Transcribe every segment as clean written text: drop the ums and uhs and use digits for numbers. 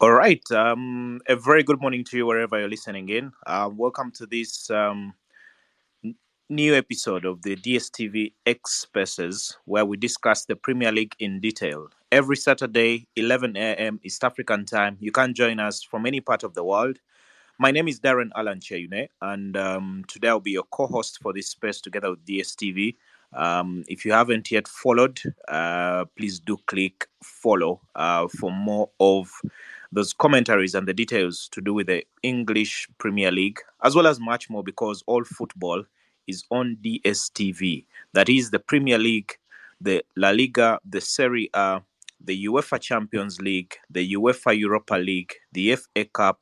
All right. A very good morning to you wherever you're listening in. Welcome to this new episode of the DSTV X Spaces, where we discuss the Premier League in detail. Every Saturday, 11 a.m. East African time. You can join us from any part of the world. My name is Darren Alan Cheune, and today I'll be your co-host for this space together with DSTV. If you haven't yet followed, please do click follow for more of those commentaries and the details to do with the English Premier League, as well as much more, because all football is on DSTV. That is the Premier League, the La Liga, the Serie A, the UEFA Champions League, the UEFA Europa League, the FA Cup,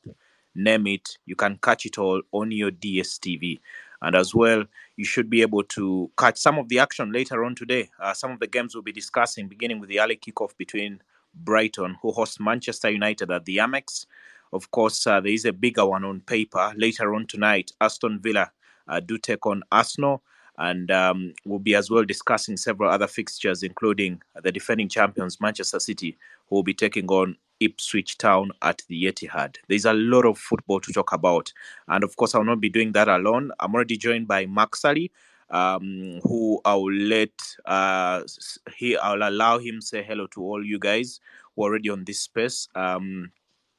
name it, you can catch it all on your DSTV. And as well, you should be able to catch some of the action later on today. Some of the games we'll be discussing, beginning with the early kickoff between Brighton, who host Manchester United at the Amex. Of course, there is a bigger one on paper later on tonight. Aston Villa do take on Arsenal. And we'll be as well discussing several other fixtures, including the defending champions, Manchester City, who will be taking on Ipswich Town at the Etihad. There's a lot of football to talk about. And of course, I'll not be doing that alone. I'm already joined by Mark Sally, who I'll allow him say hello to all you guys who are already on this space. And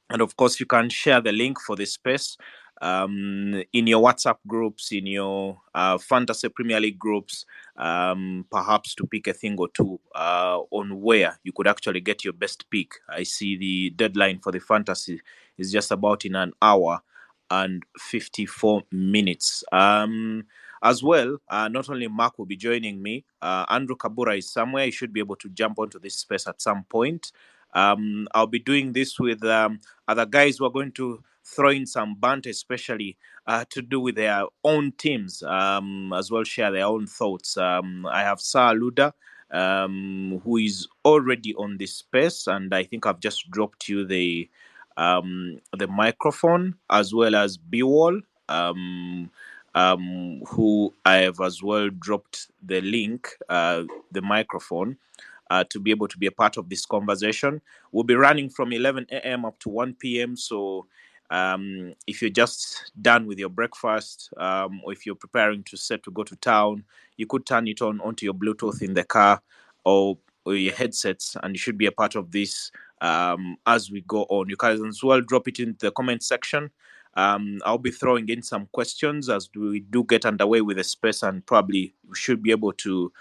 of course, you can share the link for this space in your WhatsApp groups, in your Fantasy Premier League groups, perhaps to pick a thing or two on where you could actually get your best pick. I see the deadline for the Fantasy is just about in an hour and 54 minutes. As well, not only Mark will be joining me, Andrew Kabura is somewhere. He should be able to jump onto this space at some point. I'll be doing this with other guys who are going to throw in some banter, especially to do with their own teams, as well share their own thoughts. I have Sir Luda, who is already on this space, and I think I've just dropped you the microphone, as well as B-Wall, who I have as well dropped the link, the microphone, to be able to be a part of this conversation. We'll be running from 11 a.m. up to 1 p.m. So if you're just done with your breakfast, or if you're preparing to set to go to town, you could turn it on onto your Bluetooth in the car, or your headsets, and you should be a part of this as we go on. You can as well drop it in the comment section. I'll be throwing in some questions as we do get underway with the space, and probably we should be able to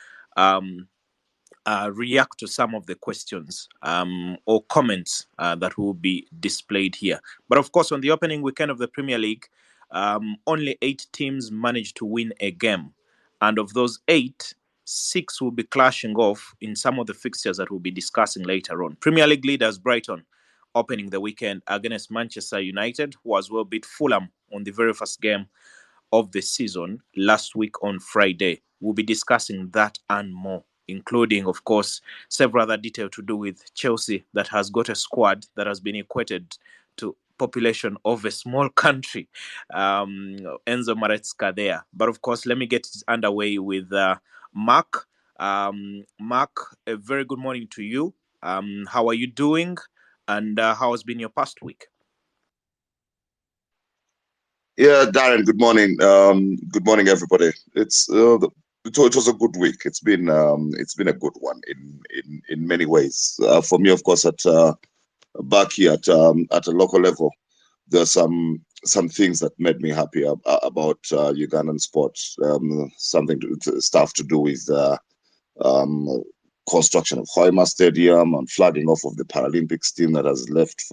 react to some of the questions or comments that will be displayed here. But of course, on the opening weekend of the Premier League, only 8 teams managed to win a game. And of those 8, 6 will be clashing off in some of the fixtures that we'll be discussing later on. Premier League leaders Brighton opening the weekend against Manchester United, who as well beat Fulham on the very first game of the season last week on Friday. We'll be discussing that and more, including, of course, several other details to do with Chelsea that has got a squad that has been equated to population of a small country. Enzo Maresca there. But of course, let me get it underway with Mark. Mark, a very good morning to you. How are you doing? And how has been your past week? Yeah, Darren. Good morning. Good morning, everybody. It was a good week. It's been a good one in many ways. For me, of course, at back here at a local level, there's some things that made me happy about Ugandan sports. Stuff to do with um, construction of Hoima Stadium and flagging off of the Paralympics team that has left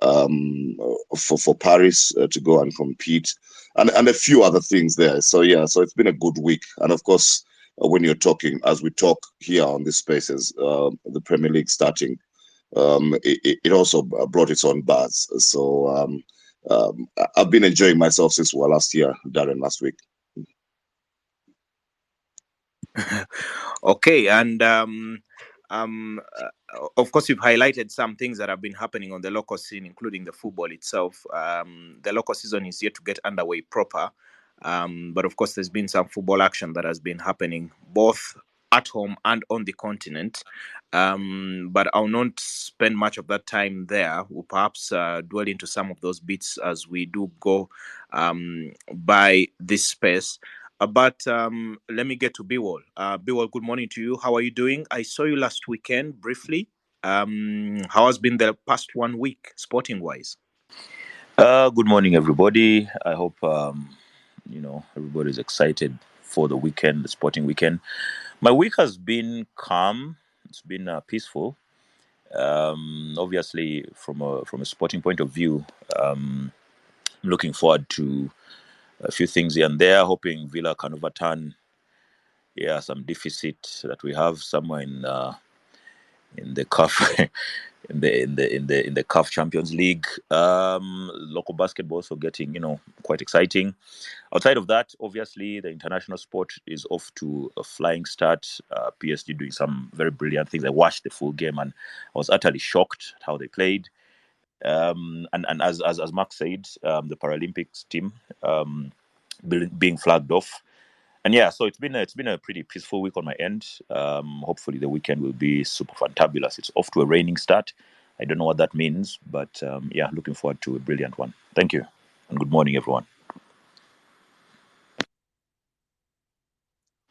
um, for Paris to go and compete, and a few other things there. So yeah, so it's been a good week, and of course, when you're talking, as we talk here on these spaces, the Premier League starting, it also brought its own buzz. So I've been enjoying myself since last year, Darren, last week. Okay, and of course, you've highlighted some things that have been happening on the local scene, including the football itself. The local season is yet to get underway proper, but of course, there's been some football action that has been happening both at home and on the continent. But I'll not spend much of that time there. We'll perhaps dwell into some of those bits as we do go by this space. But let me get to Biwol. Biwol, good morning to you. How are you doing? I saw you last weekend briefly. How has been the past 1 week, sporting wise? Good morning, everybody. I hope everybody's excited for the weekend, the sporting weekend. My week has been calm. It's been peaceful. Obviously, from a sporting point of view, I'm looking forward to a few things here and there. Hoping Villa can overturn, some deficit that we have somewhere in the CAF in the CAF Champions League. Local basketball also getting quite exciting. Outside of that, obviously the international sport is off to a flying start. PSG doing some very brilliant things. I watched the full game and I was utterly shocked at how they played. And as Mark said, the Paralympics team being flagged off. And yeah, so it's been a pretty peaceful week on my end. Hopefully the weekend will be super fantabulous. It's off to a raining start. I don't know what that means, but looking forward to a brilliant one. Thank you, and good morning, everyone.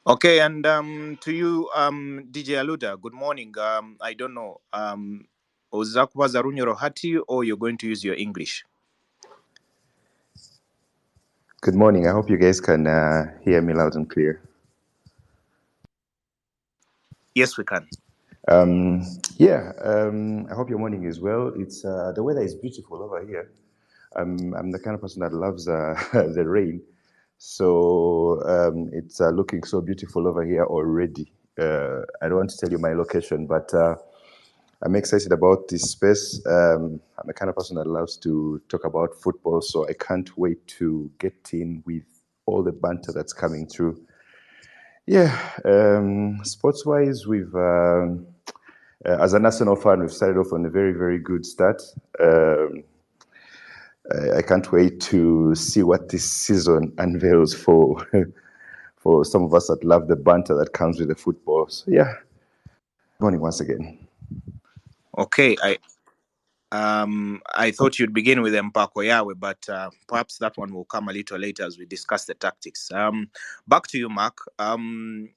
Okay, and to you, DJ Aluda, good morning. I don't know, Ozakuba Zarunyoro Hati, or you're going to use your English? Good morning. I hope you guys can hear me loud and clear. Yes, we can. I hope your morning is well. It's the weather is beautiful over here. I'm the kind of person that loves the rain, so it's looking so beautiful over here already. I don't want to tell you my location, but I'm excited about this space. I'm the kind of person that loves to talk about football, so I can't wait to get in with all the banter that's coming through. Yeah, sports-wise, as a national fan, we've started off on a very, very good start. I can't wait to see what this season unveils for for some of us that love the banter that comes with the football. So yeah, good morning once again. Okay, I thought you'd begin with Mpako Yawe, but perhaps that one will come a little later as we discuss the tactics. Back to you, Mark. The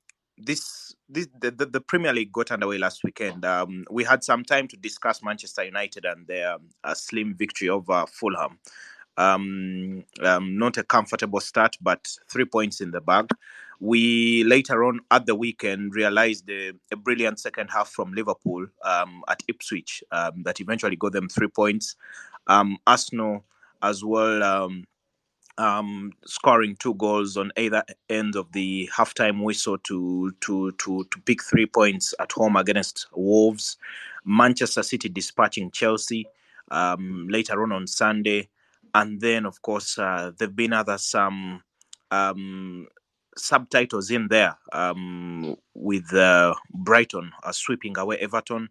Premier League got underway last weekend. We had some time to discuss Manchester United and their slim victory over Fulham. Not a comfortable start, but 3 points in the bag. We later on at the weekend realized a brilliant second half from Liverpool at Ipswich that eventually got them 3 points. Arsenal as well. Scoring 2 goals on either end of the halftime whistle to pick 3 points at home against Wolves. Manchester City dispatching Chelsea later on Sunday, and then of course there've been other some subtitles in there with Brighton sweeping away Everton,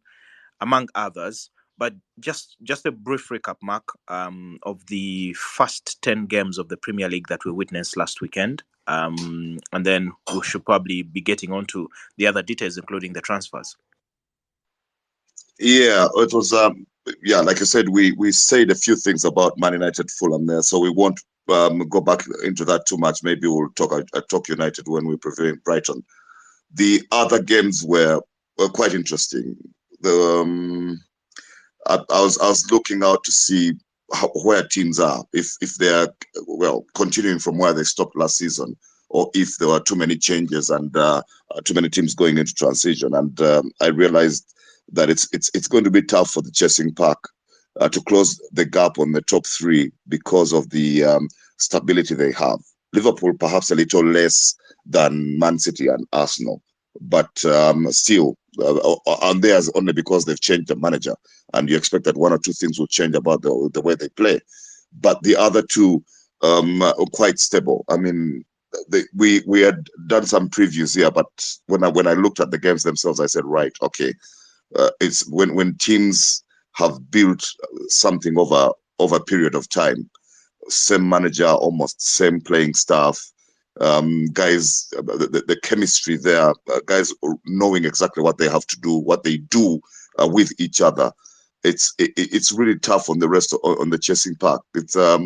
among others. But just a brief recap, Mark, of the first 10 games of the Premier League that we witnessed last weekend. And then we should probably be getting on to the other details, including the transfers. Yeah, it was like I said, we said a few things about Man United Fulham there, so we won't go back into that too much. Maybe we'll talk United when we're previewing Brighton. The other games were quite interesting. I was looking out to see where teams are, if they are continuing from where they stopped last season, or if there were too many changes and too many teams going into transition. And I realized that it's going to be tough for the chasing pack to close the gap on the top three because of the stability they have. Liverpool perhaps a little less than Man City and Arsenal, but still on theirs only because they've changed the manager, and you expect that one or two things will change about the way they play. But the other two are quite stable. I mean, we had done some previews here, but when I looked at the games themselves, I said, right, okay, it's when teams have built something over a period of time, same manager, almost same playing staff, Guys, the chemistry there, guys knowing exactly what they have to do, what they do with each other. It's really tough on the rest on the chasing pack. It's I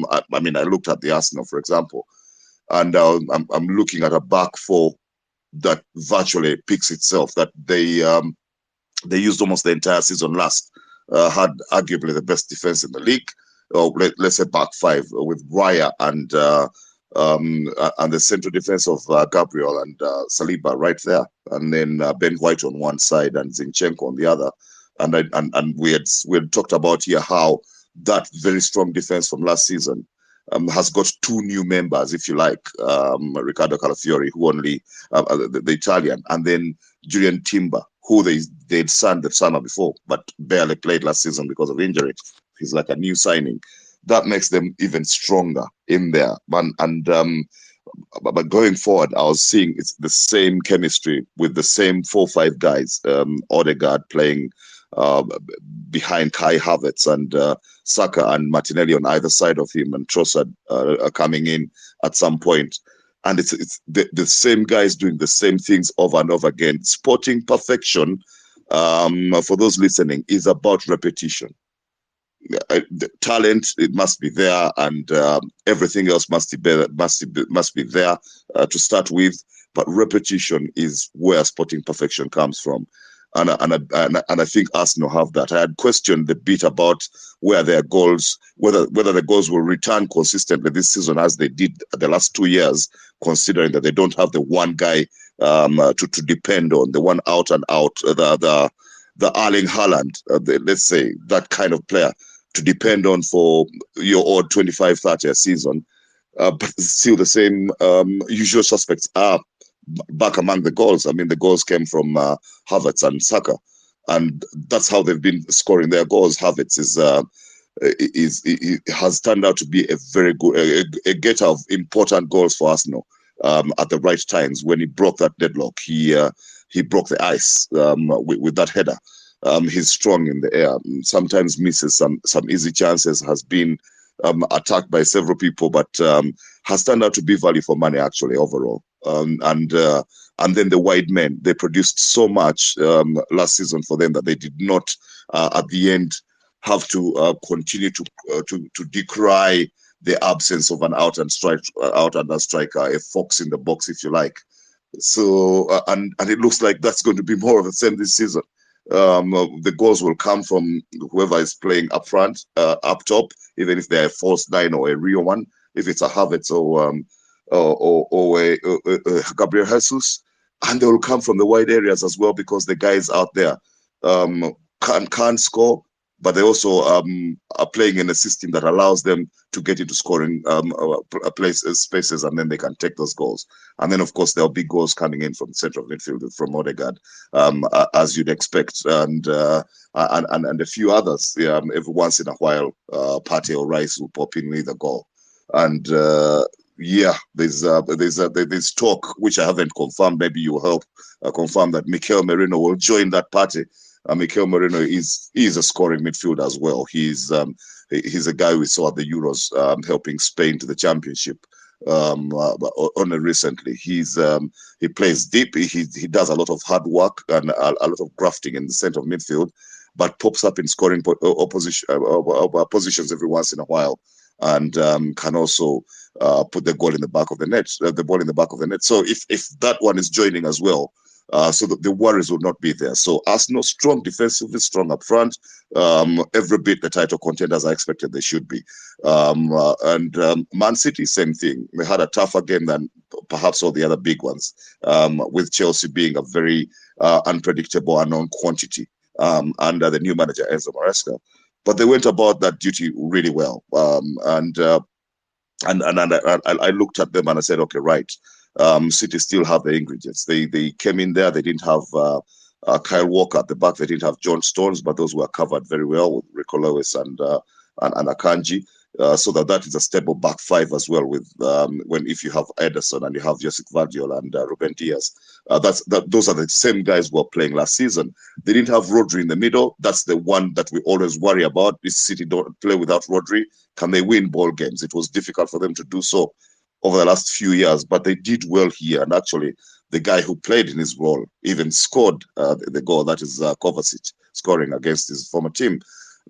mean, I looked at the Arsenal, for example, and I'm looking at a back four that virtually picks itself. That they used almost the entire season last. Had arguably the best defense in the league. Or let's say back five with Raya and the central defense of Gabriel and Saliba right there, and then Ben White on one side and Zinchenko on the other. And we had talked about here how that very strong defense from last season has got two new members, if you like, Riccardo Calafiori, who only the Italian, and then Julian Timber, who they'd signed the summer before, but barely played last season because of injury. He's like a new signing. That makes them even stronger in there. But going forward, I was seeing it's the same chemistry with the same 4-5 guys. Odegaard playing behind Kai Havertz and Saka and Martinelli on either side of him, and Trossard coming in at some point. And it's the same guys doing the same things over and over again. Sporting perfection, for those listening, is about repetition. The talent, it must be there, and everything else must be there to start with. But repetition is where sporting perfection comes from, and I think Arsenal have that. I had questioned the bit about where their goals, whether the goals will return consistently this season as they did the last 2 years, considering that they don't have the one guy to depend on, the one out and out, the Erling Haaland, let's say that kind of player to depend on for your odd 25-30 a season. But still the same usual suspects are back among the goals. I mean, the goals came from Havertz and Saka, and that's how they've been scoring their goals. Havertz has turned out to be a very good a getter of important goals for Arsenal at the right times. When he broke that deadlock, he broke the ice with that header. He's strong in the air. Sometimes misses some easy chances. Has been attacked by several people, but has turned out to be value for money actually overall. And then the wide men, they produced so much last season for them that they did not at the end have to continue to decry the absence of an out and out striker, a fox in the box, if you like. So and it looks like that's going to be more of the same this season. The goals will come from whoever is playing up front, up top, even if they're a false nine or a real one. If it's a Havertz or a Gabriel Jesus, and they will come from the wide areas as well, because the guys out there can score, but they also are playing in a system that allows them to get into scoring spaces, and then they can take those goals. And then, of course, there'll be goals coming in from the center of midfield from Odegaard, as you'd expect, and a few others. Every once in a while, Partey or Rice will pop in with a goal, and there's talk which I haven't confirmed. Maybe you will help confirm that Mikel Merino will join that party. Mikel Merino is a scoring midfielder as well. He's a guy we saw at the Euros helping Spain to the championship. Only recently, he plays deep. He does a lot of hard work and a lot of grafting in the center of midfield, but pops up in scoring positions every once in a while, and can also put the ball in the back of the net. So if that one is joining as well, so that the worries will not be there. So Arsenal strong defensively, strong up front, every bit the title contenders I expected they should be. And Man City, same thing. They had a tougher game than perhaps all the other big ones, with Chelsea being a very unpredictable, unknown quantity under the new manager, Enzo Maresca. But they went about that duty really well. And I looked at them and I said, okay, right. City still have the ingredients. They came in there. They didn't have Kyle Walker at the back. They didn't have John Stones, but those were covered very well with Rico Lewis and Akanji. So that is a stable back five as well. With if you have Ederson and you have Jessic Vardiol and Ruben Diaz, those are the same guys who were playing last season. They didn't have Rodri in the middle. That's the one that we always worry about. Is City don't play without Rodri? Can they win ball games? It was difficult for them to do so. over the last few years, but they did well here. And actually, the guy who played in his role even scored the goal. That is Kovacic scoring against his former team.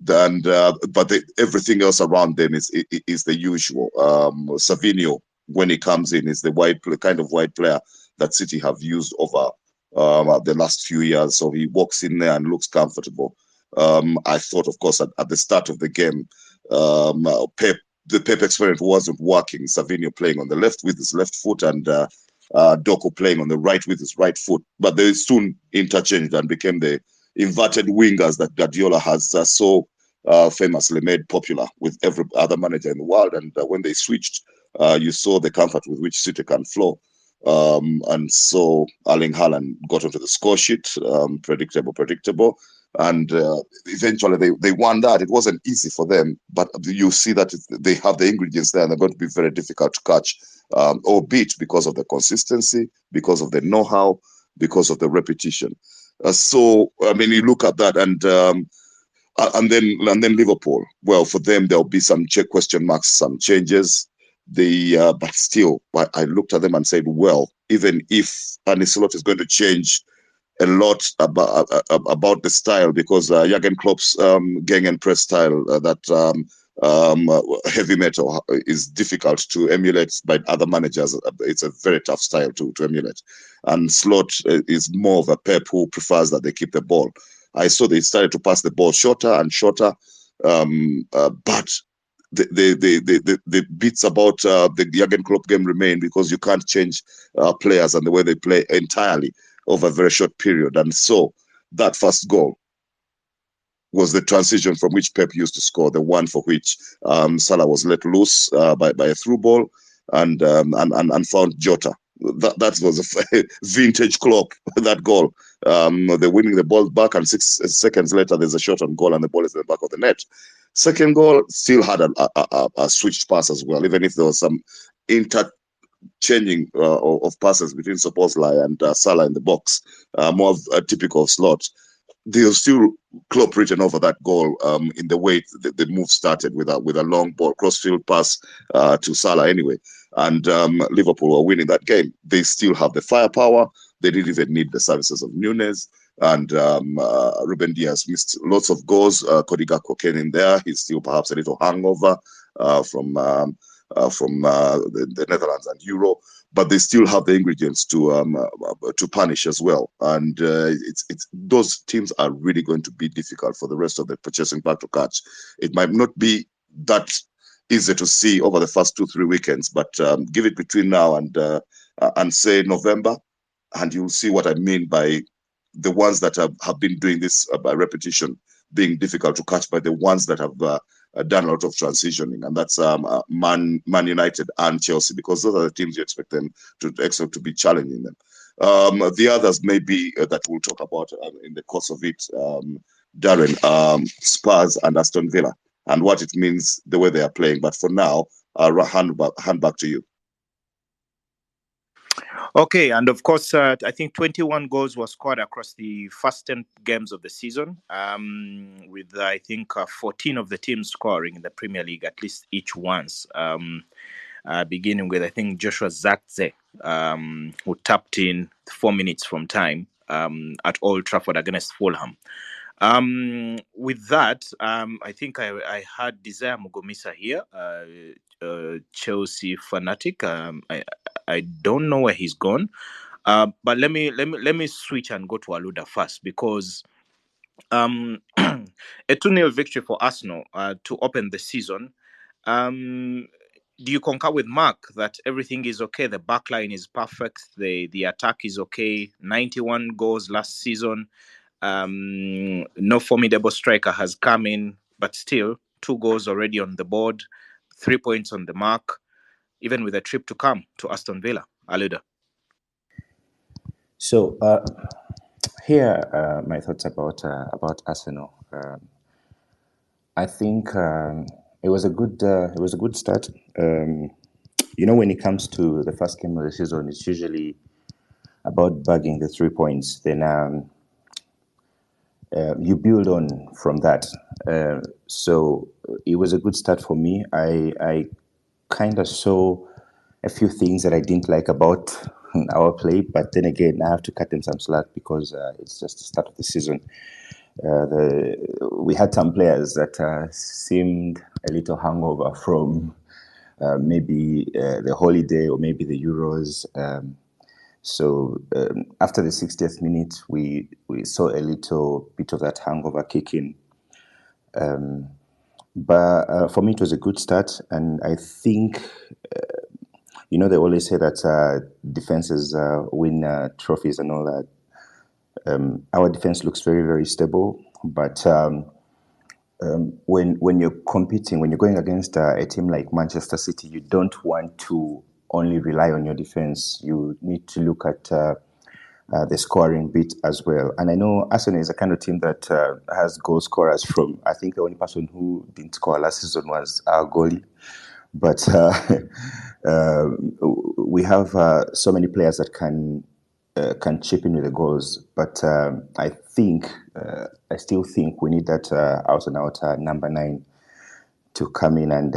And but everything else around them is the usual. Savinho, when he comes in, is the kind of wide player that City have used over the last few years. So he walks in there and looks comfortable. I thought, of course, at the start of the game, the Pep experiment wasn't working. Savinho playing on the left with his left foot and Doku playing on the right with his right foot. But they soon interchanged and became the inverted wingers that Guardiola has so famously made popular with every other manager in the world. And when they switched, you saw the comfort with which City can flow. And so Erling Haaland got onto the score sheet, predictable. And eventually they won that. It wasn't easy for them, but you see that they have the ingredients there and they're going to be very difficult to catch or beat because of the consistency, because of the know-how, because of the repetition. So, I mean, you look at that and then Liverpool. Well, for them, there'll be some question marks, some changes. But still, I looked at them and said, well, even if Ancelotti is going to change a lot about the style, because Jurgen Klopp's gang press style, heavy metal, is difficult to emulate by other managers. It's a very tough style to emulate. And Slot is more of a Pep who prefers that they keep the ball. I saw they started to pass the ball shorter and shorter, but the bits about the Jurgen Klopp game remain, because you can't change players and the way they play entirely over a very short period. And so that first goal was the transition from which Pep used to score, the one for which Salah was let loose by a through ball and found Jota. That was a vintage Klopp, that goal. They're winning the ball back, and 6 seconds later, there's a shot on goal, and the ball is in the back of the net. Second goal still had a switched pass as well, even if there was some interchanging of passes between Szoboszlai and Salah in the box, more of a typical Slot. They'll still Klopp written over that goal in the way the move started with a long ball, crossfield pass to Salah anyway. And Liverpool were winning that game. They still have the firepower. They didn't even need the services of Nunes. And Ruben Diaz missed lots of goals. Cody Gakpo came in there. He's still perhaps a little hangover from the Netherlands and Euro, but they still have the ingredients to punish as well. And it's those teams are really going to be difficult for the rest of the purchasing back to catch. It might not be that easy to see over the first 2-3 weekends, but give it between now and say November, and you'll see what I mean by the ones that have been doing this by repetition being difficult to catch by the ones that have done a lot of transitioning, and that's Man United and Chelsea, because those are the teams you expect them to be challenging them. The others maybe that we'll talk about in the course of it, Darren, Spurs and Aston Villa, and what it means the way they are playing. But for now, I'll hand back to you. Okay, and of course, I think 21 goals were scored across the first 10 games of the season, with I think 14 of the teams scoring in the Premier League at least each once. Beginning with I think Joshua Zirkzee, who tapped in 4 minutes from time at Old Trafford against Fulham. With that, I think I had Desire Mugomisa here, Chelsea fanatic. I don't know where he's gone, but let me switch and go to Aluda first, because a 2-0 victory for Arsenal to open the season. Do you concur with Mark that everything is okay? The backline is perfect. The attack is okay. 91 goals last season. No formidable striker has come in, but still 2 goals already on the board, 3 points on the mark, even with a trip to come to Aston Villa. Aluda. So here are my thoughts about Arsenal. I think it was a good start. When it comes to the first game of the season, it's usually about bagging the 3 points. Then you build on from that. So it was a good start for me. I kind of saw a few things that I didn't like about our play, but then again, I have to cut them some slack because it's just the start of the season. We had some players that seemed a little hangover from maybe the holiday or maybe the Euros. So after the 60th minute, we saw a little bit of that hangover kick in. But for me, it was a good start, and I think they always say that defenses win trophies and all that. Our defense looks very, very stable, but when you're competing, when you're going against a team like Manchester City, you don't want to only rely on your defense. You need to look at the scoring bit as well. And I know Arsenal is a kind of team that has goal scorers from, I think the only person who didn't score last season was our goalie. But we have so many players that can chip in with the goals. But I still think we need that out and out number 9 to come in and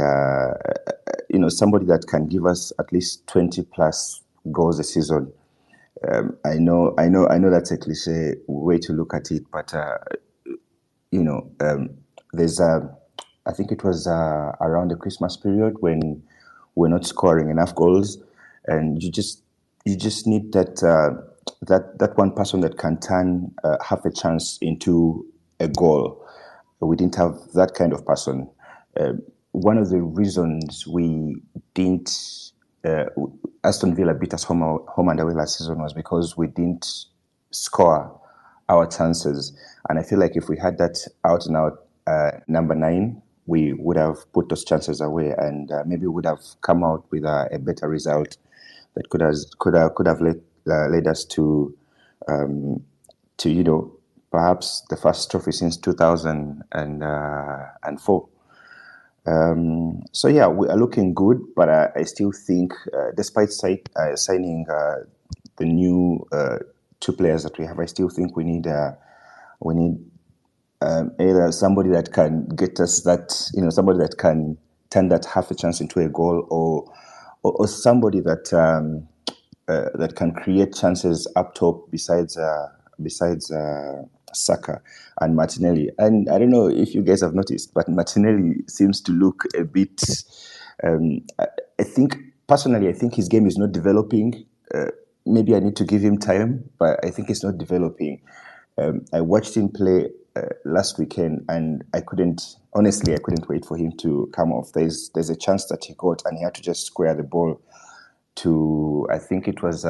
somebody that can give us at least 20 plus goals a season. I know that's a cliche way to look at it, but there's I think it was around the Christmas period when we're not scoring enough goals, and you just need that one person that can turn half a chance into a goal. We didn't have that kind of person. One of the reasons we didn't Aston Villa beat us home and away last season was because we didn't score our chances. And I feel like if we had that out and out number 9, we would have put those chances away, and maybe would have come out with a better result that could have led us to perhaps the first trophy since 2004. So yeah, we are looking good, but I still think, despite signing the new 2 players that we have, I still think we need either somebody that can get us that, somebody that can turn that half a chance into a goal, or somebody that that can create chances up top besides Saka and Martinelli. And I don't know if you guys have noticed, but Martinelli seems to look a bit. I think personally, I think his game is not developing. Maybe I need to give him time, but I think it's not developing. I watched him play last weekend, and I couldn't wait for him to come off. There's a chance that he got, and he had to just square the ball to, I think it was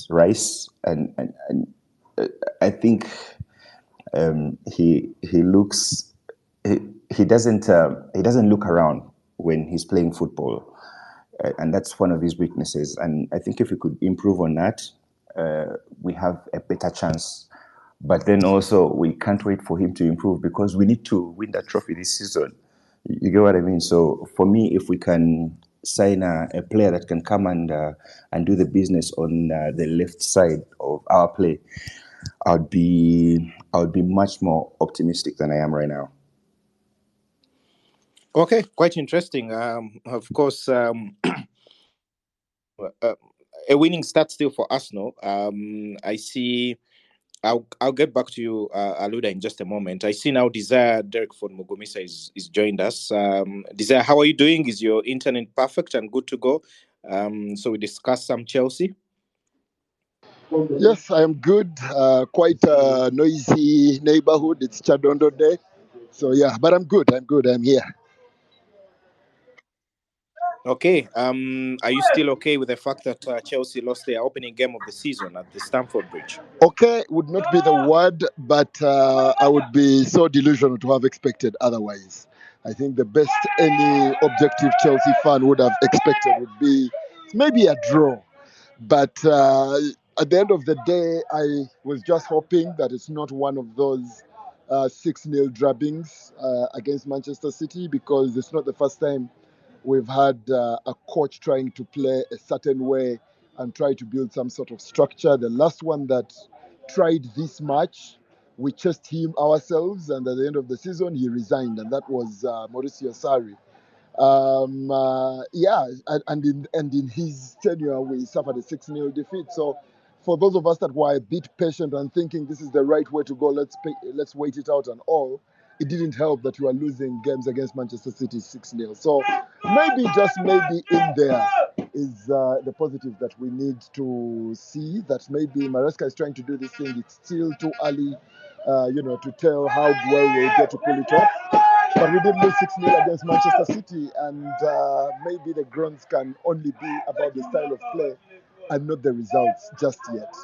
Rice, and I think he looks he doesn't look around when he's playing football, and that's one of his weaknesses. And I think if we could improve on that, we have a better chance. But then also, we can't wait for him to improve because we need to win that trophy this season. You get what I mean? So for me, if we can sign a player that can come and do the business on the left side of our play, I would be much more optimistic than I am right now. Okay, quite interesting. Of course, a winning start still for Arsenal. I see. I'll get back to you, Aluda, in just a moment. I see now Desire Derek von Mugumisa is joined us. Desire, how are you doing? Is your internet perfect and good to go? So we discuss some Chelsea. Yes, I am good. Quite a noisy neighborhood. It's Chadondo Day. So yeah, but I'm good. I'm here. Okay. Are you still okay with the fact that Chelsea lost their opening game of the season at the Stamford Bridge? Okay would not be the word, but I would be so delusional to have expected otherwise. I think the best any objective Chelsea fan would have expected would be maybe a draw. But at the end of the day, I was just hoping that it's not one of those 6-0 drubbings against Manchester City, because it's not the first time we've had a coach trying to play a certain way and try to build some sort of structure. The last one that tried this much, we chased him ourselves, and at the end of the season, he resigned, and that was Mauricio Sarri. And in his tenure, we suffered a 6-0 defeat. So, for those of us that were a bit patient and thinking this is the right way to go, let's wait it out and all, it didn't help that we were losing games against Manchester City 6-0. So, maybe, just maybe, in there is the positive that we need to see, that maybe Maresca is trying to do this thing. It's still too early, to tell how well we'll get to pull it off. But we did lose 6-0 against Manchester City, and maybe the groans can only be about the style of play and not the results just yet.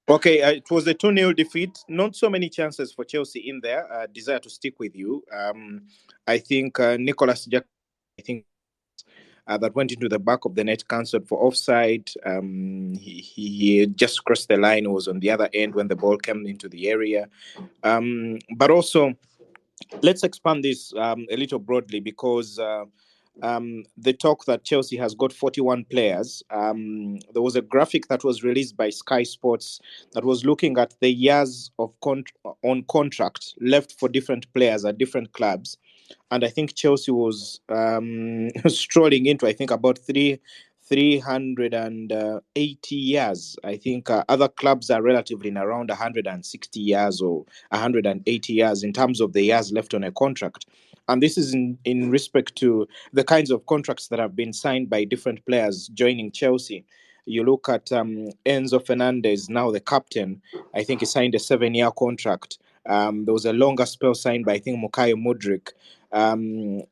Okay, it was a 2-0 defeat. Not so many chances for Chelsea in there. Desire to stick with you. I think Nicolas Jackson, I think that went into the back of the net, cancelled for offside. He had just crossed the line. It was on the other end when the ball came into the area. But also, let's expand this a little broadly, because the talk that Chelsea has got 41 players. There was a graphic that was released by Sky Sports that was looking at the years of on contract left for different players at different clubs. And I think Chelsea was strolling into, I think, about 380 years. I think other clubs are relatively in around 160 years or 180 years in terms of the years left on a contract. And this is in respect to the kinds of contracts that have been signed by different players joining Chelsea. You look at Enzo Fernandez, now the captain. I think he signed a 7-year contract. There was a longer spell signed by, I think, Mukayo Mudrik.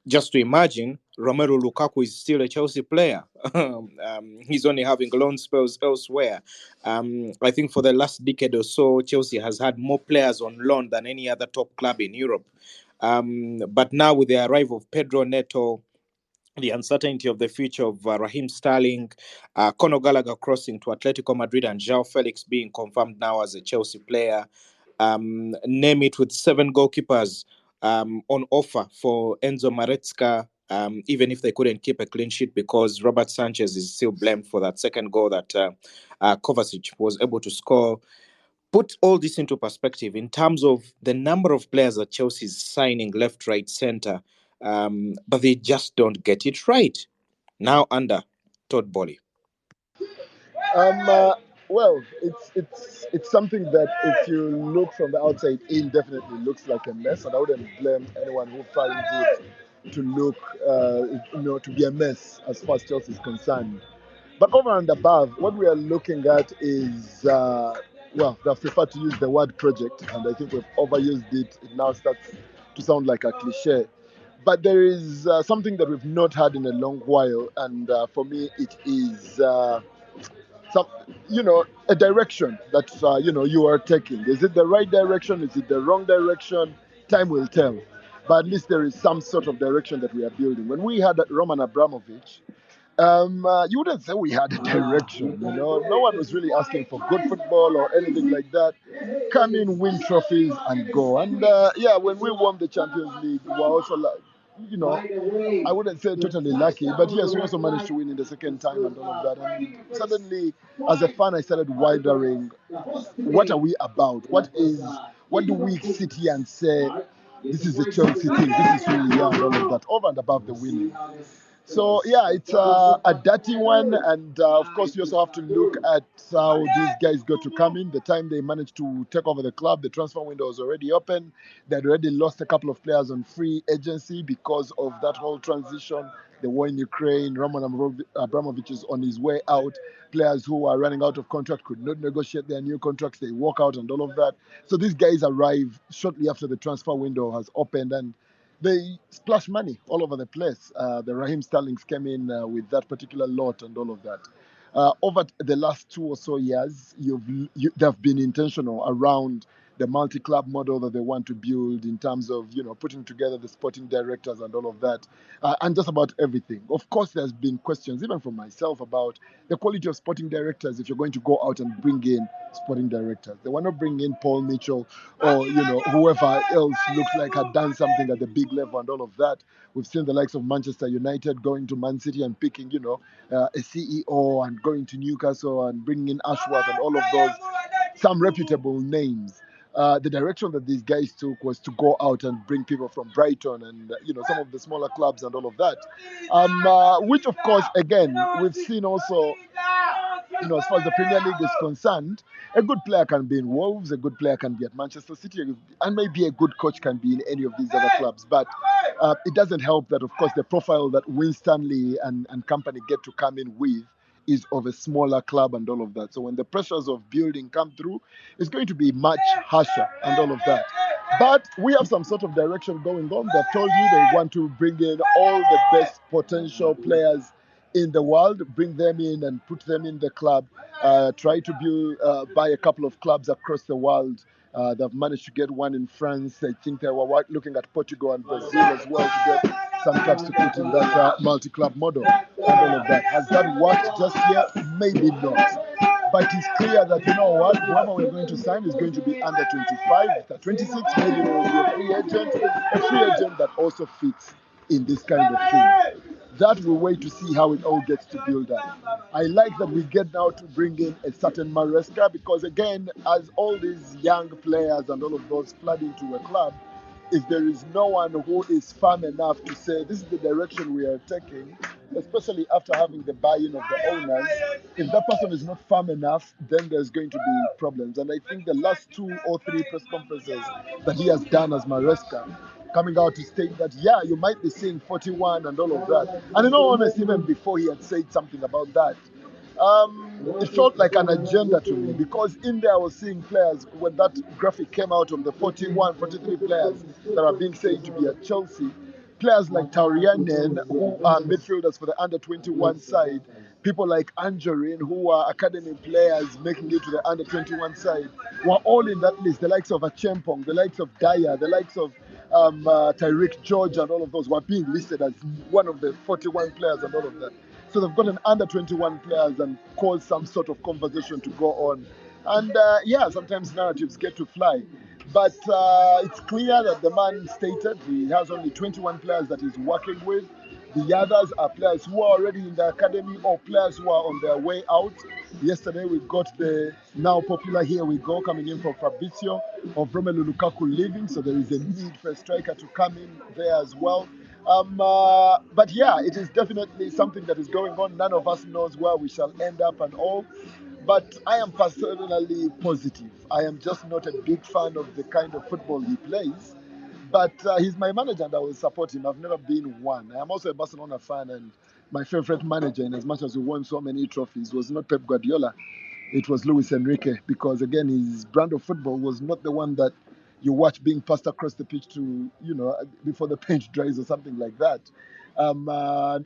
Just to imagine, Romelu Lukaku is still a Chelsea player. He's only having loan spells elsewhere. I think for the last decade or so, Chelsea has had more players on loan than any other top club in Europe. But now, with the arrival of Pedro Neto, the uncertainty of the future of Raheem Sterling, Conor Gallagher crossing to Atletico Madrid, and João Felix being confirmed now as a Chelsea player. Name it, with 7 goalkeepers on offer for Enzo Maresca, even if they couldn't keep a clean sheet, because Robert Sanchez is still blamed for that second goal that Kovacic was able to score. Put all this into perspective in terms of the number of players that Chelsea is signing left, right, center, but they just don't get it right. Now under Todd Boehly. Well, it's something that, if you look from the outside in, definitely looks like a mess, and I wouldn't blame anyone who finds it to look, to be a mess as far as Chelsea is concerned. But over and above, what we are looking at is, they've preferred to use the word project, and I think we've overused it. It now starts to sound like a cliche. But there is something that we've not had in a long while, and for me, it is some, a direction that you are taking. Is it the right direction? Is it the wrong direction? Time will tell. But at least there is some sort of direction that we are building. When we had Roman Abramovich, you wouldn't say we had a direction. No one was really asking for good football or anything like that. Come in, win trophies, and go. And when we won the Champions League, we were also like, I wouldn't say totally lucky, but yes, we also managed to win in the second time and all of that. And suddenly, as a fan, I started wondering, what are we about? What do we sit here and say, this is a Chelsea thing, this is who we are, and all of that, over and above the winning? So yeah, it's a dirty one, and of course you also have to look at how these guys got to come in. The time they managed to take over the club, the transfer window was already open. They'd already lost a couple of players on free agency because of that whole transition. The war in Ukraine, Roman Abramovich is on his way out. Players who are running out of contract could not negotiate their new contracts. They walk out and all of that. So these guys arrive shortly after the transfer window has opened, and they splash money all over the place. The Raheem Sterlings came in with that particular lot and all of that. Over the last 2 or so years, they've been intentional around the multi-club model that they want to build, in terms of putting together the sporting directors and all of that, and just about everything. Of course, there's been questions even from myself about the quality of sporting directors. If you're going to go out and bring in sporting directors, they were not bringing in Paul Mitchell or whoever else looked like had done something at the big level and all of that. We've seen the likes of Manchester United going to Man City and picking a CEO, and going to Newcastle and bringing in Ashworth and all of those, some reputable names. the direction that these guys took was to go out and bring people from Brighton and some of the smaller clubs and all of that, which of course again we've seen also. As far as the Premier League is concerned, a good player can be in Wolves, a good player can be at Manchester City, and maybe a good coach can be in any of these other clubs. But it doesn't help that, of course, the profile that Winstanley and company get to come in with is of a smaller club and all of that. So when the pressures of building come through, it's going to be much harsher and all of that. But we have some sort of direction going on. They've told you they want to bring in all the best potential players in the world, bring them in and put them in the club, try to buy a couple of clubs across the world. They've managed to get one in France. I think they were looking at Portugal and Brazil as well to get some clubs to put in that multi-club model and all of that. Has that worked just yet? Maybe not. But it's clear that, whoever we're going to sign is going to be under 25, 26, maybe there will be a free agent that also fits in this kind of thing. That we wait to see how it all gets to build up. I like that we get now to bring in a certain Maresca because, again, as all these young players and all of those flood into a club, if there is no one who is firm enough to say this is the direction we are taking, especially after having the buy-in of the owners, if that person is not firm enough, then there's going to be problems. And I think the last 2 or 3 press conferences that he has done as Maresca, coming out to state that, yeah, you might be seeing 41 and all of that. And in all honesty, even before he had said something about that, it felt like an agenda to me because in there I was seeing players when that graphic came out of the 41, 43 players that are being said to be at Chelsea. Players like Taurianen, who are midfielders for the under 21 side, people like Anjorin, who are academy players making it to the under 21 side, were all in that list. The likes of Achempong, the likes of Dyer, the likes of Tyreek George, and all of those were being listed as one of the 41 players and all of that. So they've got an under 21 players and cause some sort of conversation to go on. And sometimes narratives get to fly. But it's clear that the man stated he has only 21 players that he's working with. The others are players who are already in the academy or players who are on their way out. Yesterday we got the now popular Here We Go coming in from Fabrizio of Romelu Lukaku leaving. So there is a need for a striker to come in there as well. But yeah, it is definitely something that is going on. None of us knows where we shall end up and all. But I am personally positive. I am just not a big fan of the kind of football he plays. But he's my manager and I will support him. I've never been one. I am also a Barcelona fan, and my favorite manager, in as much as we won so many trophies, was not Pep Guardiola. It was Luis Enrique, because again, his brand of football was not the one that you watch being passed across the pitch to, before the paint dries or something like that.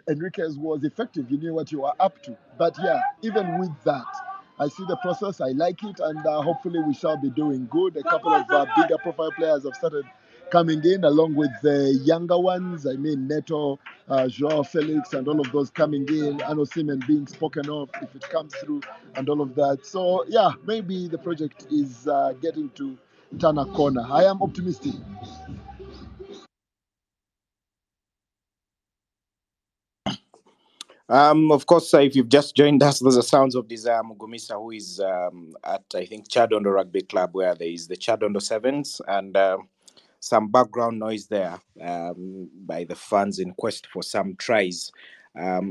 Enriquez was effective. You knew what you were up to. But yeah, even with that, I see the process. I like it, and hopefully we shall be doing good. A couple of bigger profile players have started coming in along with the younger ones. I mean, Neto, Joao Felix, and all of those coming in. Ano Simen being spoken of if it comes through, and all of that. So yeah, maybe the project is getting to turn a corner. I am optimistic. Of course, if you've just joined us, those are sounds of Desire Mugumisa, who is at, I think, Chadondo Rugby Club, where there is the Chadondo Sevens, and some background noise there by the fans in quest for some tries,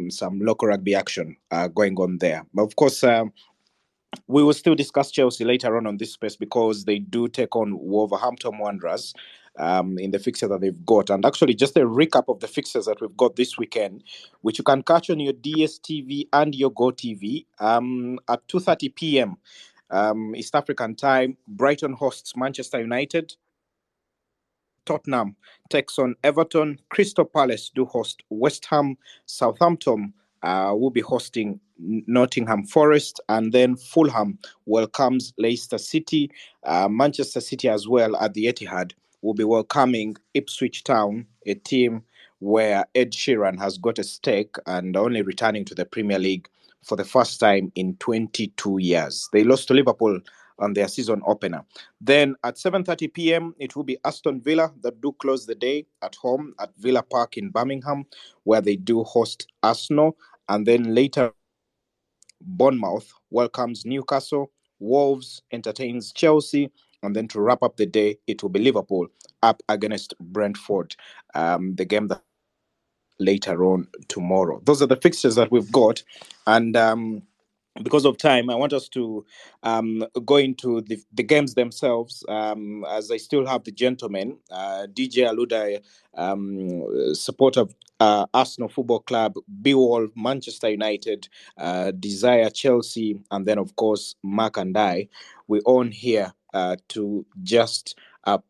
some local rugby action going on there. But of course, we will still discuss Chelsea later on this space because they do take on Wolverhampton Wanderers in the fixture that they've got. And actually, just a recap of the fixtures that we've got this weekend, which you can catch on your DSTV and your GoTV at 2:30 p.m. East African time. Brighton hosts Manchester United. Tottenham takes on Everton. Crystal Palace do host West Ham. Southampton will be hosting Nottingham Forest, and then Fulham welcomes Leicester City. Manchester City as well at the Etihad will be welcoming Ipswich Town, a team where Ed Sheeran has got a stake and only returning to the Premier League for the first time in 22 years. They lost to Liverpool on their season opener. Then at 7:30 p.m., it will be Aston Villa that do close the day at home at Villa Park in Birmingham, where they do host Arsenal. And then later, Bournemouth welcomes Newcastle. Wolves entertains Chelsea. And then to wrap up the day, it will be Liverpool up against Brentford, the game that later on tomorrow. Those are the fixtures that we've got. And because of time, I want us to go into the games themselves, as I still have the gentlemen, DJ Aluda, supporter of Arsenal Football Club, Bewall, Manchester United, Desire Chelsea, and then, of course, Mark and I. We're on here to just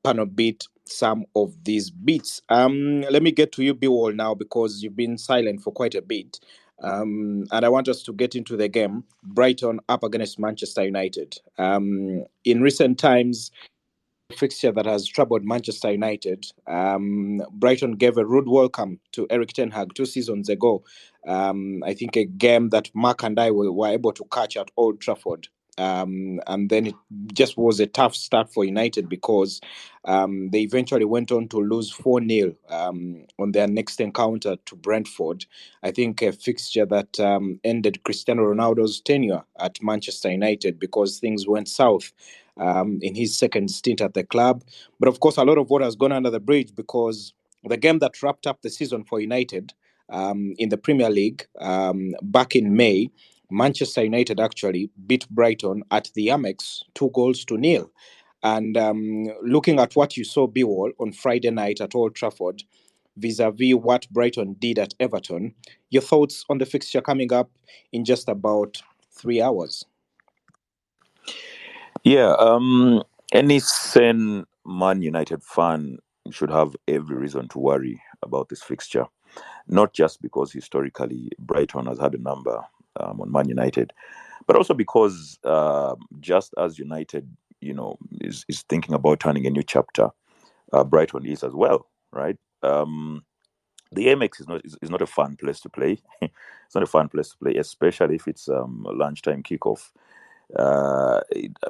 panel beat some of these beats. Let me get to you, Bewall, now, because you've been silent for quite a bit. And I want us to get into the game. Brighton up against Manchester United. In recent times, fixture that has troubled Manchester United. Brighton gave a rude welcome to Eric Ten Hag 2 seasons ago. I think a game that Mark and I were able to catch at Old Trafford. And then it just was a tough start for United because they eventually went on to lose 4-0 on their next encounter to Brentford. I think a fixture that ended Cristiano Ronaldo's tenure at Manchester United because things went south in his second stint at the club. But of course, a lot of what has gone under the bridge because the game that wrapped up the season for United in the Premier League back in May, Manchester United actually beat Brighton at the Amex 2-0. And looking at what you saw, Bewall, on Friday night at Old Trafford, vis-a-vis what Brighton did at Everton, your thoughts on the fixture coming up in just about 3 hours? Yeah, any sane Man United fan should have every reason to worry about this fixture. Not just because historically Brighton has had a number on Man United, but also because just as United, is thinking about turning a new chapter, Brighton is as well, right? The Amex is not a fun place to play. It's not a fun place to play, especially if it's a lunchtime kickoff.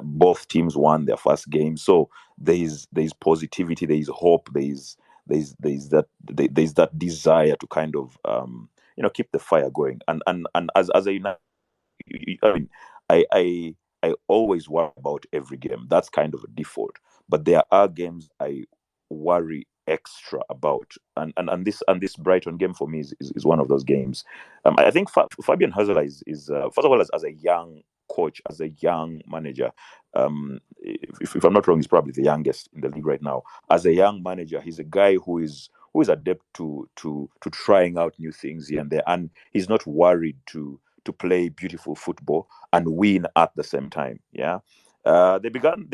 Both teams won their first game, so there's positivity, there's hope, there's that desire to kind of keep the fire going. And as a United, I mean, I always worry about every game. That's kind of a default. But there are games I worry extra about, and this Brighton game for me is one of those games. I think Fabian Hazel is first of all, as a young coach, as a young manager. If I'm not wrong, he's probably the youngest in the league right now. As a young manager, he's a guy who is adept to trying out new things here and there, and he's not worried to play beautiful football and win at the same time. Yeah. They've begun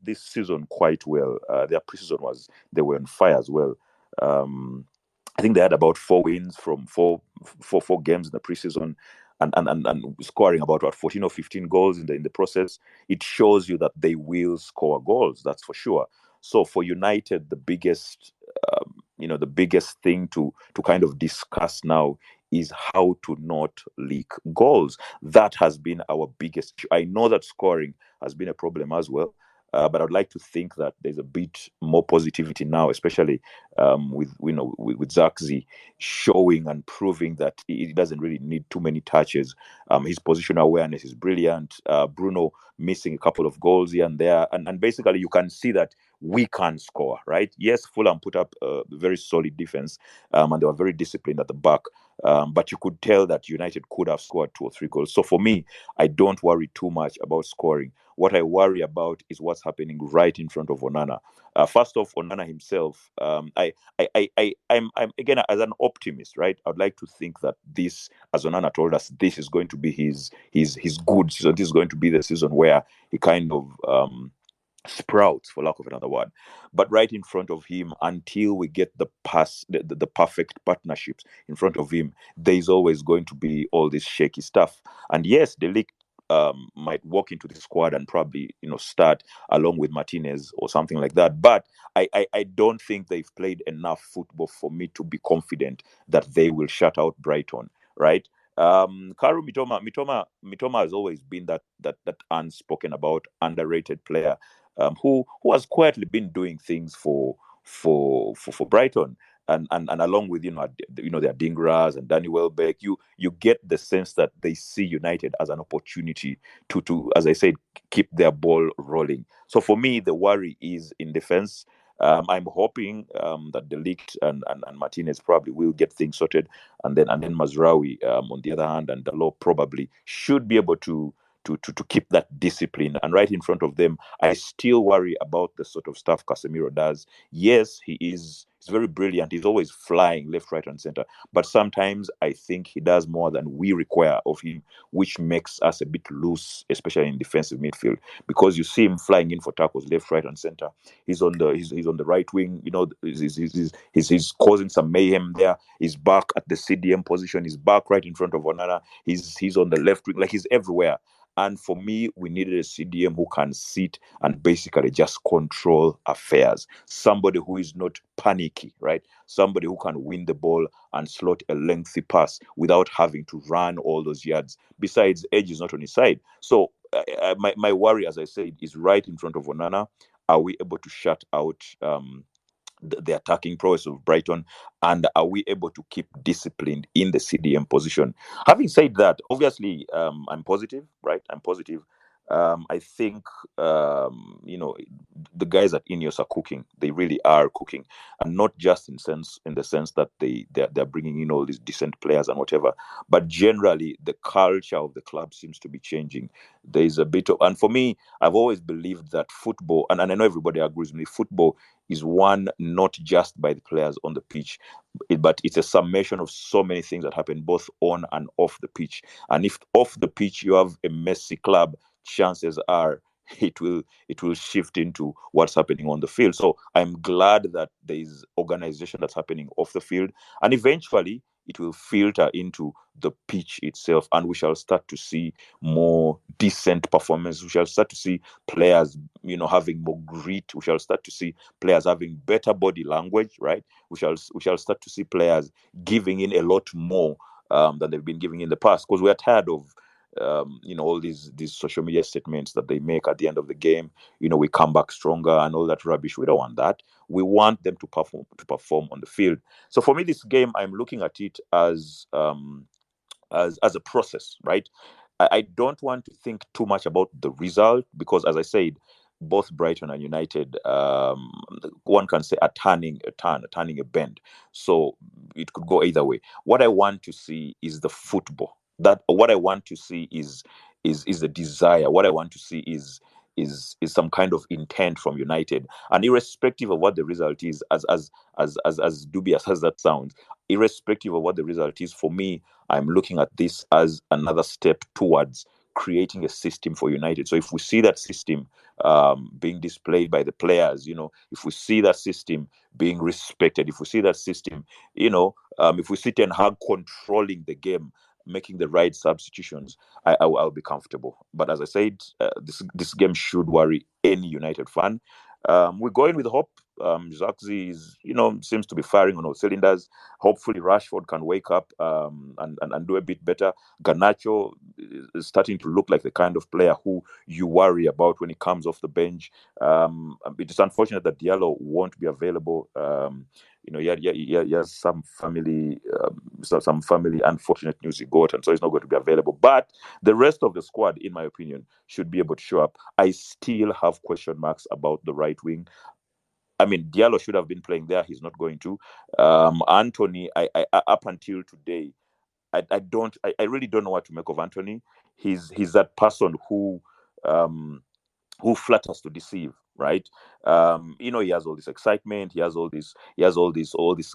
this season quite well. Their preseason they were on fire as well. Um, I think they had about 4 wins from four games in the preseason, and scoring about 14 or 15 goals in the process. It shows you that they will score goals. That's for sure. So for United, the biggest thing to kind of discuss now is how to not leak goals. That has been our biggest issue. I know that scoring has been a problem as well, but I'd like to think that there's a bit more positivity now, especially with Zaxi showing and proving that he doesn't really need too many touches. His positional awareness is brilliant. Bruno missing a couple of goals here and there, and basically you can see that we can score, right? Yes, Fulham put up a very solid defense, and they were very disciplined at the back. But you could tell that United could have scored 2 or 3 goals. So for me, I don't worry too much about scoring. What I worry about is what's happening right in front of Onana. First off, Onana himself, I'm again, as an optimist, right? I'd like to think that this, as Onana told us, this is going to be his good season. This is going to be the season where he kind of sprouts, for lack of another word. But right in front of him, until we get the perfect partnerships in front of him, there's always going to be all this shaky stuff. And yes, the league might walk into the squad and probably start along with Martinez or something like that. But I don't think they've played enough football for me to be confident that they will shut out Brighton, right? Karu Mitoma has always been that unspoken about, underrated player, who has quietly been doing things for Brighton, and along with their Dingras and Danny Welbeck, you get the sense that they see United as an opportunity to, as I said, keep their ball rolling. So for me, the worry is in defense. I'm hoping that De Ligt and Martinez probably will get things sorted, and then Mazraoui on the other hand, and Dalot probably should be able to keep that discipline. And right in front of them, I still worry about the sort of stuff Casemiro does. Yes, he's very brilliant. He's always flying left, right, and center. But sometimes I think he does more than we require of him, which makes us a bit loose, especially in defensive midfield. Because you see him flying in for tackles left, right, and center. He's on the right wing. You know, he's causing some mayhem there. He's back at the CDM position. He's back right in front of Onana. He's on the left wing. Like, he's everywhere. And for me, we needed a CDM who can sit and basically just control affairs. Somebody who is not panicky, right? Somebody who can win the ball and slot a lengthy pass without having to run all those yards. Besides, Edge is not on his side. So my worry, as I said, is right in front of Onana. Are we able to shut out the attacking prowess of Brighton, and are we able to keep disciplined in the CDM position? Having said that, obviously, I'm positive, right? I'm positive. I think the guys at Ineos are cooking. They really are cooking, and not just in the sense that they're bringing in all these decent players and whatever, but generally the culture of the club seems to be changing. There is a bit of, and for me, I've always believed that football, and I know everybody agrees with me, football is won not just by the players on the pitch, but it's a summation of so many things that happen both on and off the pitch. And if off the pitch you have a messy club, chances are it will shift into what's happening on the field. So I'm glad that there is organization that's happening off the field, and eventually it will filter into the pitch itself, and we shall start to see more decent performance. We shall start to see players, having more grit. We shall start to see players having better body language, right? We shall start to see players giving in a lot more than they've been giving in the past, because we are tired of all these social media statements that they make at the end of the game. We come back stronger and all that rubbish. We don't want that. We want them to perform on the field. So for me, this game, I'm looking at it as a process, right? I don't want to think too much about the result, because, as I said, both Brighton and United, one can say, are turning a bend. So it could go either way. What I want to see is the football. What I want to see is the desire. What I want to see is some kind of intent from United, and irrespective of what the result is, as dubious as that sounds, irrespective of what the result is, for me, I'm looking at this as another step towards creating a system for United. So if we see that system being displayed by the players, if we see that system being respected, if we see that system, if we see Ten Hag controlling the game, making the right substitutions, I'll be comfortable. But as I said, this game should worry any United fan. We're going with hope. Zaxi seems to be firing on all cylinders. Hopefully, Rashford can wake up and do a bit better. Garnacho is starting to look like the kind of player who you worry about when he comes off the bench. It is unfortunate that Diallo won't be available. He has some family unfortunate news he got, and so he's not going to be available. But the rest of the squad, in my opinion, should be able to show up. I still have question marks about the right wing. I mean, Diallo should have been playing there. He's not going to. Anthony, I up until today, I really don't know what to make of Anthony. He's that person who flatters to deceive, right? He has all this excitement, he has all this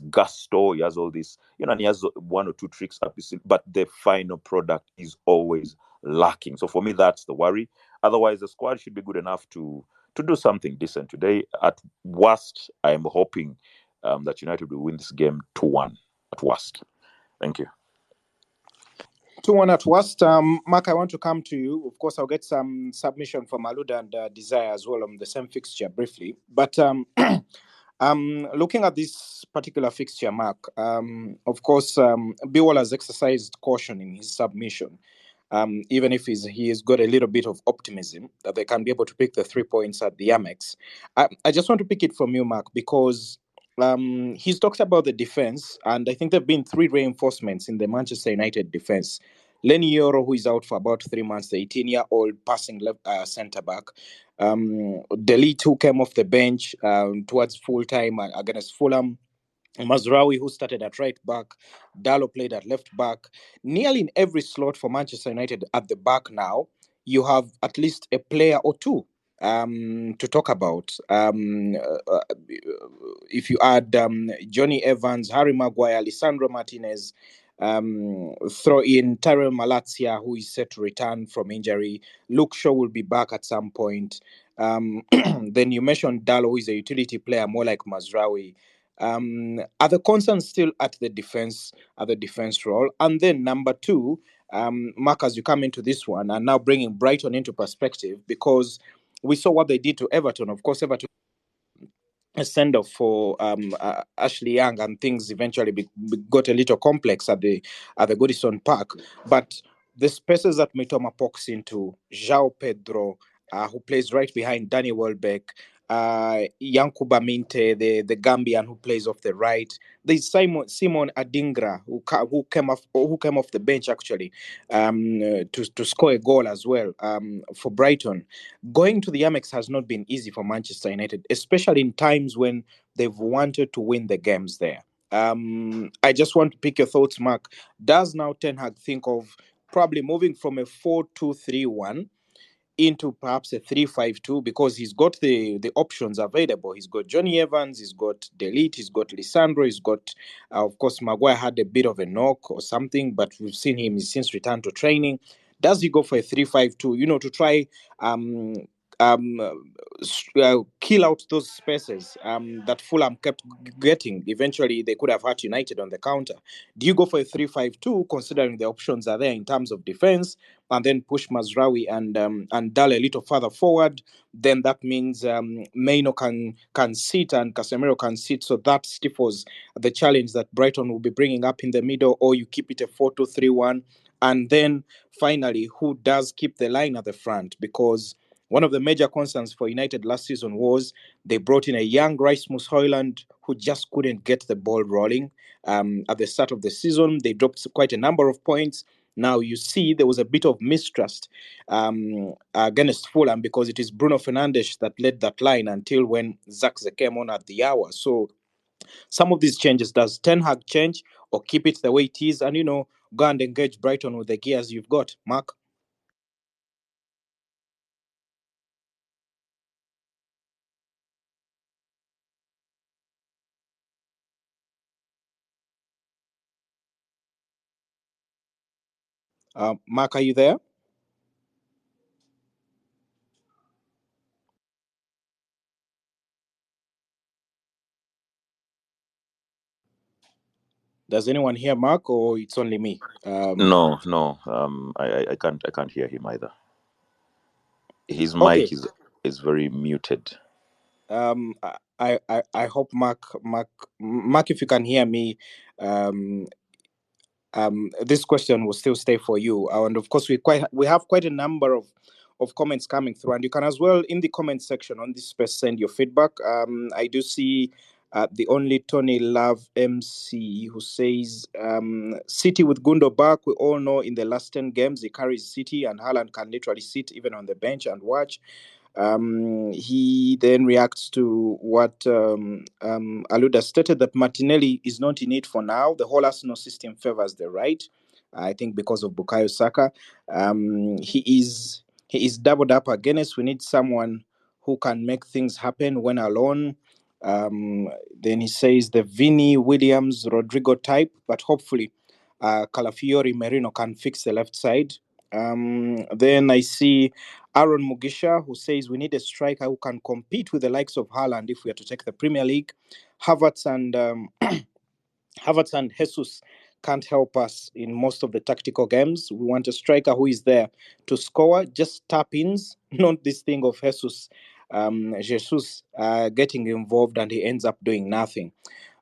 gusto, he has all this, and he has one or two tricks up his sleeve, but the final product is always lacking. So for me, that's the worry. Otherwise, the squad should be good enough to do something decent today. At worst, I'm hoping that United will win this game 2-1 at worst. Thank you. 2-1 at worst. Mark, I want to come to you. Of course, I'll get some submission from Aluda and Desire as well on the same fixture briefly. But looking at this particular fixture, Mark, of course, Biwal has exercised caution in his submission. Even if he has got a little bit of optimism that they can be able to pick the 3 points at the Amex. I just want to pick it from you, Mark, because he's talked about the defense, and I think there have been 3 reinforcements in the Manchester United defense. Lenny Yoro, who is out for about 3 months, the 18-year-old passing left centre back. Delete, who came off the bench towards full time against Fulham. Mazraoui, who started at right back, Dallo played at left back. Nearly in every slot for Manchester United at the back now, you have at least a player or two to talk about. If you add Johnny Evans, Harry Maguire, Lisandro Martinez, throw in Tyrell Malacia, who is set to return from injury. Luke Shaw will be back at some point. Then you mentioned Dallo, who is a utility player, more like Mazraoui. Are the concerns still at the defense role? And then number two, Mark, as you come into this one and now bringing Brighton into perspective, because we saw what they did to Everton. Of course, Everton a send off for Ashley Young, and things eventually got a little complex at the Goodison Park. But the spaces that Mitoma pokes into, João Pedro, who plays right behind Danny Welbeck, Yankuba Minte, the Gambian who plays off the right. There's Simon Adingra who came off the bench actually to score a goal as well for Brighton. Going to the Amex has not been easy for Manchester United, especially in times when they've wanted to win the games there. I just want to pick your thoughts, Mark. Does now Ten Hag think of probably moving from a 4-2-3-1 into perhaps a 3-5-2, because he's got the options available? He's got Johnny Evans, he's got Delete, he's got Lisandro, he's got, of course, Maguire had a bit of a knock or something, but we've seen him since returned to training. Does he go for a 3-5-2, to try um, kill out those spaces that Fulham kept getting? Eventually, they could have hurt United on the counter. Do you go for a 3-5-2, considering the options are there in terms of defense, and then push Mazraoui and Dal a little further forward? Then that means Maino can sit and Casemiro can sit, so that stifles the challenge that Brighton will be bringing up in the middle. Or you keep it a 4-2-3-1, and then finally, who does keep the line at the front? Because one of the major concerns for United last season was they brought in a young Rasmus Højlund who just couldn't get the ball rolling. At the start of the season, they dropped quite a number of points. Now you see there was a bit of mistrust against Fulham, because it is Bruno Fernandes that led that line until when Zaxe came on at the hour. So some of these changes, does Ten Hag change or keep it the way it is, and go and engage Brighton with the gears you've got, Mark? Mark, are you there? Does anyone hear Mark, or it's only me? No. I can't hear him either. His Okay. mic is very muted. I hope Mark, if you can hear me, this question will still stay for you. And of course, we have quite a number of comments coming through, and you can as well in the comment section on this space send your feedback. I do see the only Tony Love MC who says City with Gundo back. We all know in the last 10 games he carries City, and Haaland can literally sit even on the bench and watch. He then reacts to what Aluda stated, that Martinelli is not in it for now. The whole Arsenal system favors the right, I think, because of Bukayo Saka. He is doubled up against. We need someone who can make things happen when alone. Then he says the Vinny Williams Rodrigo type, but hopefully Calafiori Merino can fix the left side. Then I see Aaron Mugisha, who says we need a striker who can compete with the likes of Haaland if we are to take the Premier League. Havertz and Jesus can't help us in most of the tactical games. We want a striker who is there to score, just tap-ins, not this thing of Jesus getting involved and he ends up doing nothing.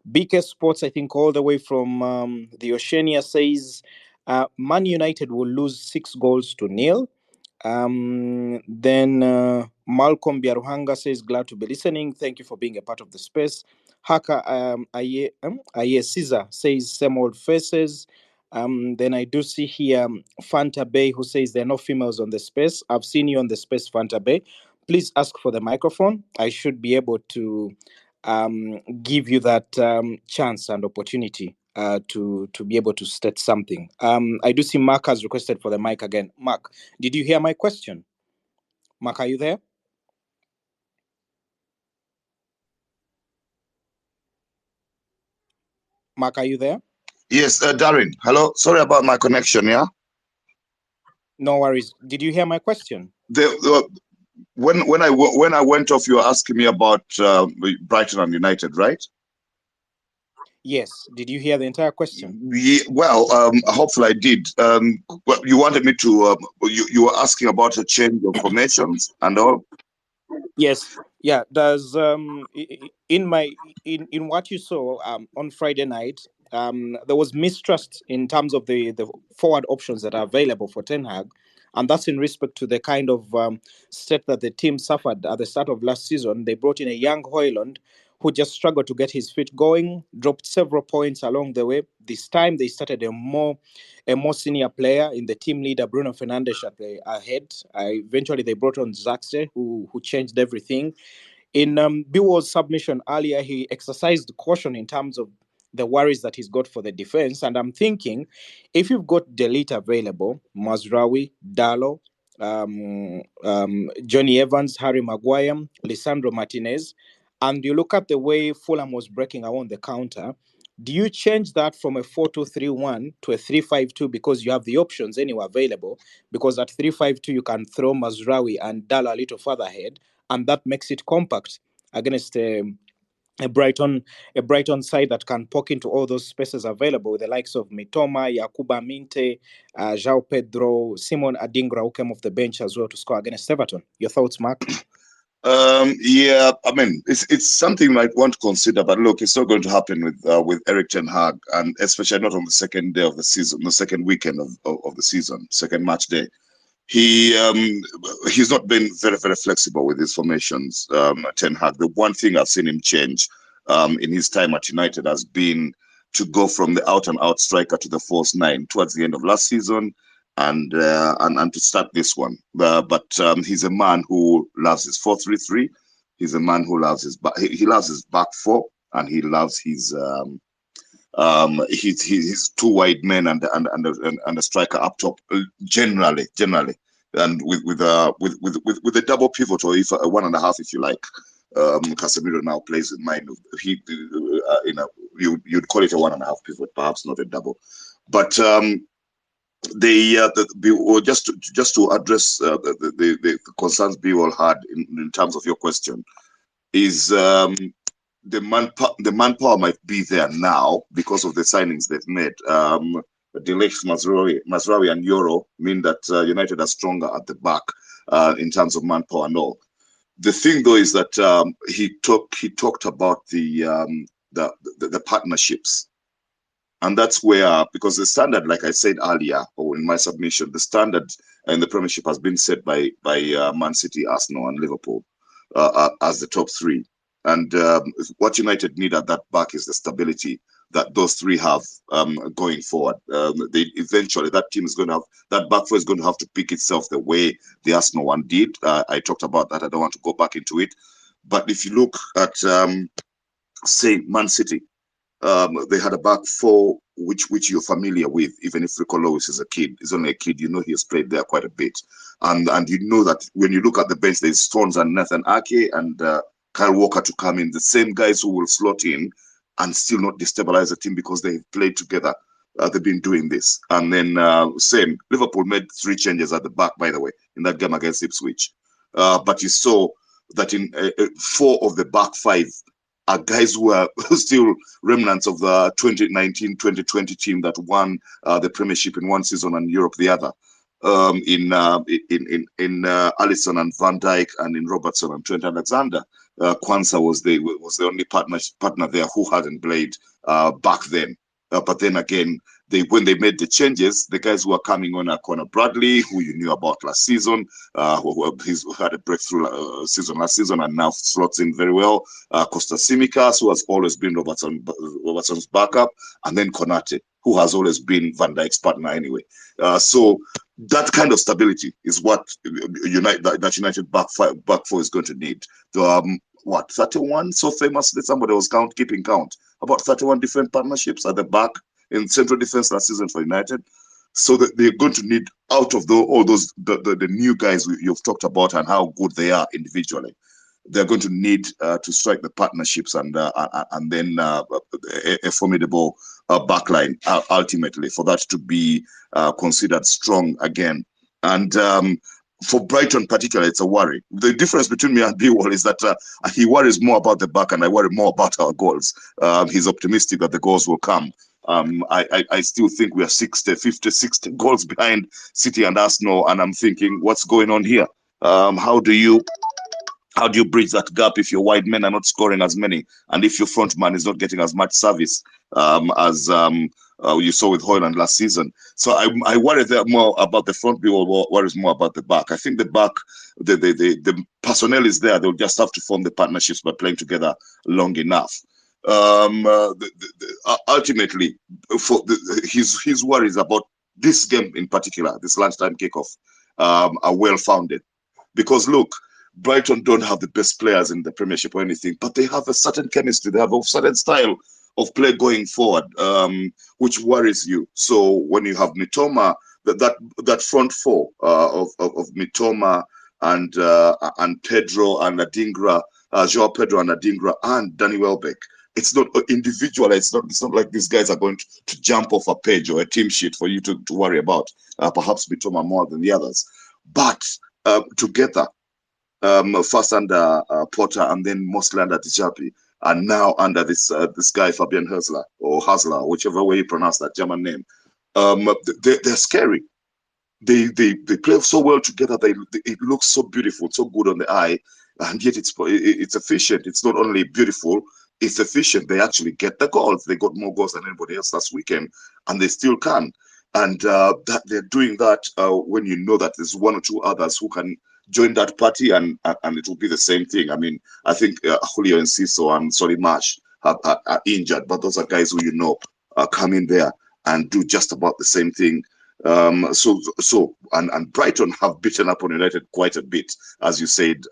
BK Sports, I think, all the way from the Oceania, says Man United will lose 6-0. Then Malcolm Biaruhanga says, glad to be listening. Thank you for being a part of the space. Haka Aye Caesar says, same old faces. Then I do see here Fanta Bay, who says there are no females on the space. I've seen you on the space, Fanta Bay. Please ask for the microphone. I should be able to give you that chance and opportunity to be able to state something. I do see Mark has requested for the mic again. Mark, did you hear my question? Mark, are you there? Mark, are you there? Yes, Darren. Hello. Sorry about my connection. Yeah. No worries. Did you hear my question? When I went off, you were asking me about Brighton and United, right? Yes. Did you hear the entire question? Yeah, well, hopefully I did. Well, you wanted me to. You were asking about a change of formations and all. Yes. Yeah. Does in my in what you saw on Friday night, there was mistrust in terms of the forward options that are available for Ten Hag, and that's in respect to the kind of state that the team suffered at the start of last season. They brought in a young Hoyland who just struggled to get his feet going, dropped several points along the way. This time they started a more senior player in the team leader, Bruno Fernandes, at the ahead. Eventually they brought on Zaxe, who changed everything. In Biwell's submission earlier, he exercised caution in terms of the worries that he's got for the defense. And I'm thinking, if you've got Delete available, Mazraoui, Dalo, Johnny Evans, Harry Maguire, Lisandro Martinez, and you look at the way Fulham was breaking around the counter, do you change that from a 4-2-3-1 to a 3-5-2 because you have the options anywhere available? Because at 3-5-2, you can throw Mazraoui and Dalo a little further ahead, and that makes it compact against a Brighton side that can poke into all those spaces available with the likes of Mitoma, Yakuba Minte, João Pedro, Simon Adingra, who came off the bench as well to score against Everton. Your thoughts, Mark? Yeah, I mean, it's something you might want to consider, but look, it's not going to happen with Eric Ten Hag, and especially not on the second day of the season, the second weekend of the season, second match day. He's not been very flexible with his formations. Ten Hag. The one thing I've seen him change in his time at United has been to go from the out and out striker to the false nine towards the end of last season, and to start this one. But he's a man who loves his 4-3-3. He's a man who loves his he loves his back four, and he loves his his two wide men and a striker up top generally, and with a double pivot, or if a 1.5 if you like. Casemiro now plays in mind. He you'd call it a 1.5 pivot, perhaps not a double, but just to address the concerns Biwell had in terms of your question is the manpower might be there now because of the signings they've made. Delect, Mazraoui, and Euro mean that United are stronger at the back in terms of manpower and all. The thing though is that he talked about the partnerships. And that's where, because the standard, like I said earlier, or in my submission, the standard in the Premiership has been set by Man City, Arsenal, and Liverpool as the top three. And what United need at that back is the stability that those three have going forward. Eventually, that team is going to have, that back four is going to have to pick itself the way the Arsenal one did. I talked about that. I don't want to go back into it. But if you look at, say, Man City, they had a back four which you're familiar with, even if Rico Lewis is a kid. He's only a kid, you know he has played there quite a bit. And you know that when you look at the bench, there's Stones and Nathan Ake and Kyle Walker to come in, the same guys who will slot in and still not destabilize the team because they've played together. They've been doing this. And then same, Liverpool made 3 changes at the back, by the way, in that game against Ipswich. But you saw that in 4 of the back 5 are guys who are still remnants of the 2019-2020 team that won the Premiership in one season and Europe the other. In Alisson and Van Dijk, and in Robertson and Trent Alexander. Kwanzaa was the only partner there who hadn't played back then. But then again, when they made the changes, the guys who are coming on are Conor Bradley, who you knew about last season, who had a breakthrough season last season and now slots in very well. Costa Simicas, who has always been Robertson's backup, and then Konate, who has always been Van Dijk's partner anyway. So that kind of stability is what United back four is going to need. What 31? So famously, somebody was keeping count about 31 different partnerships at the back in central defense last season for United. So that they're going to need out of all those the new guys you've talked about and how good they are individually. They're going to need to strike the partnerships and then a formidable backline ultimately for that to be considered strong again. And for Brighton particularly, it's a worry. The difference between me and B-Wall is that he worries more about the back and I worry more about our goals. He's optimistic that the goals will come. I still think we are 60, 50, 60 goals behind City and Arsenal, and I'm thinking, what's going on here? How do you bridge that gap if your wide men are not scoring as many and if your front man is not getting as much service as you saw with Højlund last season? So I worry more about the front. People worries more about the back. I think the back, the personnel is there. They'll just have to form the partnerships by playing together long enough. Ultimately, his worries about this game in particular, this lunchtime kickoff, are well founded, because look, Brighton don't have the best players in the Premiership or anything, but they have a certain chemistry. They have a certain style of play going forward, which worries you. So when you have Mitoma, that front four of Mitoma and Pedro and Adingra, Joao Pedro and Adingra and Danny Welbeck, it's not individual. It's not like these guys are going to jump off a page or a team sheet for you to worry about. Perhaps Mitoma more than the others, but together. First under Potter and then mostly under Dijapi, and now under this guy Fabian Hasler, whichever way you pronounce that German name. They're scary. They play so well together. It looks so beautiful, so good on the eye, and yet it's efficient. It's not only beautiful, it's efficient. They actually get the goals. They got more goals than anybody else last weekend, and they still can. And that they're doing that when you know that there's one or two others who can join that party, and it will be the same thing. I mean, I think Julio Enciso and Solly Marsh are injured, but those are guys who come in there and do just about the same thing. And Brighton have beaten up on United quite a bit, as you said,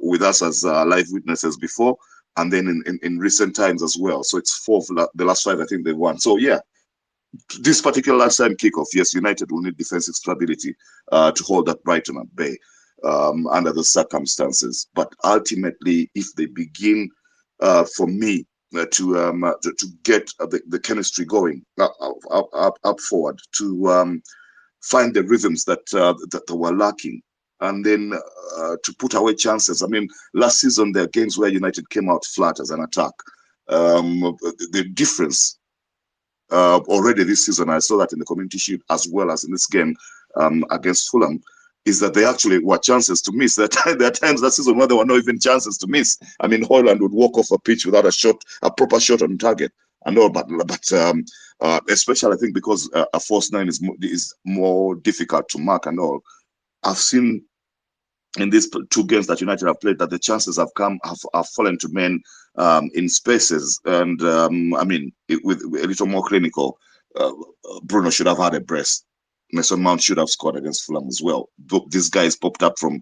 with us as live witnesses before, and then in recent times as well. So it's 4 of the last 5 I think they've won. So yeah, this particular last time kickoff, yes, United will need defensive stability to hold that Brighton at bay under the circumstances. But ultimately, if they begin, for me, to get the chemistry going up forward, to find the rhythms that were lacking, and then to put away chances. I mean, last season there are games where United came out flat as an attack. The difference. Already this season, I saw that in the Community Shield as well as in this game against Fulham, is that they actually were chances to miss. There are times that season where there were not even chances to miss. I mean, Højlund would walk off a pitch without a proper shot on target and all, but especially I think because a false 9 is more difficult to mark and all. I've seen in these 2 games that United have played that the chances have fallen to men in spaces, and I mean, with a little more clinical, Bruno should have had a brace. Mason Mount should have scored against Fulham as well. These guys popped up from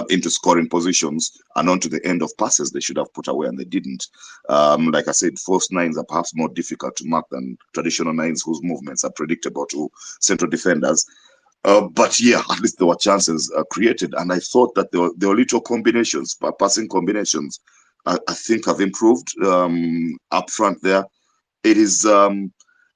into scoring positions and onto the end of passes they should have put away, and they didn't. Like I said, false 9s are perhaps more difficult to mark than traditional 9s whose movements are predictable to central defenders. But yeah, at least there were chances created, and I thought that there were little combinations, passing combinations. I think have improved up front there. It is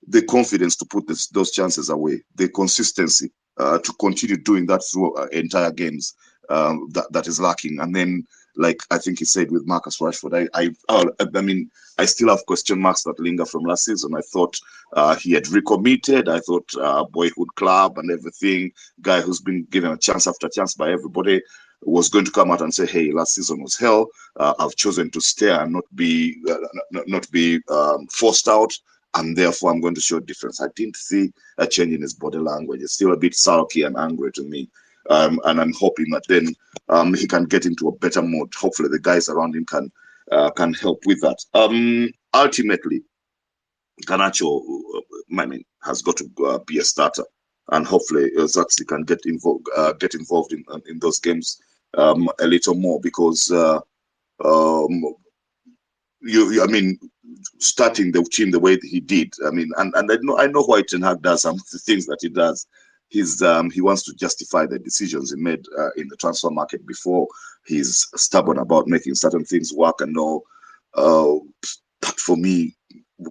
the confidence to put those chances away, the consistency to continue doing that through entire games that is lacking. And then, like I think he said with Marcus Rashford, I mean, I still have question marks that linger from last season. I thought he had recommitted. I thought boyhood club and everything, guy who's been given a chance after chance by everybody, was going to come out and say, "Hey, last season was hell. I've chosen to stay and not be forced out, and therefore I'm going to show a difference." I didn't see a change in his body language. It's still a bit sulky and angry to me, and I'm hoping that then he can get into a better mode. Hopefully, the guys around him can help with that. Ultimately, Garnacho, has got to be a starter, and hopefully Zaxi can get involved in those games a little more, because um, I mean, starting the team the way he did. I mean, and I know why Ten Hag does some of the things that he does. He wants to justify the decisions he made in the transfer market before. He's stubborn about making certain things work and all. But for me,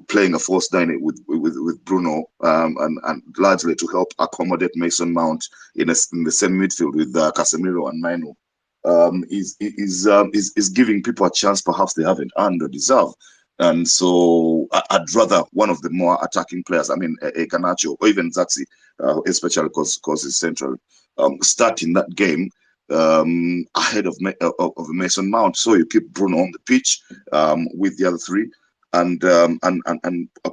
playing a false nine with Bruno, and largely to help accommodate Mason Mount in the same midfield with Casemiro and Maino, is giving people a chance perhaps they haven't earned or deserve. And so I'd rather one of the more attacking players, I mean, a Garnacho or even Zaxi, especially because he's central, start in that game ahead of Mason Mount. So you keep Bruno on the pitch with the other three, and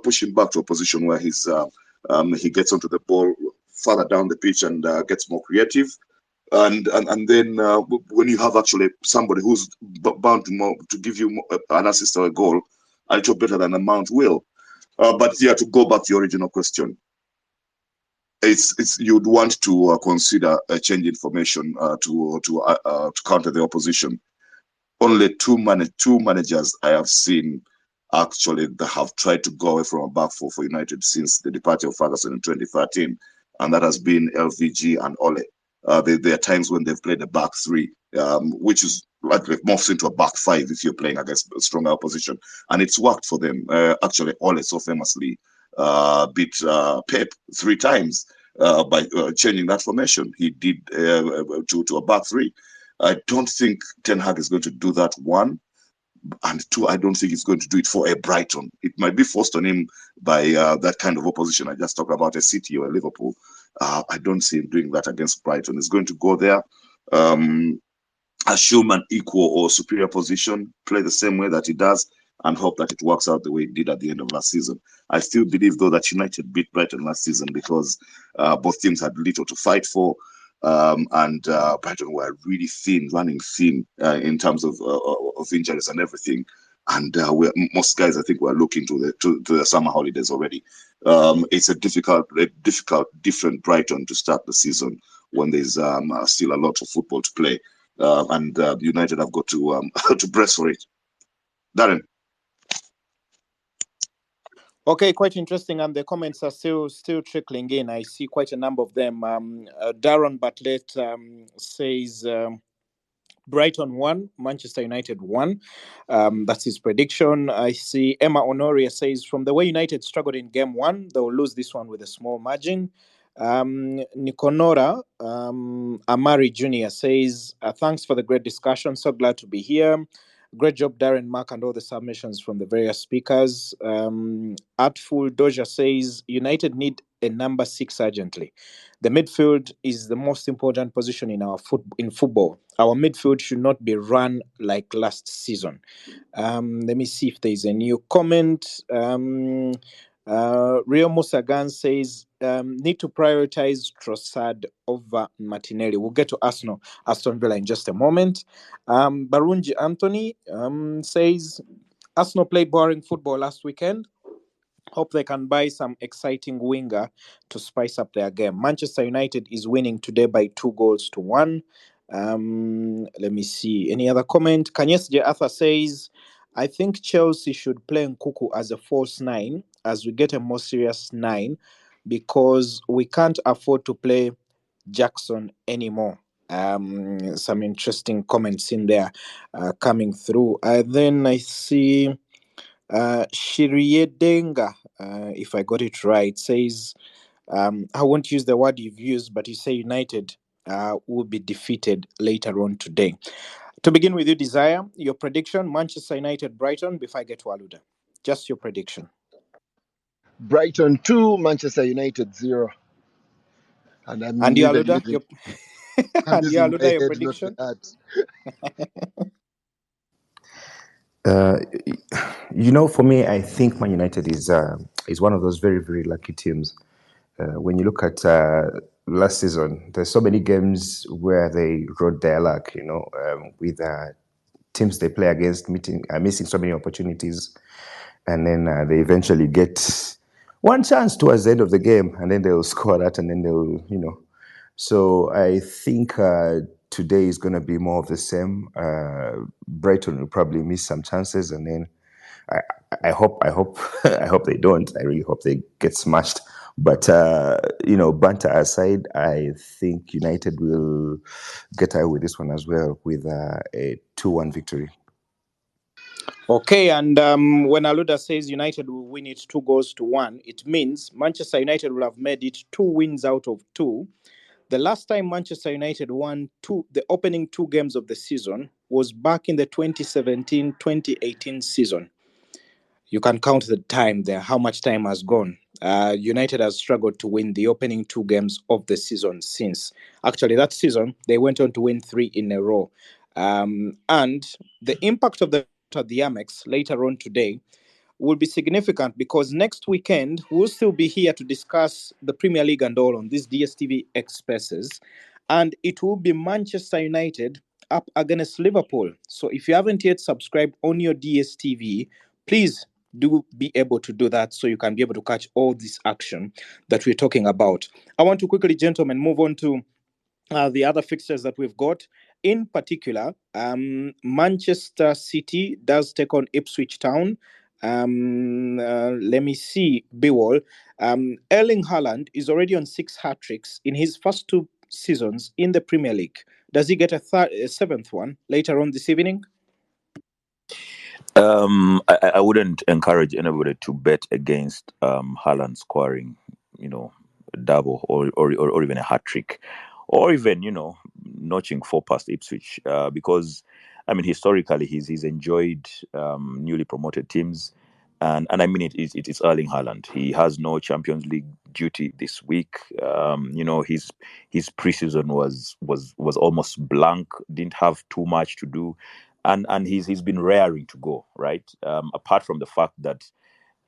push him back to a position where he gets onto the ball further down the pitch and gets more creative. And then when you have actually somebody who's bound to give you an assist or a goal, a little better than the Mount will. But yeah, to go back to the original question, it's you'd want to consider a change in formation to counter the opposition. Only two managers I have seen actually that have tried to go away from a back four for United since the departure of Ferguson in 2013, and that has been LVG and Ole. There are times when they've played a back three, which is like morphs into a back five if you're playing against a stronger opposition, and it's worked for them. Actually, Ole so famously beat Pep 3 times by changing that formation. He did to a back three. I don't think Ten Hag is going to do that, one. And two, I don't think he's going to do it for a Brighton. It might be forced on him by that kind of opposition I just talked about, a City or a Liverpool. I don't see him doing that against Brighton. He's going to go there, assume an equal or superior position, play the same way that he does, and hope that it works out the way it did at the end of last season. I still believe, though, that United beat Brighton last season because both teams had little to fight for. And Brighton were really running thin in terms of injuries and everything. And most guys, I think, were looking to the summer holidays already. It's a difficult, different Brighton to start the season when there's still a lot of football to play, and United have got to to press for it. Darren. Okay, quite interesting, and the comments are still trickling in. I see quite a number of them. Darren Bartlett says Brighton 1, Manchester United 1. That's his prediction. I see Emma Honoria says, from the way United struggled in game 1, they will lose this one with a small margin. Nikonora Amari Jr. says, thanks for the great discussion. So glad to be here. Great job, Darren, Mark, and all the submissions from the various speakers. Artful Doja says, United need a number 6 urgently. The midfield is the most important position in in football. Our midfield should not be run like last season. Let me see if there is a new comment. Rio Musagan says, need to prioritize Trossard over Martinelli. We'll get to Aston Villa in just a moment. Barunji Anthony says, Arsenal played boring football last weekend. Hope they can buy some exciting winger to spice up their game. Manchester United is winning today by 2-1. Let me see. Any other comment? Kanyes J. Arthur says, I think Chelsea should play Nkuku as a false 9 as we get a more serious 9 because we can't afford to play Jackson anymore. Some interesting comments in there coming through. Then I see Shiriedenga, if I got it right, says, I won't use the word you've used, but you say United will be defeated later on today. To begin with, you Desire, your prediction, Manchester United, Brighton, before I get to Aluda. Just your prediction. Brighton 2, Manchester United 0. And And you, Aluda, your prediction? prediction? For me, I think Man United is one of those very, very lucky teams. When you look at last season, there's so many games where they rode their luck, with teams they play against missing so many opportunities. and then they eventually get one chance towards the end of the game, and then they'll score that, and then they'll, So I think today is going to be more of the same. Brighton will probably miss some chances, and then I, I hope, I hope they don't. I really hope they get smashed. But banter aside, I think United will get away with this one as well with a 2-1 victory. Okay, and when Aluda says United will win it 2 goals to 1, it means Manchester United will have made it 2 wins out of 2. The last time Manchester United won the opening 2 games of the season was back in the 2017-2018 season. You can count the time there, how much time has gone. United has struggled to win the opening 2 games of the season since. Actually, that season, they went on to win 3 in a row. And the impact of the at the Amex later on today will be significant because next weekend we'll still be here to discuss the Premier League and all on these DSTV Expresses. And it will be Manchester United up against Liverpool. So if you haven't yet subscribed on your DSTV, please do be able to do that so you can be able to catch all this action that we're talking about. I want to quickly, gentlemen, move on to the other fixtures that we've got. In particular, Manchester City does take on Ipswich Town. Let me see, Bewall. Erling Haaland is already on 6 hat tricks in his first 2 seasons in the Premier League. Does he get a seventh one later on this evening? I wouldn't encourage anybody to bet against Haaland scoring, a double or even a hat trick, or even notching 4 past Ipswich, because I mean historically he's enjoyed newly promoted teams, and I mean it's Erling Haaland. He has no Champions League duty this week. His preseason was almost blank. Didn't have too much to do, and he's been raring to go, right? Apart from the fact that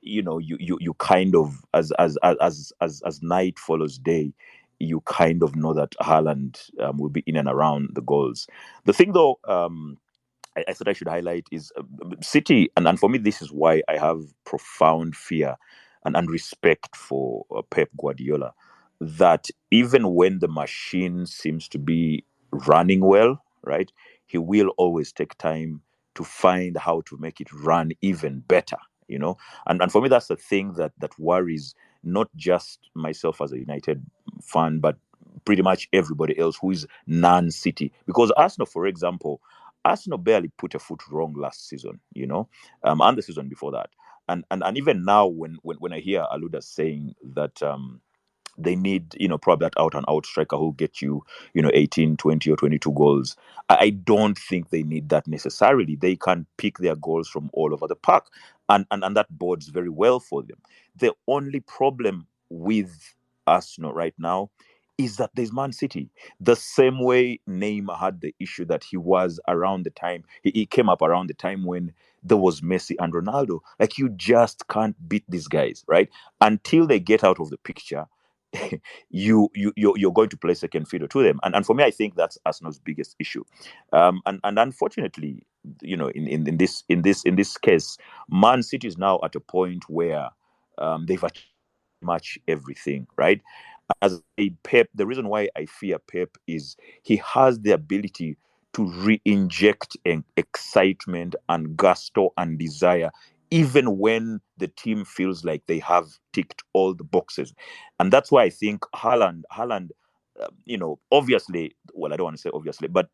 you kind of as night follows day, you kind of know that Haaland will be in and around the goals. The thing though, I thought I should highlight is City, and for me this is why I have profound fear and respect for Pep Guardiola, that even when the machine seems to be running well, right, he will always take time to find how to make it run even better, and for me that's the thing that worries not just myself as a United fan, but pretty much everybody else who is non-City, because Arsenal, for example, Arsenal barely put a foot wrong last season, and the season before that. And even now, when I hear Aluda saying that they need, probably that out and out striker who'll get you, 18, 20, or 22 goals. I don't think they need that necessarily. They can pick their goals from all over the park, and that bodes very well for them. The only problem with Arsenal right now is that there's Man City. The same way Neymar had the issue that he was around the time, he came up around the time when there was Messi and Ronaldo. Like, you just can't beat these guys, right? Until they get out of the picture, you're going to play second fiddle to them. And for me, I think that's Arsenal's biggest issue. And unfortunately, in this case, Man City is now at a point where they've achieved much everything, right? As a Pep, the reason why I fear Pep is he has the ability to re-inject excitement and gusto and desire, even when the team feels like they have ticked all the boxes. And that's why I think Haaland, obviously, well, I don't want to say obviously, but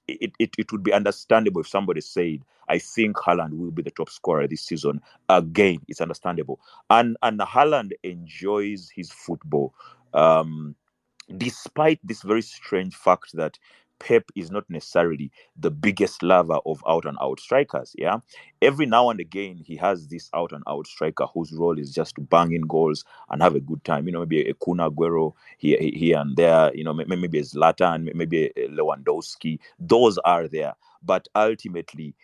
it would be understandable if somebody said, I think Haaland will be the top scorer this season. Again, it's understandable. And Haaland enjoys his football. Um, Despite this very strange fact that Pep is not necessarily the biggest lover of out and out strikers. Yeah. Every now and again, he has this out and out striker whose role is just to bang in goals and have a good time. Maybe a Kun Aguero here and there, maybe a Zlatan, maybe a Lewandowski. Those are there. But ultimately,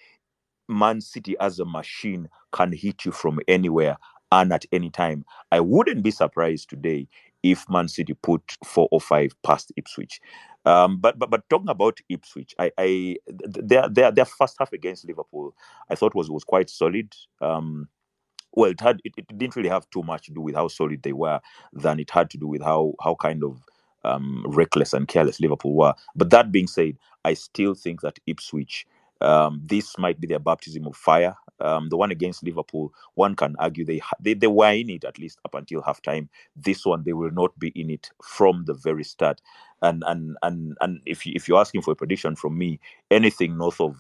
Man City as a machine can hit you from anywhere and at any time. I wouldn't be surprised today if Man City put 4 or 5 past Ipswich. But talking about Ipswich, their first half against Liverpool, I thought was quite solid. well, it didn't really have too much to do with how solid they were than it had to do with how kind of reckless and careless Liverpool were. But that being said, I still think that Ipswich, this might be their baptism of fire. The one against Liverpool, one can argue they were in it at least up until halftime. This one, they will not be in it from the very start. And if you're asking for a prediction from me, anything north of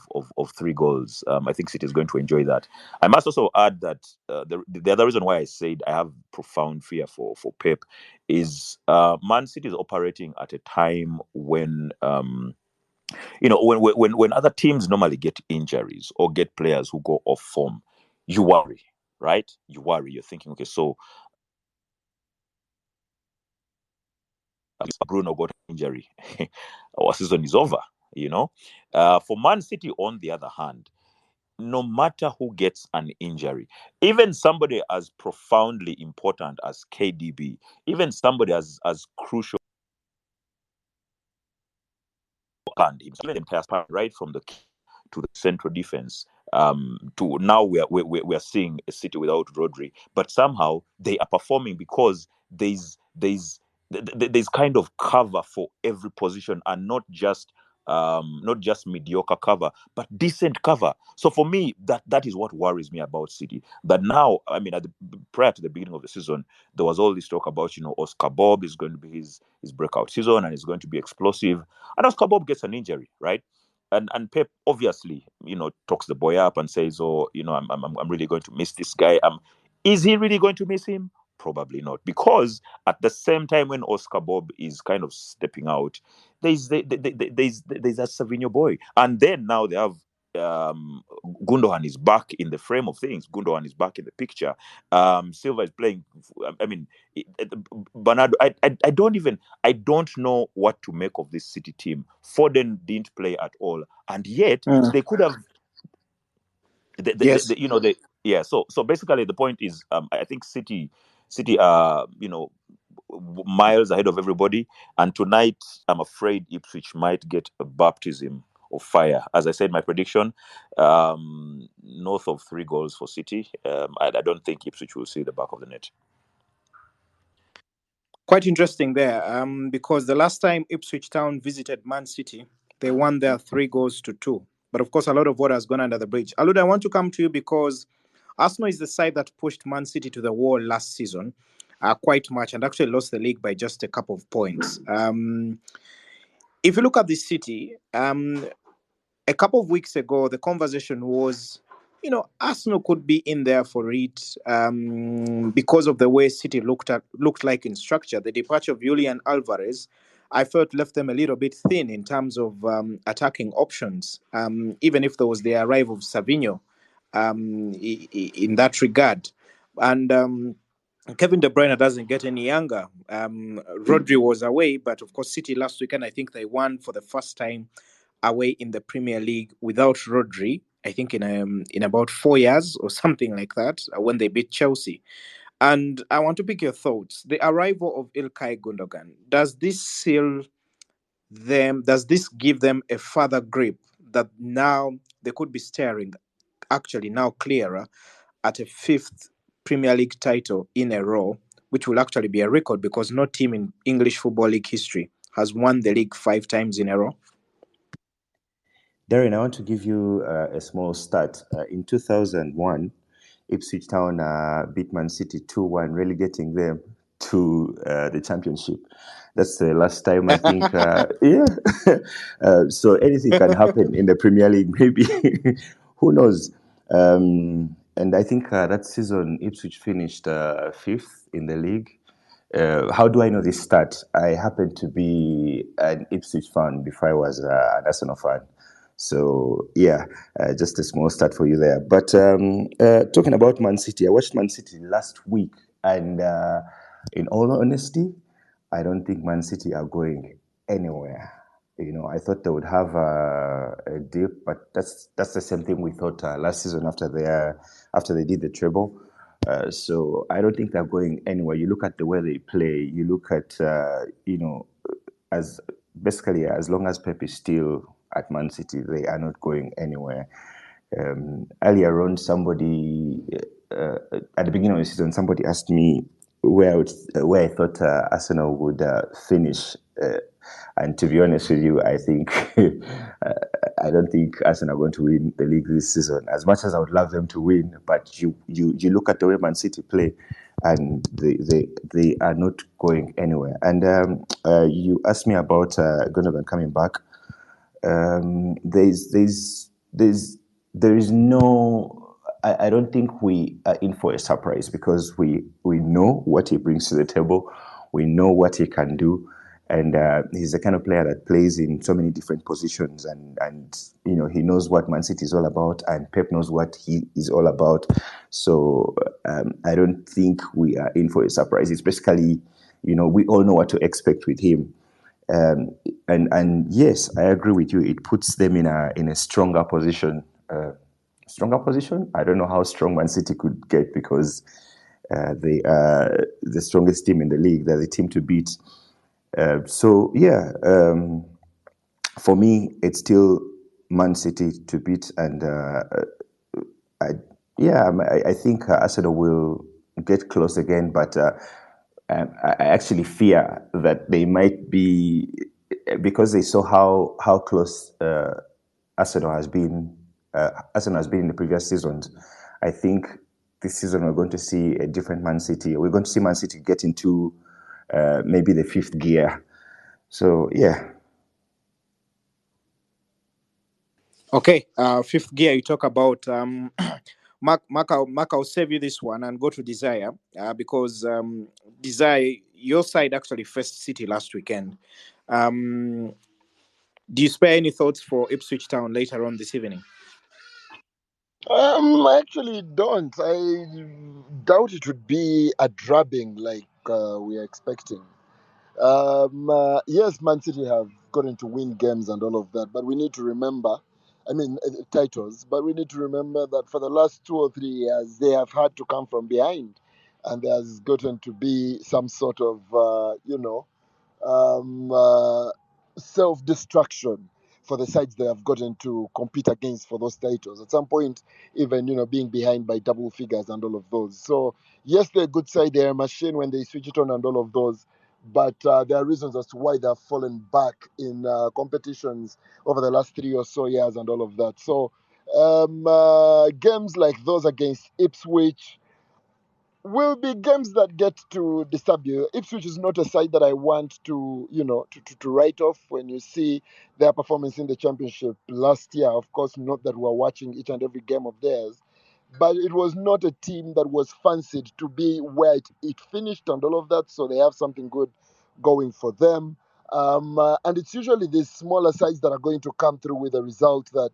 3 goals, I think City is going to enjoy that. I must also add that the other reason why I said I have profound fear for Pep is Man City is operating at a time when when other teams normally get injuries or get players who go off form, you worry, right? You worry. You're thinking, okay, so Bruno got an injury, our season is over. For Man City, on the other hand, no matter who gets an injury, even somebody as profoundly important as KDB, even somebody as crucial and even the entire span, right from the key to the central defense. To now we are seeing a City without Rodri, but somehow they are performing because there's kind of cover for every position, and not just mediocre cover, but decent cover. So for me, that is what worries me about City. That now, I mean, prior to the beginning of the season, there was all this talk about Oscar Bob is going to be his breakout season and is going to be explosive, and Oscar Bob gets an injury, right? And Pep obviously, talks the boy up and says, "Oh, I'm really going to miss this guy." Is he really going to miss him? Probably not, because at the same time when Oscar Bob is kind of stepping out, there's a Savinho boy, and then now they have Gundogan is back in the frame of things. Gundogan is back in the picture. Silva is playing. I mean, Bernardo. I don't know what to make of this City team. Foden didn't play at all, and yet they could have. Yes. Yeah. So basically, the point is, I think City are miles ahead of everybody, and tonight I'm afraid Ipswich might get a baptism of fire. As I said, my prediction, north of 3 goals for City. I don't think Ipswich will see the back of the net. Quite interesting there, because the last time Ipswich Town visited Man City, they won there 3 goals to 2. But of course, a lot of water has gone under the bridge. Alud, I want to come to you because Arsenal is the side that pushed Man City to the wall last season quite much and actually lost the league by just a couple of points. If you look at this City, a couple of weeks ago, the conversation was, Arsenal could be in there for it because of the way City looked like in structure. The departure of Julian Alvarez, I felt, left them a little bit thin in terms of attacking options, even if there was the arrival of Savinho in that regard. And Kevin De Bruyne doesn't get any younger. Rodri was away, but of course, City last weekend, I think they won for the first time away in the Premier League without Rodri. I think in about 4 years or something like that, when they beat Chelsea. And I want to pick your thoughts. The arrival of Ilkay Gundogan, does this seal them? Does this give them a further grip that now they could be staring, actually now clearer, at a fifth Premier League title in a row, which will actually be a record because no team in English Football League history has won the league 5 times in a row? Darren, I want to give you a small stat. In 2001, Ipswich Town beat Man City 2-1, relegating them to the championship. That's the last time, I think. Yeah. So anything can happen in the Premier League, maybe. Who knows? And I think that season, Ipswich finished fifth in the league. How do I know this stat? I happened to be an Ipswich fan before I was an Arsenal fan. So, yeah, just a small stat for you there. But talking about Man City, I watched Man City last week. And in all honesty, I don't think Man City are going anywhere. I thought they would have a dip, but that's the same thing we thought last season after they did the treble. So I don't think they're going anywhere. You look at the way they play. You look at as basically as long as Pep is still at Man City, they are not going anywhere. Earlier on, somebody at the beginning of the season, somebody asked me where I thought Arsenal would finish. And to be honest with you, I think I don't think Arsenal are going to win the league this season. As much as I would love them to win, but you look at the way Man City play, and they are not going anywhere. And you asked me about Gundogan coming back. There is no. I don't think we are in for a surprise because we know what he brings to the table, we know what he can do, and he's the kind of player that plays in so many different positions, and he knows what Man City is all about, and Pep knows what he is all about. So I don't think we are in for a surprise. It's basically, we all know what to expect with him. And yes, I agree with you. It puts them in a stronger position. Stronger position. I don't know how strong Man City could get because they are the strongest team in the league. They're the team to beat. For me, it's still Man City to beat, and I think Arsenal will get close again, but I actually fear that they might be, because they saw how close Arsenal has been. Arsenal has been in the previous seasons. I think this season we're going to see a different Man City. We're going to see Man City get into maybe the fifth gear. So yeah. Okay, fifth gear you talk about. Mark, I'll save you this one and go to Desire because Desire, your side actually faced City last weekend. Um, do you spare any thoughts for Ipswich Town later on this evening? I actually don't. I doubt it would be a drubbing like we are expecting. Yes, Man City have gotten to win games and all of that, but we need to remember, titles, but we need to remember that for the last 2 or 3 years, they have had to come from behind. And there's gotten to be some sort of, um, uh, self destruction for the sides they have gotten to compete against for those titles. At some point, even being behind by double figures and all of those. So yes, they're a good side. They're a machine when they switch it on and all of those. But there are reasons as to why they've fallen back in competitions over the last 3 or so years and all of that. So games like those against Ipswich will be games that get to disturb you. Ipswich is not a side that I want to, to write off when you see their performance in the championship last year. Of course, not that we're watching each and every game of theirs, but it was not a team that was fancied to be where it finished and all of that. So they have something good going for them. And it's usually these smaller sides that are going to come through with a result that,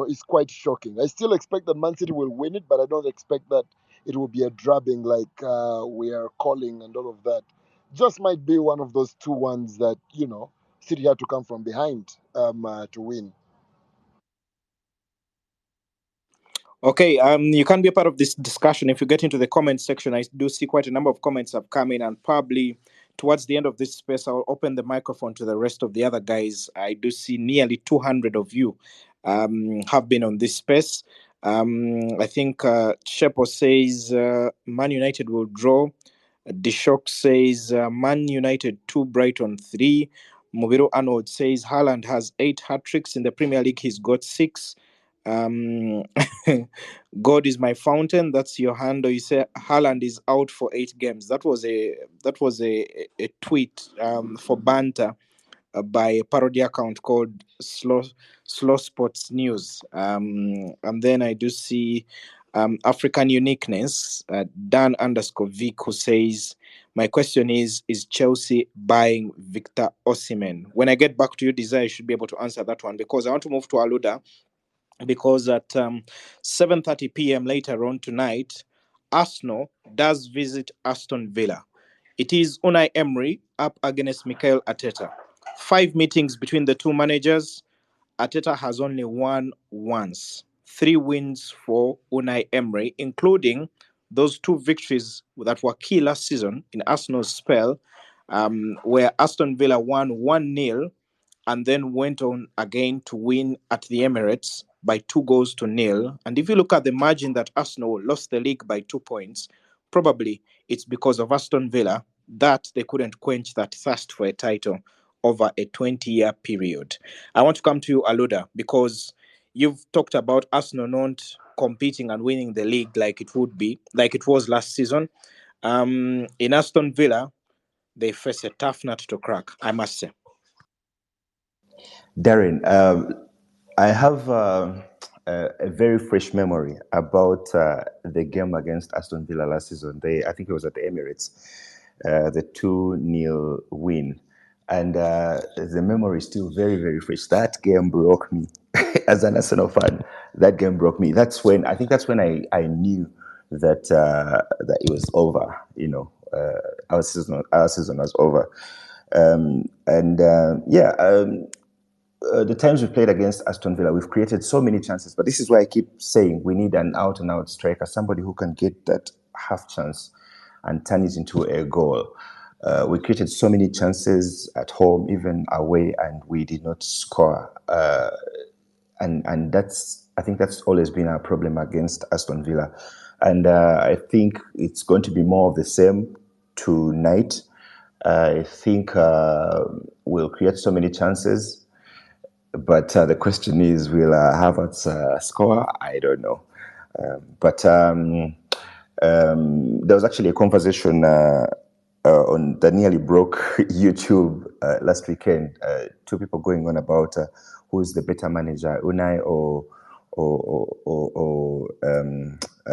is quite shocking. I still expect that Man City will win it, but I don't expect that it will be a drubbing like we are calling and all of that. Just might be one of those 2-1s that, City had to come from behind to win. Okay, you can be a part of this discussion if you get into the comment section. I do see quite a number of comments have come in, and probably towards the end of this space, I'll open the microphone to the rest of the other guys. I do see nearly 200 of you have been on this space. I think Shepo says Man United will draw. Dishok says Man United 2, Brighton 3. Mobiro Arnold says Haaland has 8 hat tricks in the Premier League. He's got 6. Um, God is my fountain. That's your handle. You say Haaland is out for 8 games. That was a tweet for Banter by a parody account called Slow Sports News. And then I do see African Uniqueness, Dan underscore Vic, who says, my question is Chelsea buying Victor Osimhen? When I get back to you, Desire, I should be able to answer that one because I want to move to Aluda because at 7:30 p.m. later on tonight, Arsenal does visit Aston Villa. It is Unai Emery up against Mikel Arteta. 5 meetings between the two managers. Arteta has only won once. 3 wins for Unai Emery, including those 2 victories that were key last season in Arsenal's spell, where Aston Villa won 1-0 and then went on again to win at the Emirates by 2 goals to nil. And if you look at the margin that Arsenal lost the league by 2 points, probably it's because of Aston Villa that they couldn't quench that thirst for a title over a 20-year period. I want to come to you, Aluda, because you've talked about Arsenal not competing and winning the league like it was last season. In Aston Villa, they face a tough nut to crack, I must say. Darren, I have a very fresh memory about the game against Aston Villa last season. I think it was at the Emirates, the 2-0 win. And the memory is still very, very fresh. That game broke me as an Arsenal fan. That game broke me. I think that's when I knew that it was over. Our season was over. The times we've played against Aston Villa, we've created so many chances. But this is why I keep saying we need an out-and-out striker, somebody who can get that half chance and turn it into a goal. We created so many chances at home, even away, and we did not score. And I think that's always been our problem against Aston Villa. And I think it's going to be more of the same tonight. I think we'll create so many chances. But the question is, will Havertz score? I don't know. But there was actually a conversation that nearly broke YouTube last weekend. Two people going on about who's the better manager, Unai or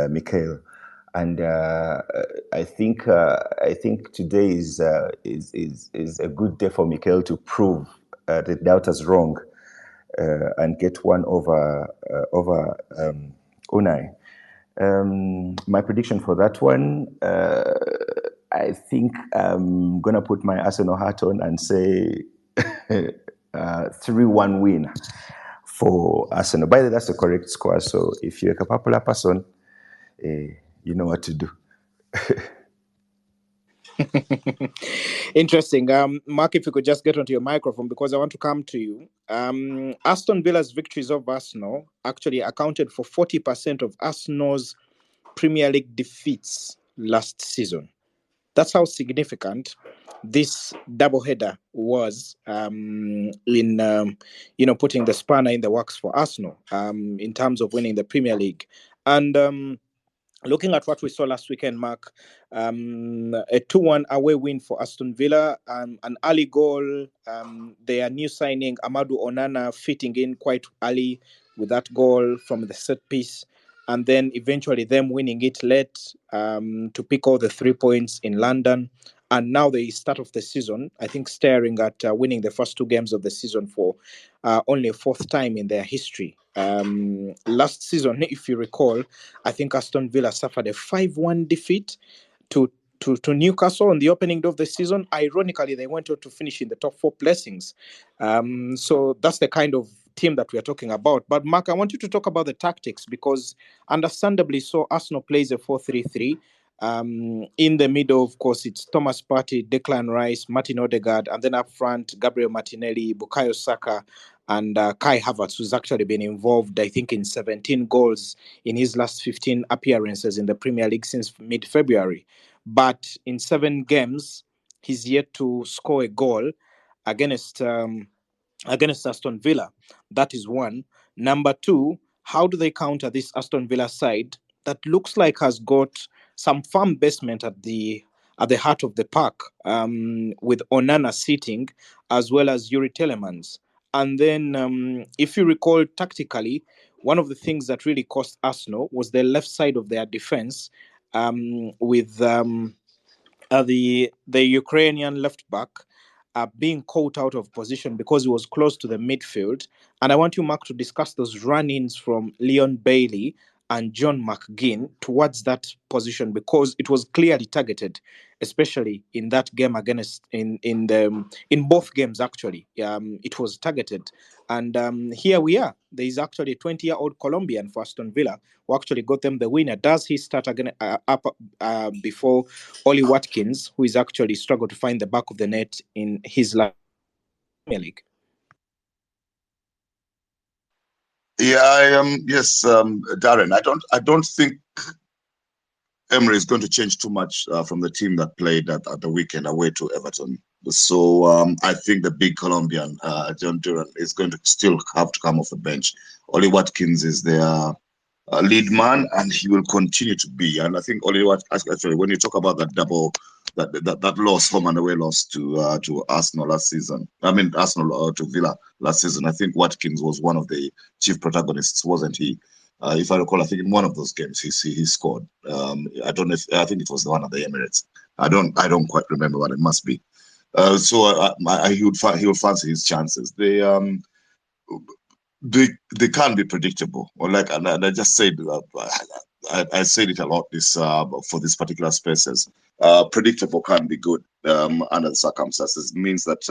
Mikel. And I think today is a good day for Mikel to prove the doubters wrong and get one over Unai. My prediction for that one, I think I'm gonna put my Arsenal hat on and say 3-1 win for Arsenal. By the way, that's the correct score. So if you're a popular person, you know what to do. Interesting. Mark, if you could just get onto your microphone because I want to come to you. Aston Villa's victories over Arsenal actually accounted for 40% of Arsenal's Premier League defeats last season. That's how significant this doubleheader was in putting the spanner in the works for Arsenal in terms of winning the Premier League. And looking at what we saw last weekend, Mark, a 2-1 away win for Aston Villa, an early goal, their new signing, Amadou Onana, fitting in quite early with that goal from the set piece, and then eventually them winning it late to pick all the 3 points in London. And now the start of the season, I think staring at winning the first 2 games of the season for only a fourth time in their history. Last season, if you recall, I think Aston Villa suffered a 5-1 defeat to Newcastle on the opening day of the season. Ironically, they went on to finish in the top 4 placings. So that's the kind of team that we are talking about. But Mark, I want you to talk about the tactics because understandably so, Arsenal plays a 4-3-3. In the middle, of course, it's Thomas Partey, Declan Rice, Martin Odegaard, and then up front, Gabriel Martinelli, Bukayo Saka, and Kai Havertz, who's actually been involved, I think, in 17 goals in his last 15 appearances in the Premier League since mid-February. But in 7 games, he's yet to score a goal against Aston Villa. That is one. Number two, how do they counter this Aston Villa side that looks like has got some firm basement at the heart of the park, with Onana sitting as well as Yuri Telemans. And then, if you recall tactically, one of the things that really cost Arsenal was the left side of their defense, with the Ukrainian left back being caught out of position because he was close to the midfield. And I want you, Mark, to discuss those run-ins from Leon Bailey and John McGinn towards that position because it was clearly targeted, especially in that game against in both games actually. It was targeted, and here we are. There is actually a 20-year-old Colombian for Aston Villa who actually got them the winner. Does he start again up before Ollie Watkins, who is actually struggled to find the back of the net in his last Premier League? Yeah, I am. Yes, Darren. I don't think Emery is going to change too much from the team that played at the weekend away to Everton. So I think the big Colombian, John Duran, is going to still have to come off the bench. Oli Watkins is their lead man, and he will continue to be. And I think Oli Watkins, actually, when you talk about that double, that loss, home and away loss to Arsenal last season, I mean Arsenal to Villa last season, I think Watkins was one of the chief protagonists, wasn't he? If I recall, I think in one of those games he scored. I don't know. I think it was the one at the Emirates. I don't quite remember, but it must be. He would fancy his chances. They can't be predictable. Or like, and I just said, I said it a lot this for these particular spaces. Predictable can be good under the circumstances. It means that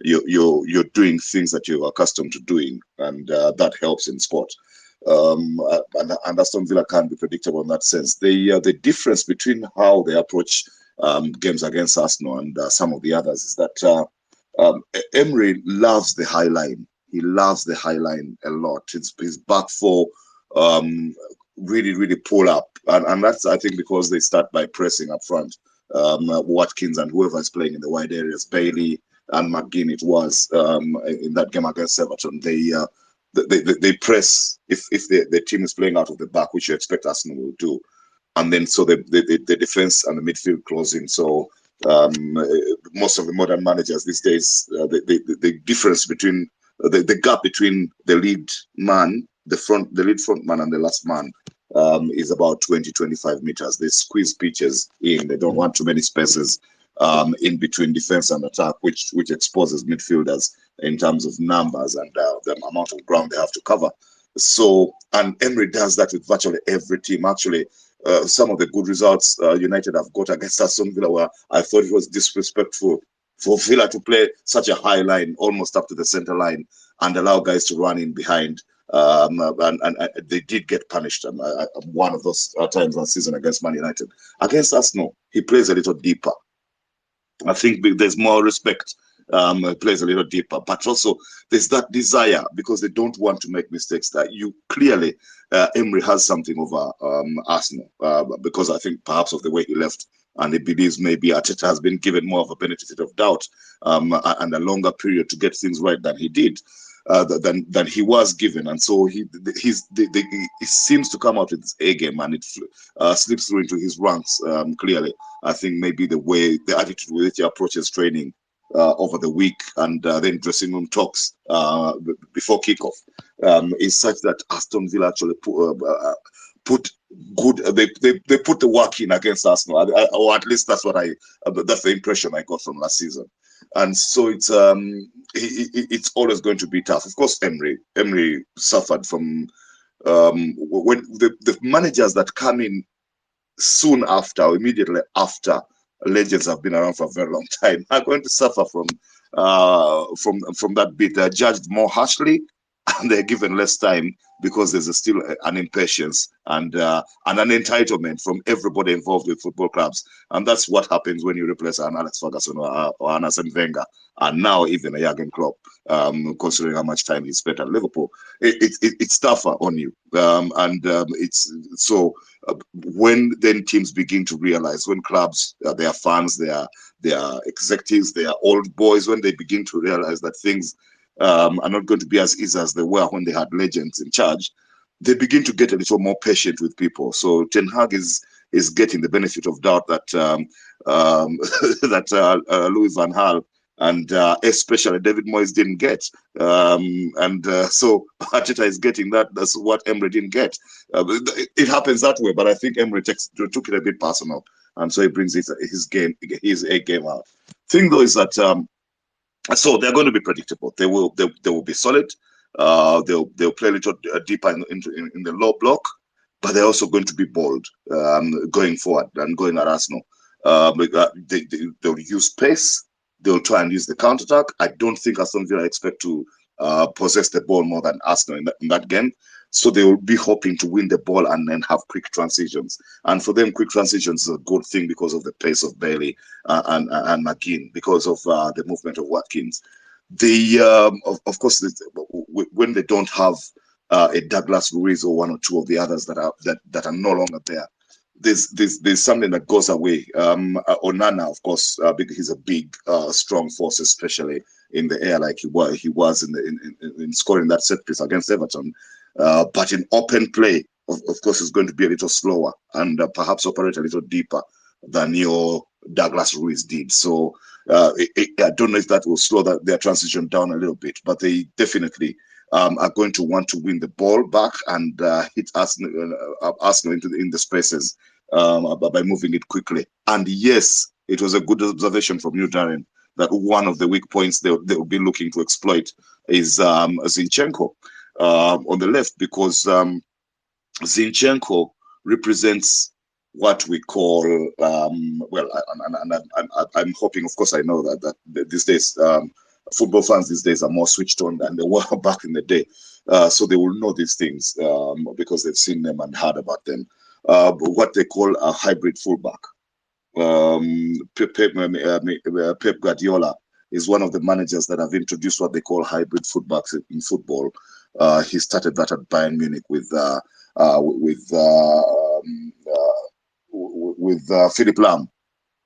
you're doing things that you're accustomed to doing, and that helps in sport. And Aston Villa can be predictable in that sense. The difference between how they approach games against Arsenal and some of the others is that Emery loves the high line. He loves the high line a lot. It's his back four um, really pull up, and that's I think because they start by pressing up front. Watkins and whoever is playing in the wide areas, Bailey and McGinn, it was in that game against Everton. They press if the team is playing out of the back, which you expect Arsenal will do, and then so the defense and the midfield close in. So most of the modern managers these days, the difference between the gap between the lead man, the lead front man, and the last man is about 20-25 meters. They squeeze pitches in. They don't want too many spaces in between defense and attack, which exposes midfielders in terms of numbers and the amount of ground they have to cover. So, and Emery does that with virtually every team. Actually, some of the good results United have got against Aston Villa where I thought it was disrespectful for Villa to play such a high line, almost up to the center line, and allow guys to run in behind. And they did get punished. One of those times last season against Man United. Against Arsenal, he plays a little deeper. I think there's more respect. Plays a little deeper, but also there's that desire because they don't want to make mistakes. That you clearly, Emery has something over Arsenal because I think perhaps of the way he left, and he believes maybe Arteta has been given more of a benefit of doubt and a longer period to get things right than he did. Than he was given, and so he seems to come out with his A game, and it slips through into his ranks clearly. I think maybe the attitude with which he approaches training over the week and then dressing room talks before kickoff is such that Aston Villa actually put good. They put the work in against Arsenal, or at least that's that's the impression I got from last season. And so it's always going to be tough. Of course, Emery suffered from when the managers that come in soon after, or immediately after legends have been around for a very long time are going to suffer from that bit. They're judged more harshly and they're given less time because there's still an impatience and an entitlement from everybody involved with football clubs. And that's what happens when you replace an Alex Ferguson or an Arsene Wenger, and now even a Jurgen Klopp, considering how much time he spent at Liverpool. It's tougher on you. It's so when then teams begin to realize, when clubs, their fans, their executives, their old boys, when they begin to realize that things are not going to be as easy as they were when they had legends in charge, they begin to get a little more patient with people. So Ten Hag is getting the benefit of doubt that that Louis van Gaal and especially David Moyes didn't get, so Arteta is getting that. That's what Emery didn't get. It happens that way, but I think Emery took it a bit personal, and so he brings his A game out. Thing though is that so they're going to be predictable. They will be solid. They'll play a little deeper in the low block, but they're also going to be bold going forward and going at Arsenal. They'll use pace. They'll try and use the counter attack. I don't think Aston Villa expect to possess the ball more than Arsenal in that game. So they will be hoping to win the ball and then have quick transitions. And for them, quick transitions is a good thing because of the pace of Bailey and McGinn, because of the movement of Watkins. Of course, when they don't have a Douglas Ruiz or one or two of the others that are no longer there. There's something that goes away. Onana, of course, because he's a big, strong force, especially in the air, like he was in scoring that set piece against Everton. But in open play, of course, it's going to be a little slower and perhaps operate a little deeper than your Douglas Ruiz did. So I don't know if that will slow their transition down a little bit, but they definitely are going to want to win the ball back and hit Arsenal in the spaces by moving it quickly. And yes, it was a good observation from you, Darren, that one of the weak points they will be looking to exploit is Zinchenko on the left, because Zinchenko represents what we call I'm hoping, of course, I know that these days football fans these days are more switched on than they were back in the day, so they will know these things because they've seen them and heard about them. What they call a hybrid fullback. Pep Guardiola is one of the managers that have introduced what they call hybrid fullbacks in football. He started that at Bayern Munich with Philip Lahm.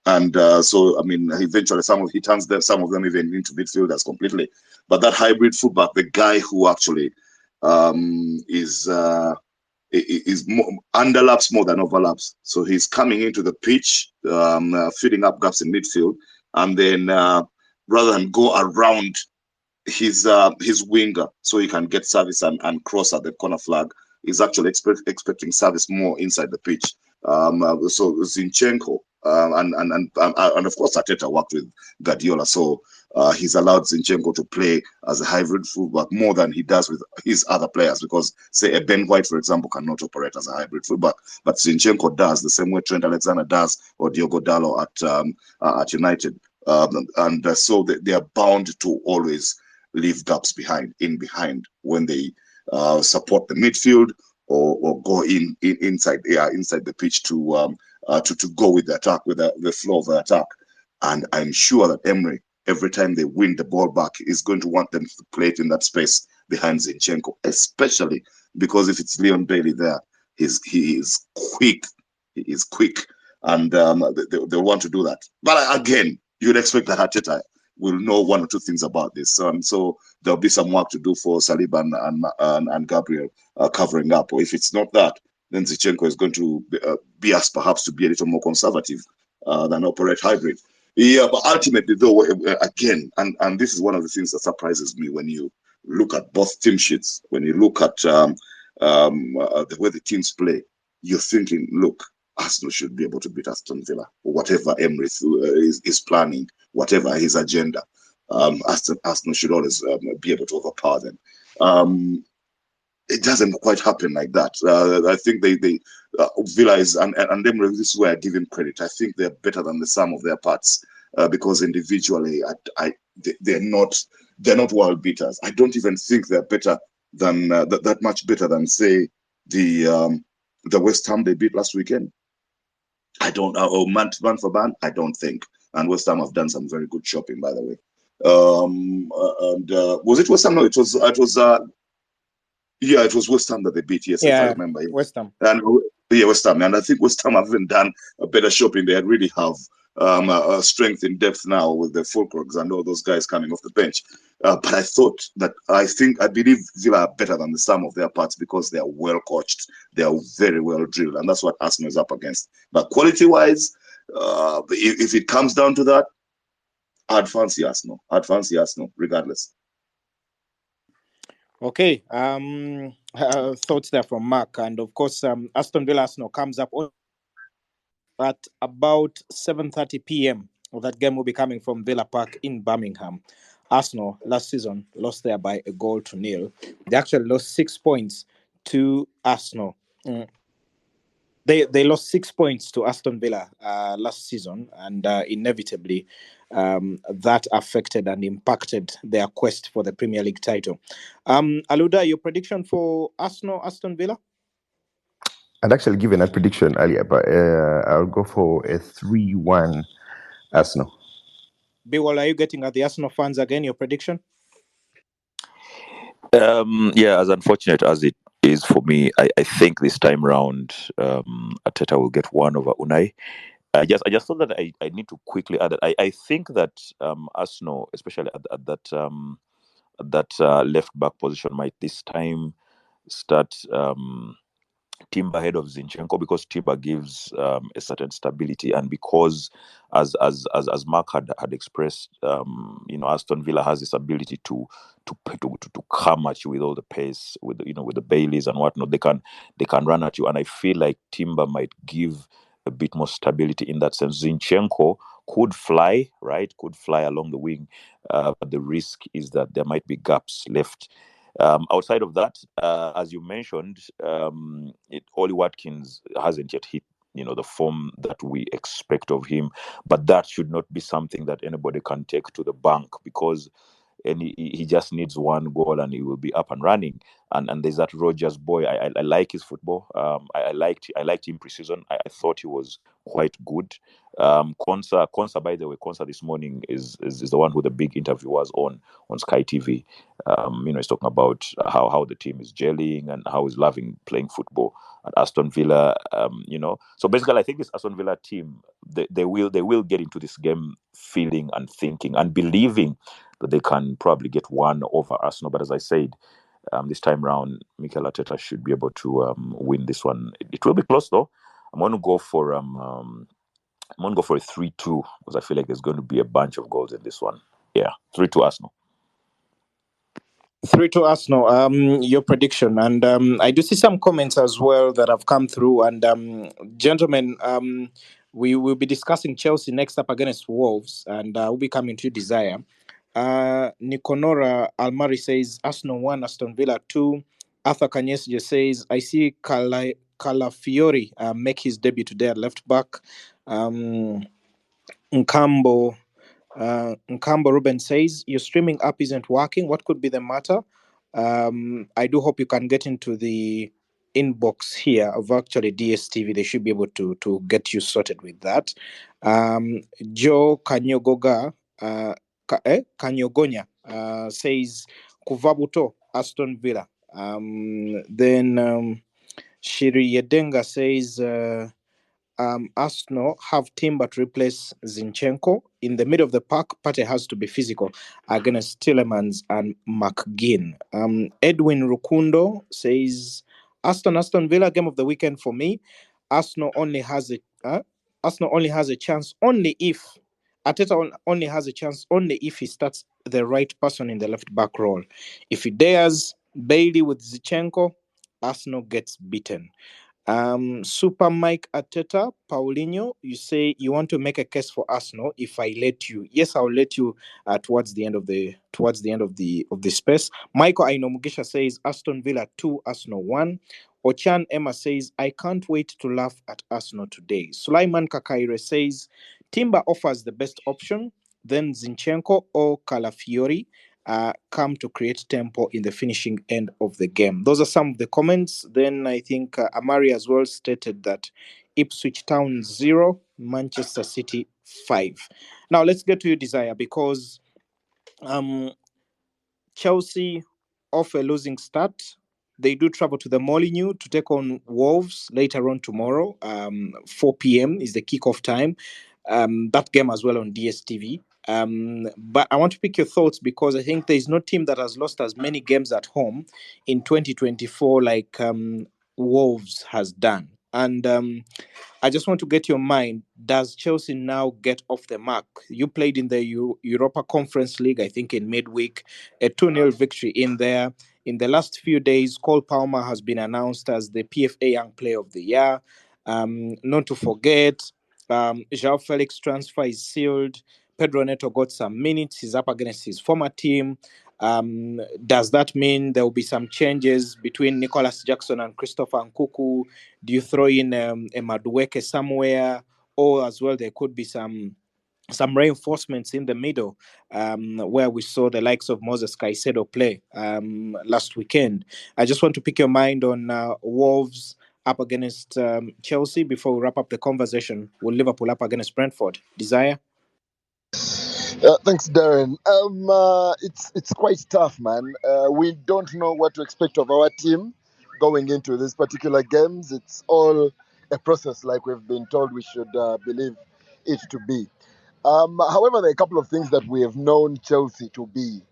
And so, I mean, eventually he turns some of them even into midfielders completely. But that hybrid fullback, the guy who actually is more, underlaps more than overlaps. So he's coming into the pitch, filling up gaps in midfield, and then rather than go around his winger so he can get service and cross at the corner flag, he's actually expecting service more inside the pitch. So Zinchenko and of course Arteta worked with Guardiola, so he's allowed Zinchenko to play as a hybrid fullback more than he does with his other players, because say a Ben White, for example, cannot operate as a hybrid fullback, but Zinchenko does, the same way Trent Alexander does or Diogo Dalot at United. So they are bound to always leave gaps behind when they support the midfield or go inside the pitch to go with the attack, with the flow of the attack. And I'm sure that Emery, every time they win the ball back, is going to want them to play it in that space behind Zinchenko, especially because if it's Leon Bailey there, he is quick. He is quick, and they'll want to do that. But again, you'd expect that Arteta will know one or two things about this. So there'll be some work to do for Saliba and Gabriel covering up. Or if it's not that, then Zinchenko is going to be asked perhaps to be a little more conservative than operate hybrid. Yeah, but ultimately, though, again, and this is one of the things that surprises me when you look at both team sheets, when you look at the way the teams play, you're thinking, look, Arsenal should be able to beat Aston Villa, or whatever Emery is planning, whatever his agenda. Arsenal should always be able to overpower them. It doesn't quite happen like that. I think Villa is, and Emery, this is where I give him credit. I think they're better than the sum of their parts because individually, they're not world beaters. I don't even think they're better than that much better than, say, the West Ham they beat last weekend. I don't know. Oh, man for man, I don't think. And West Ham have done some very good shopping, by the way. Was it West Ham? No, it was. Yeah, it was West Ham that they beat. Yes, if I remember. West Ham. And West Ham, and I think West Ham haven't done a better shopping. They really have strength in depth now with the Fulcrogs and all those guys coming off the bench. But I believe Villa are better than the sum of their parts because they are well coached, they are very well drilled, and that's what Arsenal is up against. But quality-wise, if it comes down to that, I'd fancy Arsenal, regardless. Okay. Thoughts there from Mark, and of course, Aston Villa Arsenal comes up at about 7:30 p.m. That game will be coming from Villa Park in Birmingham. Arsenal last season lost there by 1-0. They actually lost 6 points to Arsenal. They lost 6 points to Aston Villa last season, and inevitably that affected and impacted their quest for the Premier League title. Aluda, your prediction for Aston Villa? I'd actually given a prediction earlier, but I'll go for a 3-1 Arsenal. Biwal, are you getting at the Arsenal fans again, your prediction? Yeah, as unfortunate as it is for me, I think this time round, Ateta will get one over Unai. I just thought that I need to quickly add that I think that Arsenal, especially at that left back position, might this time start Timber ahead of Zinchenko because Timber gives a certain stability, and because as Mark had expressed, Aston Villa has this ability to come at you with all the pace, with the Baileys and whatnot. They can run at you, and I feel like Timber might give a bit more stability in that sense. Zinchenko could fly, right? Could fly along the wing, but the risk is that there might be gaps left. Outside of that, as you mentioned, Ollie Watkins hasn't yet hit the form that we expect of him, but that should not be something that anybody can take to the bank because he just needs one goal and he will be up and running. And there's that Rogers boy. I like his football. I liked him preseason. I thought he was quite good. Konsa, by the way, Konsa this morning is the one who the big interview was on Sky TV. He's talking about how the team is gelling and how he's loving playing football at Aston Villa. So basically, I think this Aston Villa team they will get into this game feeling and thinking and believing that they can probably get one over Arsenal. But as I said, this time round, Mikel Arteta should be able to win this one. It will be close though. I'm going to go for a 3-2 because I feel like there's going to be a bunch of goals in this one. Yeah, 3-2 Arsenal. 3 to Arsenal. Your prediction, and I do see some comments as well that have come through. And gentlemen, we will be discussing Chelsea next up against Wolves, and we'll be coming to Desire. Nikonora Almari says Arsenal 1, Aston Villa 2. Arthur Kanyesje says I see Calafiori make his debut today at left back. Nkambo Ruben says your streaming app isn't working. What could be the matter? I do hope you can get into the inbox here of actually DSTV. They should be able to get you sorted with that. Joe Kanyogoga Kanyogonya says Kuvabuto Aston Villa. Then Shiri Yedenga says Arsenal have Timber to replace Zinchenko. In the middle of the park, Pate has to be physical against Tillemans and McGinn. Edwin Rukundo says Aston Villa game of the weekend for me. Arsenal only has a chance only if Arteta only has a chance only if he starts the right person in the left back role. If he dares Bailey with Zinchenko, Arsenal gets beaten. Super Mike Ateta, Paulinho, you say you want to make a case for Arsenal. If I let you, yes, I'll let you towards the end of the space. Michael Ainomugisha says Aston Villa 2, Arsenal 1. Ochan Emma says I can't wait to laugh at Arsenal today. Sulaiman Kakaire says Timber offers the best option, then Zinchenko or Calafiori come to create tempo in the finishing end of the game. Those are some of the comments. Then I think Amari as well stated that Ipswich Town 0, Manchester City 5. Now let's get to your Desire, because Chelsea off a losing start. They do travel to the Molineux to take on Wolves later on tomorrow. 4 p.m. is the kickoff time. That game as well on DSTV. But I want to pick your thoughts because I think there is no team that has lost as many games at home in 2024 like Wolves has done. And I just want to get your mind. Does Chelsea now get off the mark? You played in the Europa Conference League, I think in midweek, a 2-0 victory in there. In the last few days, Cole Palmer has been announced as the PFA Young Player of the Year. Not to forget, Joao Felix transfer is sealed. Pedro Neto got some minutes. He's up against his former team. Does that mean there will be some changes between Nicholas Jackson and Christopher Nkuku? Do you throw in a Madueke somewhere? Or as well, there could be some reinforcements in the middle, where we saw the likes of Moses Caicedo play last weekend. I just want to pick your mind on Wolves up against Chelsea before we wrap up the conversation. Will Liverpool up against Brentford? Desire? Thanks, Darren. It's quite tough, man. We don't know what to expect of our team going into these particular games. It's all a process, like we've been told we should believe it to be. However, there are a couple of things that we have known Chelsea to be,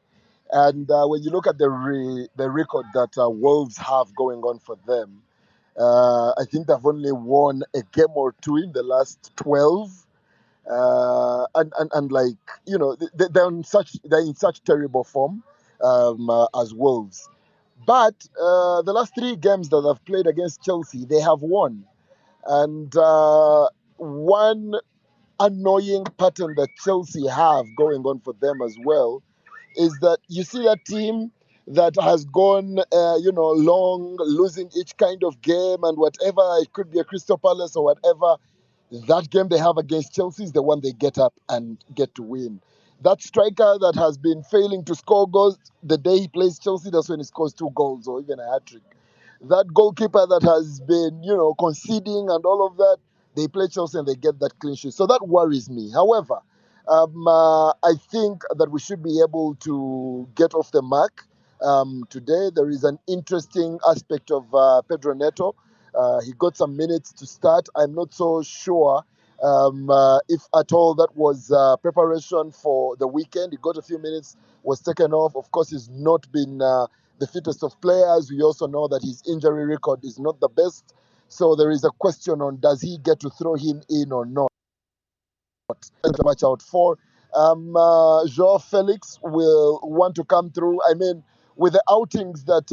and when you look at the record that Wolves have going on for them, I think they've only won a game or two in the last 12, and like, they're in such terrible form, as Wolves. But the last three games that they've played against Chelsea, they have won. And one annoying pattern that Chelsea have going on for them as well is that you see that team that has gone, long, losing each kind of game and whatever. It could be a Crystal Palace or whatever. That game they have against Chelsea is the one they get up and get to win. That striker that has been failing to score goals, the day he plays Chelsea, that's when he scores two goals or even a hat trick. That goalkeeper that has been, conceding and all of that, they play Chelsea and they get that clean sheet. So that worries me. However, I think that we should be able to get off the mark today. There is an interesting aspect of Pedro Neto. He got some minutes to start. I'm not so sure if at all that was preparation for the weekend. He got a few minutes, was taken off. Of course, he's not been the fittest of players. We also know that his injury record is not the best. So there is a question on, does he get to throw him in or not? To watch out for. Joao Felix will want to come through. I mean, with the outings that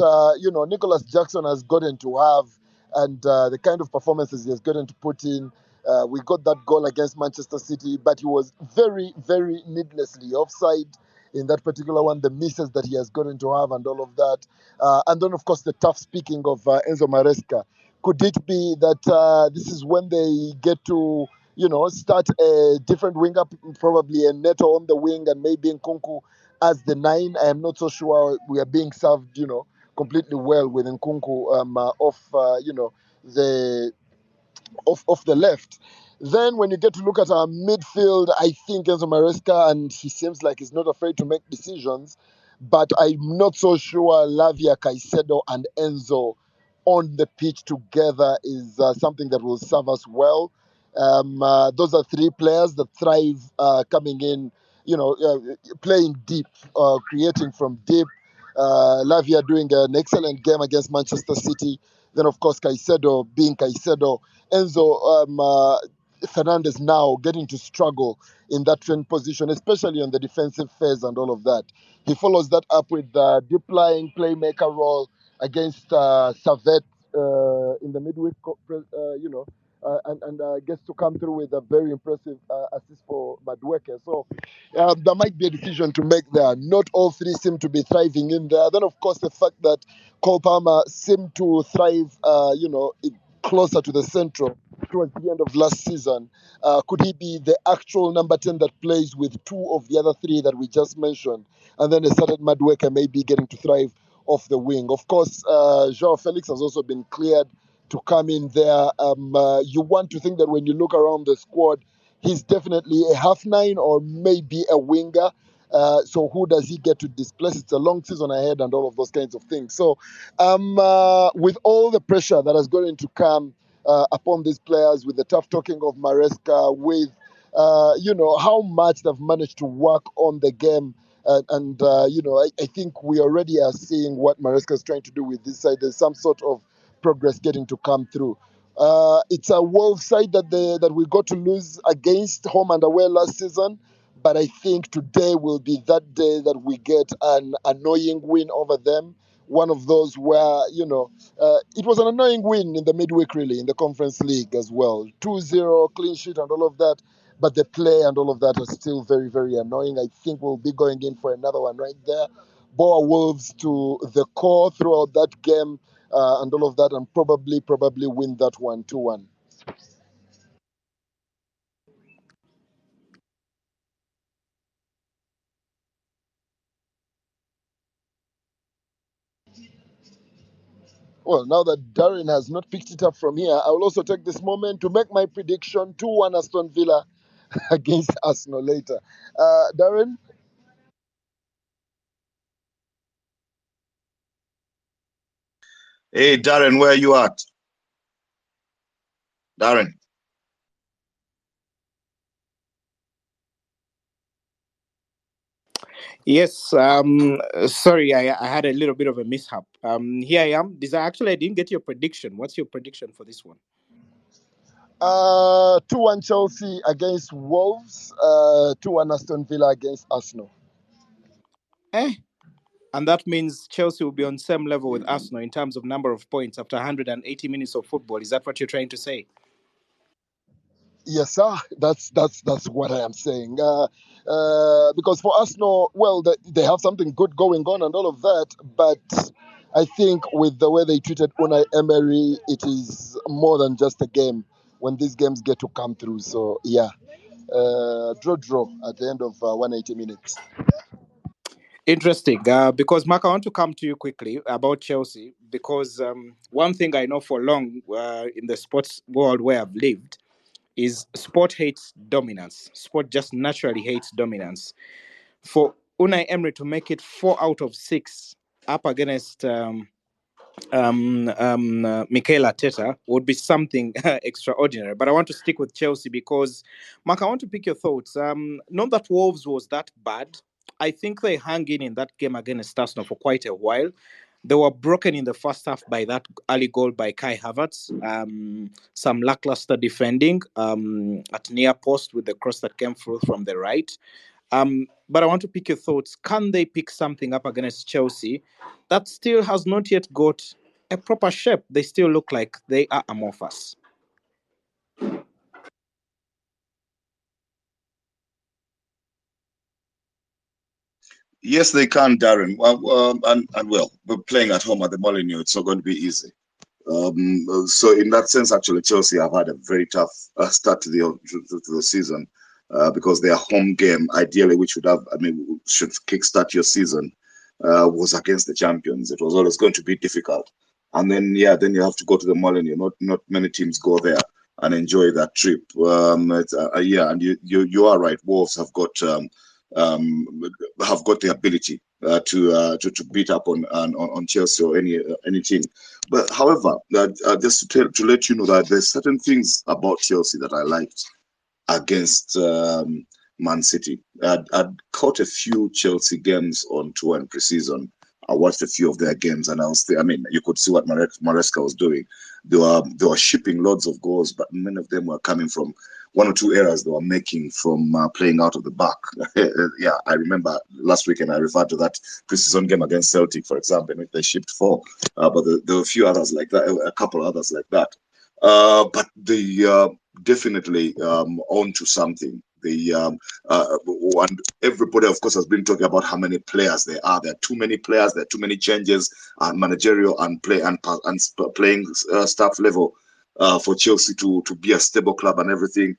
Nicholas Jackson has gotten to have, and the kind of performances he has gotten to put in, we got that goal against Manchester City, but he was very, very needlessly offside in that particular one. The misses that he has gotten to have, and all of that, and then of course the tough speaking of Enzo Maresca. Could it be that this is when they get to start a different winger, probably a Neto on the wing and maybe Nkunku as the nine? I am not so sure we are being served, completely well with Nkunku off, the off the left. Then when you get to look at our midfield, I think Enzo Maresca, and he seems like he's not afraid to make decisions, but I'm not so sure Lavia, Caicedo, and Enzo on the pitch together is something that will serve us well. Those are three players that thrive coming in, playing deep, creating from deep. Lavia doing an excellent game against Manchester City. Then, of course, Caicedo being Caicedo. Enzo Fernandez now getting to struggle in that trend position, especially on the defensive phase and all of that. He follows that up with the deep lying playmaker role against Savet in the midweek, and gets to come through with a very impressive assist for Madueke. So there might be a decision to make there. Not all three seem to be thriving in there. Then, of course, the fact that Cole Palmer seemed to thrive, closer to the central towards the end of last season. Could he be the actual number 10 that plays with two of the other three that we just mentioned? And then a certain Madueke may be getting to thrive off the wing. Of course, Joao Felix has also been cleared to come in there. You want to think that when you look around the squad, he's definitely a half nine or maybe a winger. So who does he get to displace? It's a long season ahead and all of those kinds of things. So with all the pressure that has going to come upon these players, with the tough talking of Maresca, with how much they've managed to work on the game, I think we already are seeing what Maresca is trying to do with this side. There's some sort of progress getting to come through. It's a Wolves side that we got to lose against home and away last season. But I think today will be that day that we get an annoying win over them. One of those where, it was an annoying win in the midweek, really, in the Conference League as well. 2-0, clean sheet and all of that. But the play and all of that are still very, very annoying. I think we'll be going in for another one right there. Boa Wolves to the core throughout that game and all of that, and probably win that one 2-1. Well, now that Darren has not picked it up from here, I will also take this moment to make my prediction 2-1 Aston Villa. against Arsenal later. Darren? Hey, Darren, where are you at? Darren. Yes, sorry, I had a little bit of a mishap. Here I am. I didn't get your prediction. What's your prediction for this one? 2-1 Chelsea against Wolves, 2-1 Aston Villa against Arsenal. Eh, and that means Chelsea will be on same level with Arsenal in terms of number of points after 180 minutes of football. Is that what you're trying to say? Yes, sir. That's what I am saying. Because for Arsenal, well, they have something good going on and all of that, but I think with the way they treated Unai Emery, it is more than just a game when these games get to come through. So yeah, draw at the end of 180 minutes. Interesting. Because Mark, I want to come to you quickly about Chelsea because one thing I know for long in the sports world where I've lived is sport hates dominance. Sport just naturally hates dominance. For Unai Emery to make it 4 out of 6 up against Mikel Arteta would be something extraordinary. But I want to stick with Chelsea because, Mark, I want to pick your thoughts. Not that Wolves was that bad. I think they hung in that game against Arsenal for quite a while. They were broken in the first half by that early goal by Kai Havertz. Some lackluster defending at near post with the cross that came through from the right. But I want to pick your thoughts. Can they pick something up against Chelsea that still has not yet got a proper shape? They still look like they are amorphous. Yes, they can, Darren. And well, we're playing at home at the Molineux. It's not going to be easy. So in that sense, actually, Chelsea have had a very tough start to the season because their home game, ideally, which would have, I mean, should kickstart your season, was against the champions. It was always going to be difficult, and then then you have to go to the Molineux. Not many teams go there and enjoy that trip. And you are right. Wolves um, have got the ability to beat up on Chelsea or any team. But however, just to let you know that there's certain things about Chelsea that I liked against Man City. I'd caught a few Chelsea games on tour and preseason. I watched a few of their games, and I mean, you could see what Maresca was doing. They were shipping loads of goals, but many of them were coming from one or two errors they were making from playing out of the back. Yeah, I remember last weekend I referred to that preseason game against Celtic, for example, in which they shipped 4. But there were a few others like that, a couple others like that. But they definitely on to something. And everybody, of course, has been talking about how many players there are. There are too many players. There are too many changes at managerial and playing staff level for Chelsea to be a stable club and everything.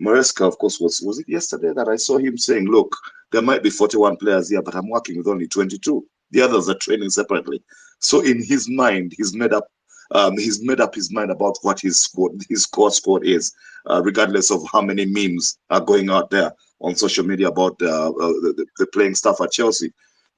Maresca, of course, was it yesterday that I saw him saying, "Look, there might be 41 players here, but I'm working with only 22. The others are training separately." So in his mind, he's made up his mind about what his core squad is, regardless of how many memes are going out there on social media about the playing staff at Chelsea.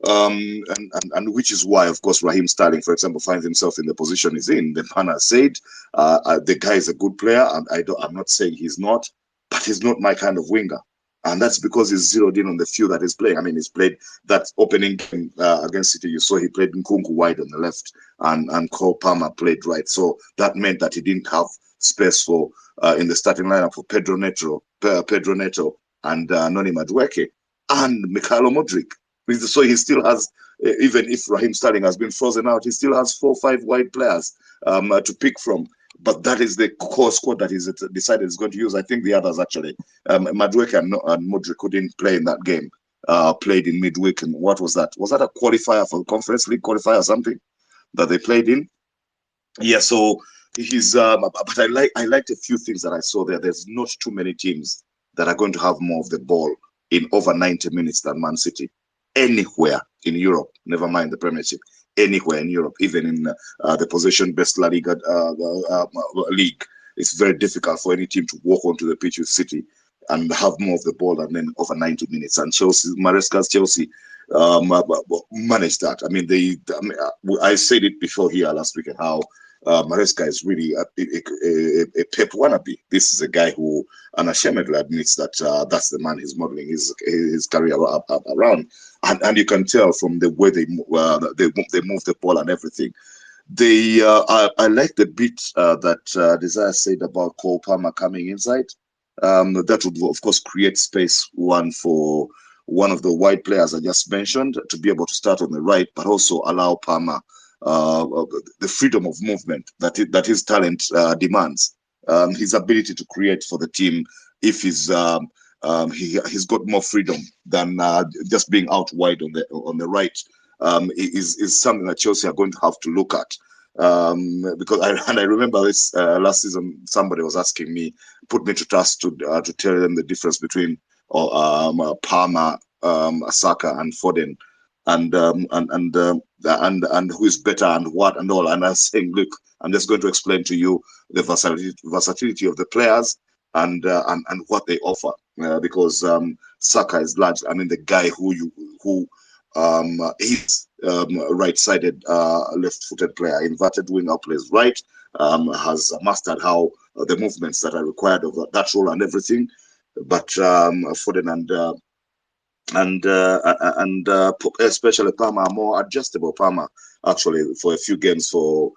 And which is why, of course, Raheem Sterling, for example, finds himself in the position he's in. The man has said the guy is a good player, and I'm not saying he's not, but he's not my kind of winger. And that's because he's zeroed in on the few that he's playing. I mean, he's played that opening game against City. You saw he played Nkunku wide on the left, and Cole Palmer played right. So that meant that he didn't have space for in the starting lineup for Pedro Neto, and Noni Madueke and Mikhailo Modric. So he still has, even if Raheem Sterling has been frozen out, he still has 4 or 5 wide players to pick from. But that is the core squad that he's decided he's going to use. I think the others actually, Madueke and Modric, who didn't play in that game, played in midweek. And what was that? Was that a qualifier for the Conference League qualifier or something that they played in? Yeah, so he's but I liked a few things that I saw there. There's not too many teams that are going to have more of the ball in over 90 minutes than Man City anywhere in Europe, never mind the Premiership. Anywhere in Europe, even in the possession-based La Liga league, it's very difficult for any team to walk onto the pitch with City have more of the ball and then over 90 minutes. And Maresca's Chelsea managed that. I mean, I said it before here last week how Maresca is really a Pep wannabe. This is a guy who unashamedly admits that that's the man he's modeling his career around, and you can tell from the way they move the ball and everything. I like the bit that Desire said about Cole Palmer coming inside. That would of course create space for one of the wide players I just mentioned to be able to start on the right, but also allow Palmer the freedom of movement that his talent demands. His ability to create for the team, if he's got more freedom than just being out wide on the right, is something that Chelsea are going to have to look at. Because I remember this last season, somebody was asking me, put me to task to tell them the difference between Palmer, Saka, and Foden, and who is better and what and all. And I was saying, look, I'm just going to explain to you the versatility of the players and what they offer, because Saka is large. I mean, the guy who he's right-sided, left-footed player, inverted winger, plays right, has mastered how the movements that are required of that role and everything. But Foden and especially Palmer, more adjustable. Palmer actually for a few games for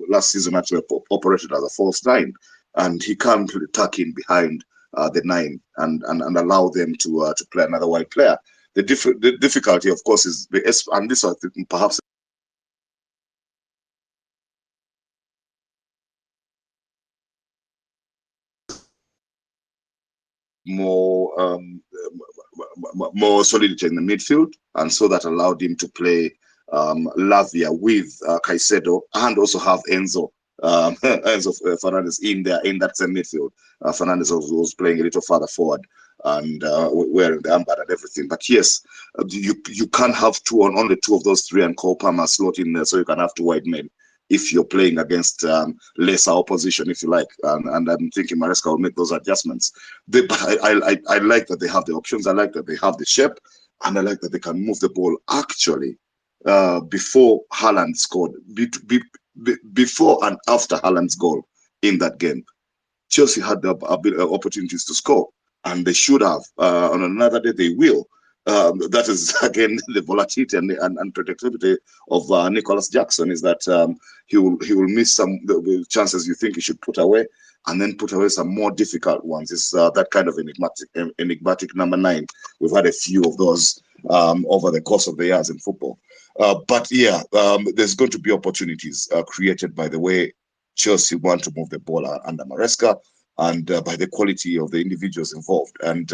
last season actually operated as a false nine, and he can tuck in behind the nine and allow them to play another wide player. The difficulty, of course, is and this is perhaps more more solidity in the midfield, and so that allowed him to play Lavia with Caicedo and also have Enzo Enzo Fernandez in that same midfield. Fernandez was playing a little further forward and wearing the armband and everything. But yes, you can't have only two of those three and Cole Palmer slot in there, so you can have two wide men if you're playing against lesser opposition, if you like. And I'm thinking Maresca will make those adjustments. I like that they have the options. I like that they have the shape, and I like that they can move the ball actually before Haaland scored, before and after Haaland's goal in that game. Chelsea had the opportunities to score, and they should have. On another day, they will. That is again the volatility and unpredictability of Nicholas Jackson. Is that he will miss some the chances you think he should put away, and then put away some more difficult ones. It's that kind of enigmatic number 9. We've had a few of those over the course of the years in football. But yeah, there's going to be opportunities created by the way Chelsea want to move the ball under Maresca, and by the quality of the individuals involved. And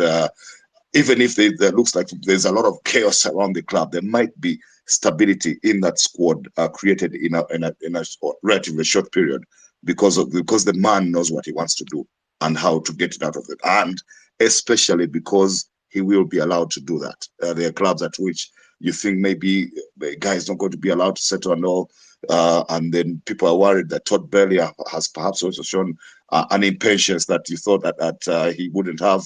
even if there looks like there's a lot of chaos around the club, there might be stability in that squad created in a relatively short period because the man knows what he wants to do and how to get it out of it, and especially because he will be allowed to do that. There are clubs at which you think maybe the guy is not going to be allowed to settle and all, and then people are worried that Todd Bailey has perhaps also shown an impatience that you thought that he wouldn't have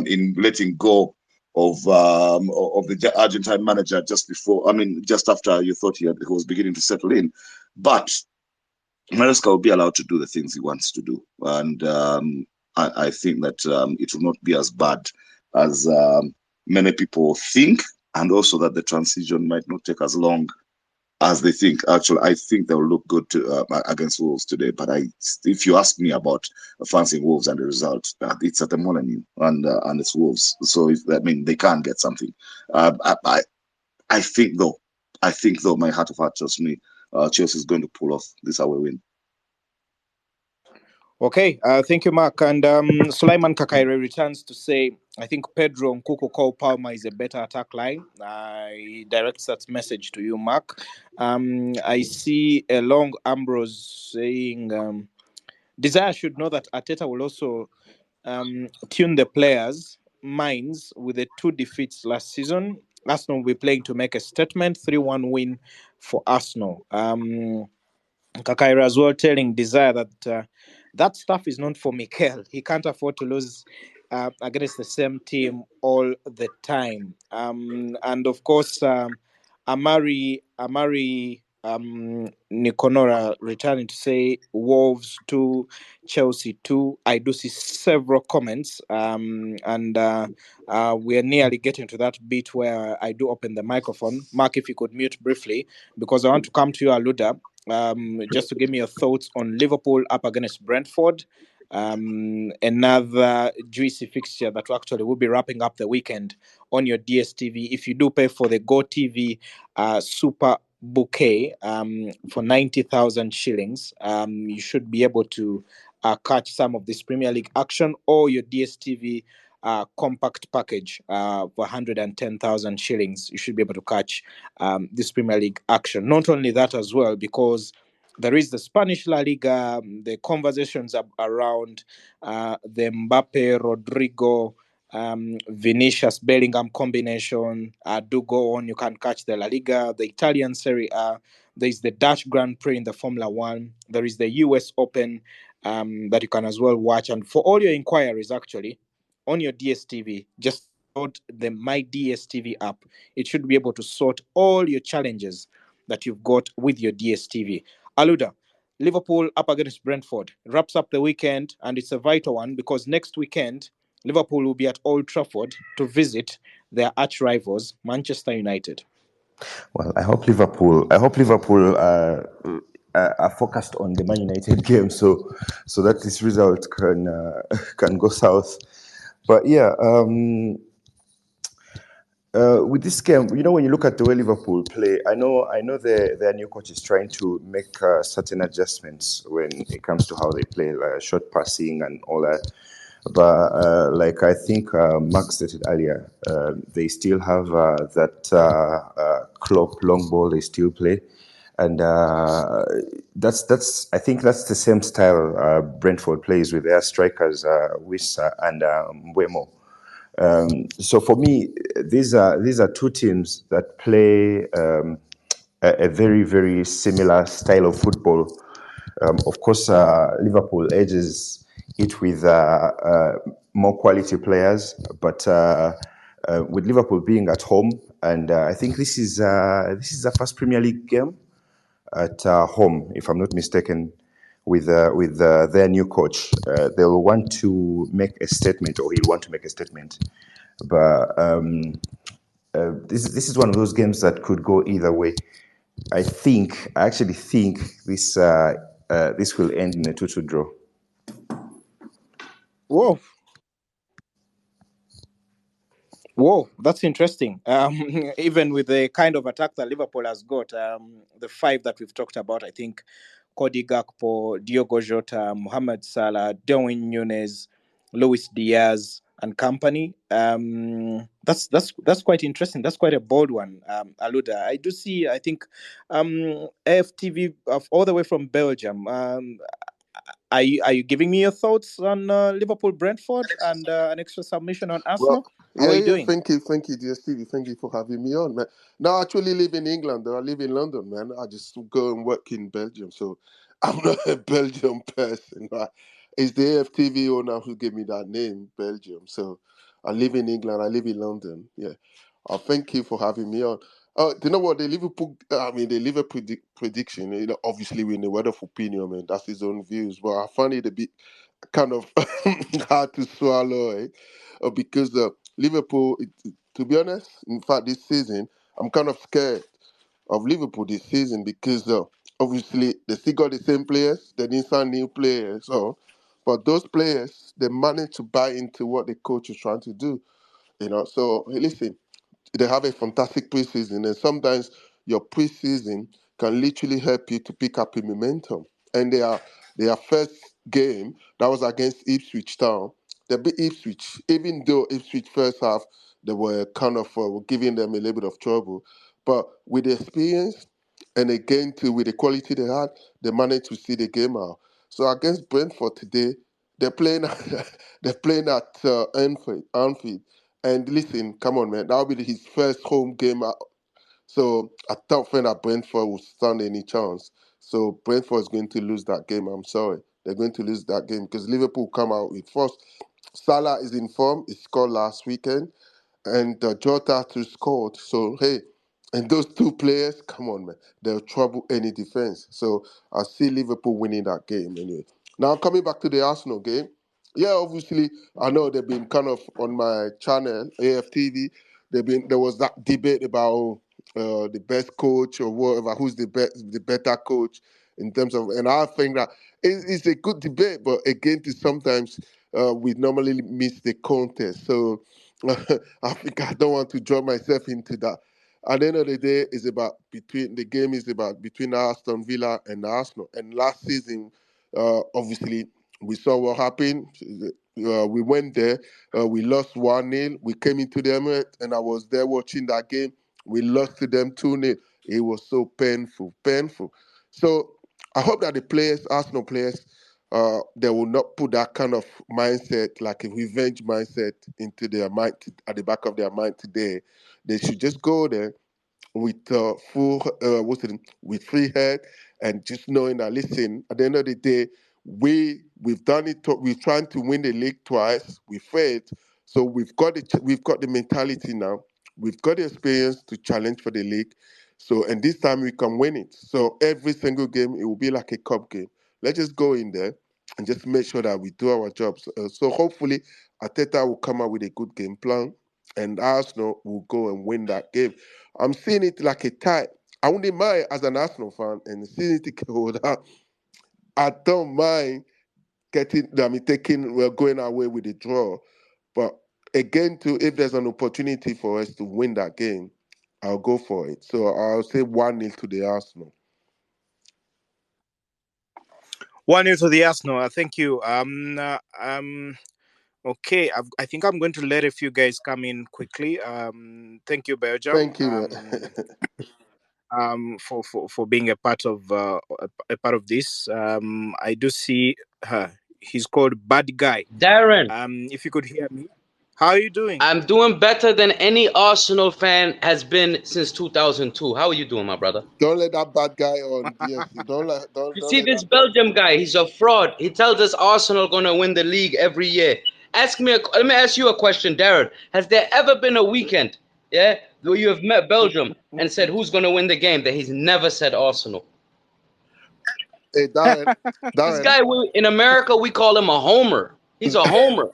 in letting go of the Argentine manager just after you thought he was beginning to settle in. But Maresca will be allowed to do the things he wants to do, and I think that it will not be as bad as many people think, and also that the transition might not take as long as they think. Actually, I think they'll look good against Wolves today. But if you ask me about fancying Wolves and the result, it's at the Molineux and it's Wolves. So they can get something. I think though, my heart of heart tells me Chelsea is going to pull off this away win. Okay, thank you, Mark. And Sulaiman Kakaire returns to say, I think Pedro Nkuku Cole Palmer is a better attack line. He directs that message to you, Mark. I see a long Ambrose saying, Desire should know that Arteta will also tune the players' minds with the 2 defeats last season. Arsenal will be playing to make a statement, 3-1 win for Arsenal. Kakaira as well telling Desire that That stuff is not for Mikel. He can't afford to lose against the same team all the time. And of course, Amari Nikonora returning to say Wolves 2, Chelsea 2. I do see several comments, and we are nearly getting to that bit where I do open the microphone. Mark, if you could mute briefly, because I want to come to you, Aluda, just to give me your thoughts on Liverpool up against Brentford. Another juicy fixture that actually will be wrapping up the weekend on your DSTV. If you do pay for the Go TV Super Bouquet for 90,000 shillings, you should be able to catch some of this Premier League action, or your DSTV compact package for 110,000 shillings. You should be able to catch this Premier League action. Not only that, as well, because there is the Spanish La Liga, the conversations around the Mbappe, Rodrigo, Vinicius, Bellingham combination do go on. You can catch the La Liga, the Italian Serie A. There is the Dutch Grand Prix in the Formula One. There is the US Open that you can as well watch. And for all your inquiries, actually, on your DSTV, just download the My DSTV app. It should be able to sort all your challenges that you've got with your DSTV. Aluda, Liverpool up against Brentford wraps up the weekend, and it's a vital one because next weekend Liverpool will be at Old Trafford to visit their arch rivals, Manchester United. Well, I hope Liverpool. I hope Liverpool are focused on the Man United game, so that this result can can go south. But yeah, with this game, you know, when you look at the way Liverpool play, I know their new coach is trying to make certain adjustments when it comes to how they play, like short passing and all that. But like I think Mark stated earlier, they still have that Klopp long ball they still play, and that's I think that's the same style Brentford plays with their strikers Wissa and Mbeumo. So for me, these are two teams that play a very very similar style of football. Of course, Liverpool edges it with more quality players, but with Liverpool being at home, and I think this is the first Premier League game at home, if I'm not mistaken, with their new coach. They'll want to make a statement, or he'll want to make a statement. But this is one of those games that could go either way. I actually think this will end in a 2-2 draw. Whoa. Whoa, that's interesting. Even with the kind of attack that Liverpool has got, the five that we've talked about, I think Cody Gakpo, Diogo Jota, Mohamed Salah, Darwin Nunes, Luis Diaz, and company. That's quite interesting. That's quite a bold one, Aluda. I do see. I think AFTV all the way from Belgium. Are you giving me your thoughts on Liverpool Brentford and an extra submission on Well, Arsenal? How are yeah, you yeah. doing? Thank you, dear Stevie. Thank you for having me on, man. Now, I actually live in England, though. I live in London, man. I just go and work in Belgium, so I'm not a Belgium person. Right? It's the AFTV owner who gave me that name, Belgium. So I live in England. I live in London. Yeah. Thank you for having me on. Do you know what the Liverpool? I mean, the Liverpool prediction. You know, obviously, we're in the word of opinion, man. That's his own views, but I find it a bit kind of hard to swallow, because Liverpool, to be honest, in fact, this season, I'm kind of scared of Liverpool this season because obviously they still got the same players, they didn't sign new players, but those players, they managed to buy into what the coach is trying to do, So, hey, listen, they have a fantastic preseason, and sometimes your preseason can literally help you to pick up a momentum. And their first game that was against Ipswich Town. They beat Ipswich, even though Ipswich first half they were kind of giving them a little bit of trouble, but with the experience and again too with the quality they had, they managed to see the game out. So against Brentford today, they're playing they're playing at Anfield. And listen, come on, man. That'll be his first home game. So I don't think that Brentford will stand any chance. So Brentford is going to lose that game. I'm sorry. they're going to lose that game because Liverpool come out with first. Salah is in form. He scored last weekend, and Jota too scored. So hey, and those two players, come on, man, they'll trouble any defense. So I see Liverpool winning that game anyway. Now coming back to the Arsenal game, yeah, obviously I know they've been kind of on my channel AFTV. There was that debate about the best coach or whatever, who's the better coach in terms of, and I think that it's a good debate, but again, sometimes we normally miss the contest. So I think I don't want to draw myself into that. At the end of the day, it's about between the game is about between Aston Villa and Arsenal. And last season, obviously, we saw what happened. We went there, we lost 1-0. We came into the Emirates, and I was there watching that game. We lost to them 2-0. It was so painful, painful. So I hope that the players, Arsenal players, they will not put that kind of mindset, like a revenge mindset, into their mind at the back of their mind today. They should just go there with full with free head and just knowing that listen, at the end of the day, we've done it. We're trying to win the league twice. We failed, so we've got the mentality now. We've got the experience to challenge for the league. So and this time we can win it. So every single game it will be like a cup game. Let's just go in there and just make sure that we do our jobs. So hopefully Ateta will come out with a good game plan and Arsenal will go and win that game. I'm seeing it like a tie. I wouldn't mind as an Arsenal fan and seeing it go down. I don't mind going away with a draw. But again, too, if there's an opportunity for us to win that game, I'll go for it. So I'll say 1-0 to the Arsenal. 1-0 to the Arsenal. Thank you. Okay, I think I'm going to let a few guys come in quickly. Thank you, Belgium. Thank you, man. For being a part of a part of this. I do see her. He's called Bad Guy. Darren, If you could hear me, how are you doing? I'm doing better than any Arsenal fan has been since 2002. How are you doing, my brother? Don't let that bad guy on DSC. You Don't see let this that bad Belgium guy, he's a fraud. He tells us Arsenal going to win the league every year. Let me ask you a question, Darren. Has there ever been a weekend, yeah, where you have met Belgium and said who's going to win the game that he's never said Arsenal? Hey, Darren. This guy, in America, we call him a homer. He's a homer.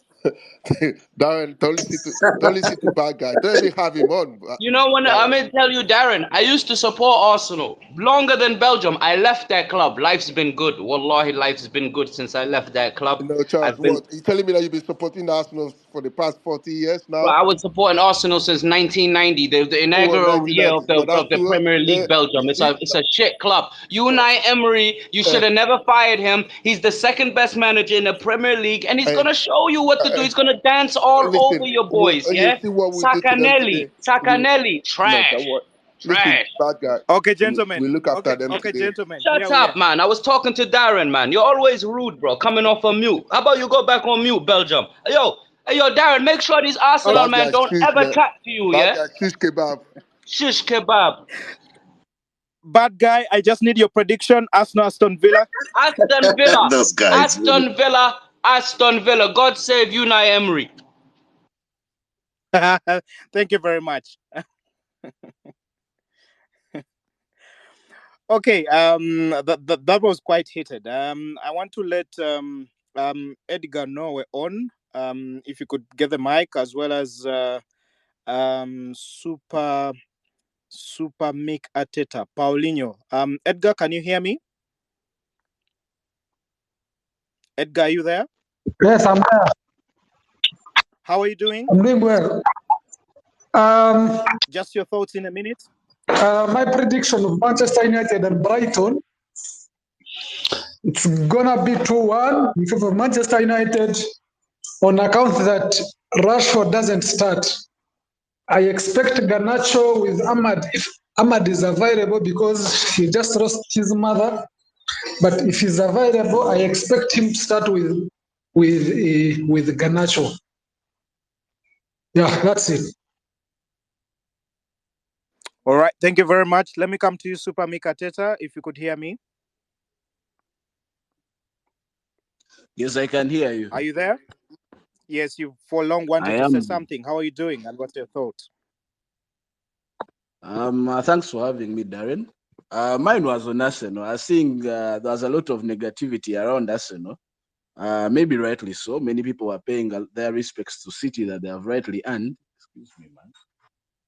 Darren, don't listen to bad guy. Don't even have him on. You know, when I'm going to tell you, Darren, I used to support Arsenal longer than Belgium. I left that club. Life's been good. Wallahi, life's been good since I left that club. No, Charles, I've been, what? You telling me that you've been supporting Arsenal for the past 40 years well, now? I was supporting Arsenal since 1990, the Oh, inaugural year of 1990. No, that's the too. Premier League Belgium. You see? It's a shit club. Unai Emery, you should have never fired him. He's the second best manager in the Premier League, and he's gonna show you what to do. He's gonna dance all over Listen, your boys. you Yeah, see what we do to them today. Sakanelli, No, that trash, what? Listen, trash. bad guy. Okay, gentlemen. We look after Okay, them okay, today. gentlemen. Shut up, man. I was talking to Darren, man. You're always rude, bro. Coming off a mute. How about you go back on mute, Belgium? Hey, yo, Darren, make sure these Arsenal, Bad man, guy, don't shish, ever man. chat to you, Bad yeah? guy, shish kebab. Shish kebab. Bad Guy. I just need your prediction. Arsenal, Aston Villa. Aston Villa. Those guys, really. Aston Villa. Aston Villa. God save Unai Emery. Thank you very much. Okay, that was quite heated. I want to let Edgar know we're on. If you could get the mic as well as Super Mick Ateta, Paulinho. Edgar, can you hear me? Edgar, are you there? Yes, I'm there. How are you doing? I'm doing well. Just your thoughts in a minute. My prediction of Manchester United and Brighton, it's gonna be 2-1 in favor of Manchester United on account that Rashford doesn't start. I expect Garnacho with Ahmad if Ahmad is available because he just lost his mother. But if he's available, I expect him to start with Garnacho. Yeah, that's it. All right, thank you very much. Let me come to you, Super Mick Ateta, if you could hear me. Yes, I can hear you. Are you there? Yes, you for long I wanted to say am. something. How are you doing, and what's your thoughts? Thanks for having me, Darren. Mine was on Arsenal. I think there was a lot of negativity around Arsenal. Maybe rightly so. Many people are paying their respects to City that they have rightly earned. Excuse me, man.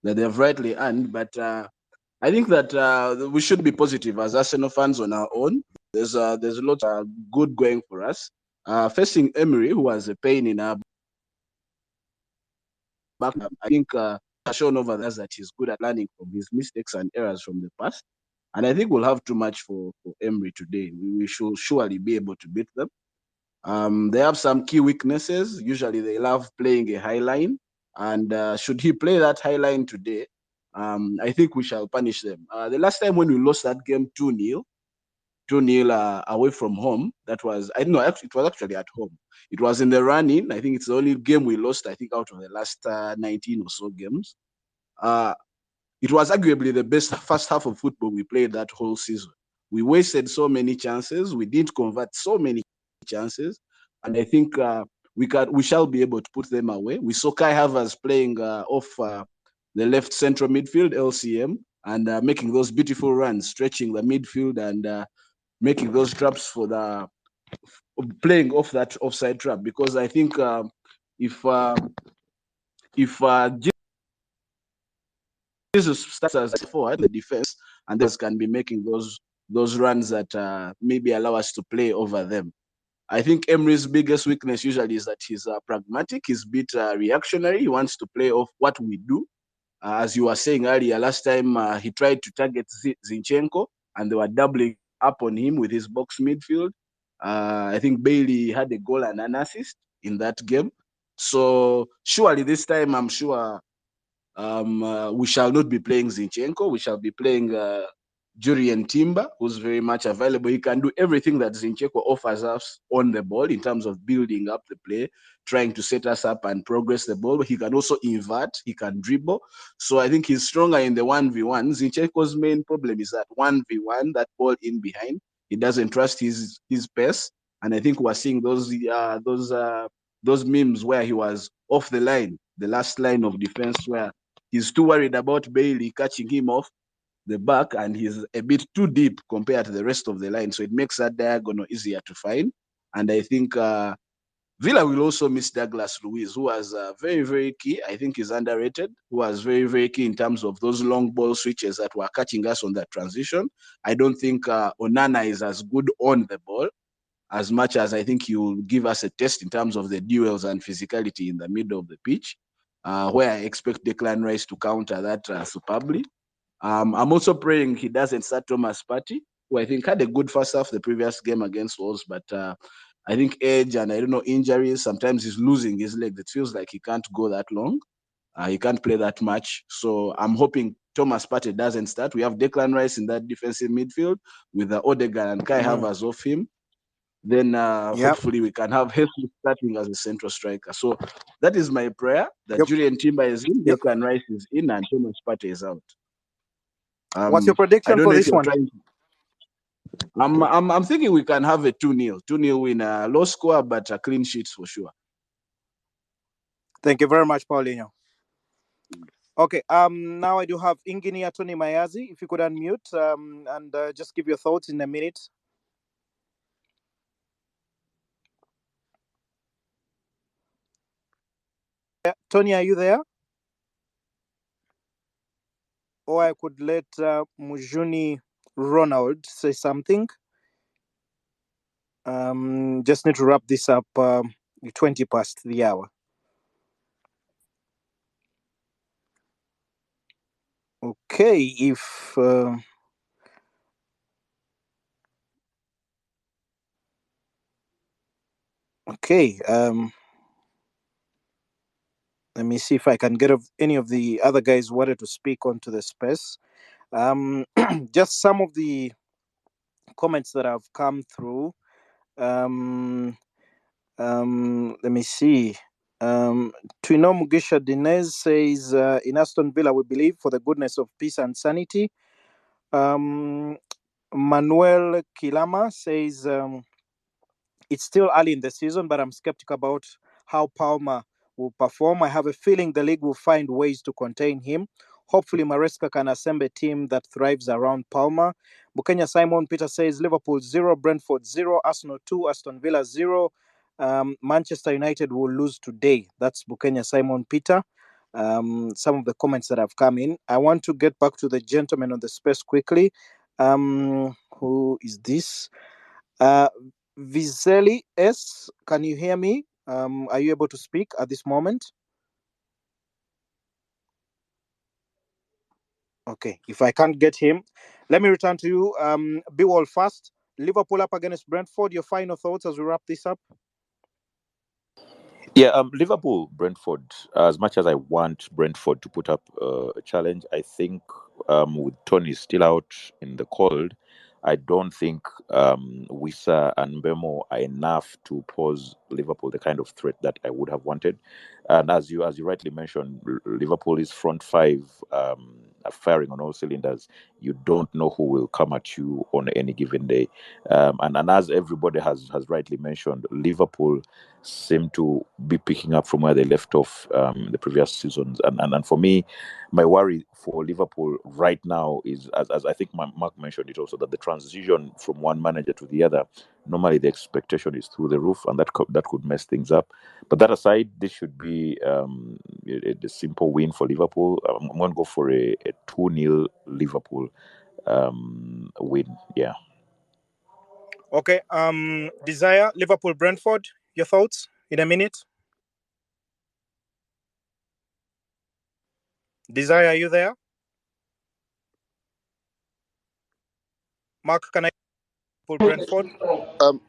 That they have rightly earned, but I think that we should be positive as Arsenal fans on our own. There's a lot of good going for us. Facing Emery, who has a pain in our back, I think has shown over us that he's good at learning from his mistakes and errors from the past. And I think we'll have too much for Emery today. We should surely be able to beat them. They have some key weaknesses. Usually they love playing a high line. And should he play that high line today, I think we shall punish them. The last time when we lost that game 2-0, 2-0 away from home, that was, I don't know, it was actually at home. It was in the run-in. I think it's the only game we lost, I think, out of the last 19 or so games. It was arguably the best first half of football we played that whole season. We wasted so many chances. We didn't convert so many chances. And I think we shall be able to put them away. We saw Kai Havertz playing off the left central midfield, LCM, and making those beautiful runs, stretching the midfield and making those traps for the playing off that offside trap. Because I think if Jesus starts as forward, the defense, and those can be making those runs that maybe allow us to play over them. I think Emery's biggest weakness usually is that he's pragmatic, he's a bit reactionary. He wants to play off what we do. As you were saying earlier, last time he tried to target Zinchenko, and they were doubling up on him with his box midfield. I think Bailey had a goal and an assist in that game. So surely this time, I'm sure we shall not be playing Zinchenko. We shall be playing Jurien Timber, who's very much available. He can do everything that Zinchenko offers us on the ball in terms of building up the play, trying to set us up and progress the ball. He can also invert. He can dribble. So I think he's stronger in the 1v1. Zinchenko's main problem is that 1v1, that ball in behind. He doesn't trust his pace. And I think we're seeing those memes where he was off the line, the last line of defense, where he's too worried about Bailey catching him off the back, and he's a bit too deep compared to the rest of the line. So it makes that diagonal easier to find. And I think Villa will also miss Douglas Luiz, who was very, very key. I think he's underrated, who was very, very key in terms of those long ball switches that were catching us on that transition. I don't think Onana is as good on the ball as much as I think he will give us a test in terms of the duels and physicality in the middle of the pitch, where I expect Declan Rice to counter that superbly. I'm also praying he doesn't start Thomas Partey, who I think had a good first half the previous game against Wolves, but I think age and I don't know injuries, sometimes he's losing his leg. It feels like he can't go that long. He can't play that much. So I'm hoping Thomas Partey doesn't start. We have Declan Rice in that defensive midfield with Odegaard and Kai Havertz off him. Then hopefully we can have Jesus starting as a central striker. So that is my prayer, that Julian Timber is in, Declan Rice is in, and Thomas Partey is out. What's your prediction for this one? I'm thinking we can have a 2-0. 2-0 win, a low score, but a clean sheet for sure. Thank you very much, Paulinho. Okay, now I do have Engineer Tony Mayazi. If you could unmute and just give your thoughts in a minute. Tony, are you there? Or I could let Mujuni Ronald say something. Just need to wrap this up 20 past the hour. Okay, if okay, let me see if I can get any of the other guys wanted to speak onto the space. Just some of the comments that have come through. Let me see. Tuino Mugisha Dinez says, in Aston Villa, we believe for the goodness of peace and sanity. Manuel Kilama says, It's still early in the season, but I'm skeptical about how Palmer will perform. I have a feeling the league will find ways to contain him. Hopefully, Maresca can assemble a team that thrives around Palmer. Bukenya Simon Peter says Liverpool 0, Brentford 0, Arsenal 2, Aston Villa 0. Manchester United will lose today. That's Bukenya Simon Peter. Some of the comments that have come in. I want to get back to the gentleman on the space quickly. Who is this? Uh, Vizeli S, can you hear me? Are you able to speak at this moment? Okay, if I can't get him, let me return to you. Be all fast. Liverpool up against Brentford. Your final thoughts as we wrap this up? Yeah, Liverpool, Brentford. As much as I want Brentford to put up a challenge, I think with Tony still out in the cold, I don't think Wissa and Bemo are enough to pose Liverpool the kind of threat that I would have wanted. And as you rightly mentioned, Liverpool is front five, are firing on all cylinders. You don't know who will come at you on any given day. And as everybody has rightly mentioned, Liverpool seem to be picking up from where they left off the previous seasons. And for me, my worry for Liverpool right now is, as I think Mark mentioned it also, that the transition from one manager to the other, normally the expectation is through the roof, and that could mess things up. But that aside, this should be a simple win for Liverpool. I'm going to go for a 2-0 Liverpool win. Yeah. Okay. Desire, Liverpool, Brentford. Your thoughts in a minute. Desire, are you there? Mark, can I pull Brentford? Um,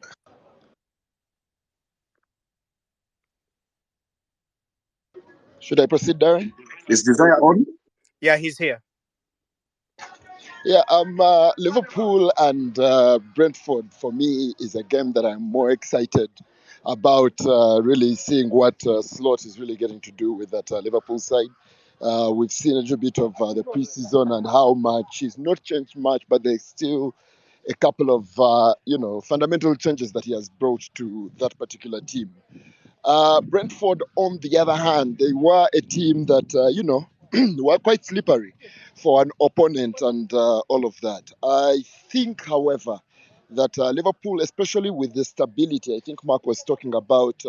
should I proceed, Darren? Is Desire on? Yeah, he's here. Yeah, Liverpool and Brentford for me is a game that I'm more excited about really seeing what Slot is really getting to do with that Liverpool side. We've seen a little bit of the preseason and how much he's not changed much, but there's still a couple of fundamental changes that he has brought to that particular team. Brentford, on the other hand, they were a team that, were quite slippery for an opponent and all of that. I think, however, that Liverpool, especially with the stability, I think Mark was talking about,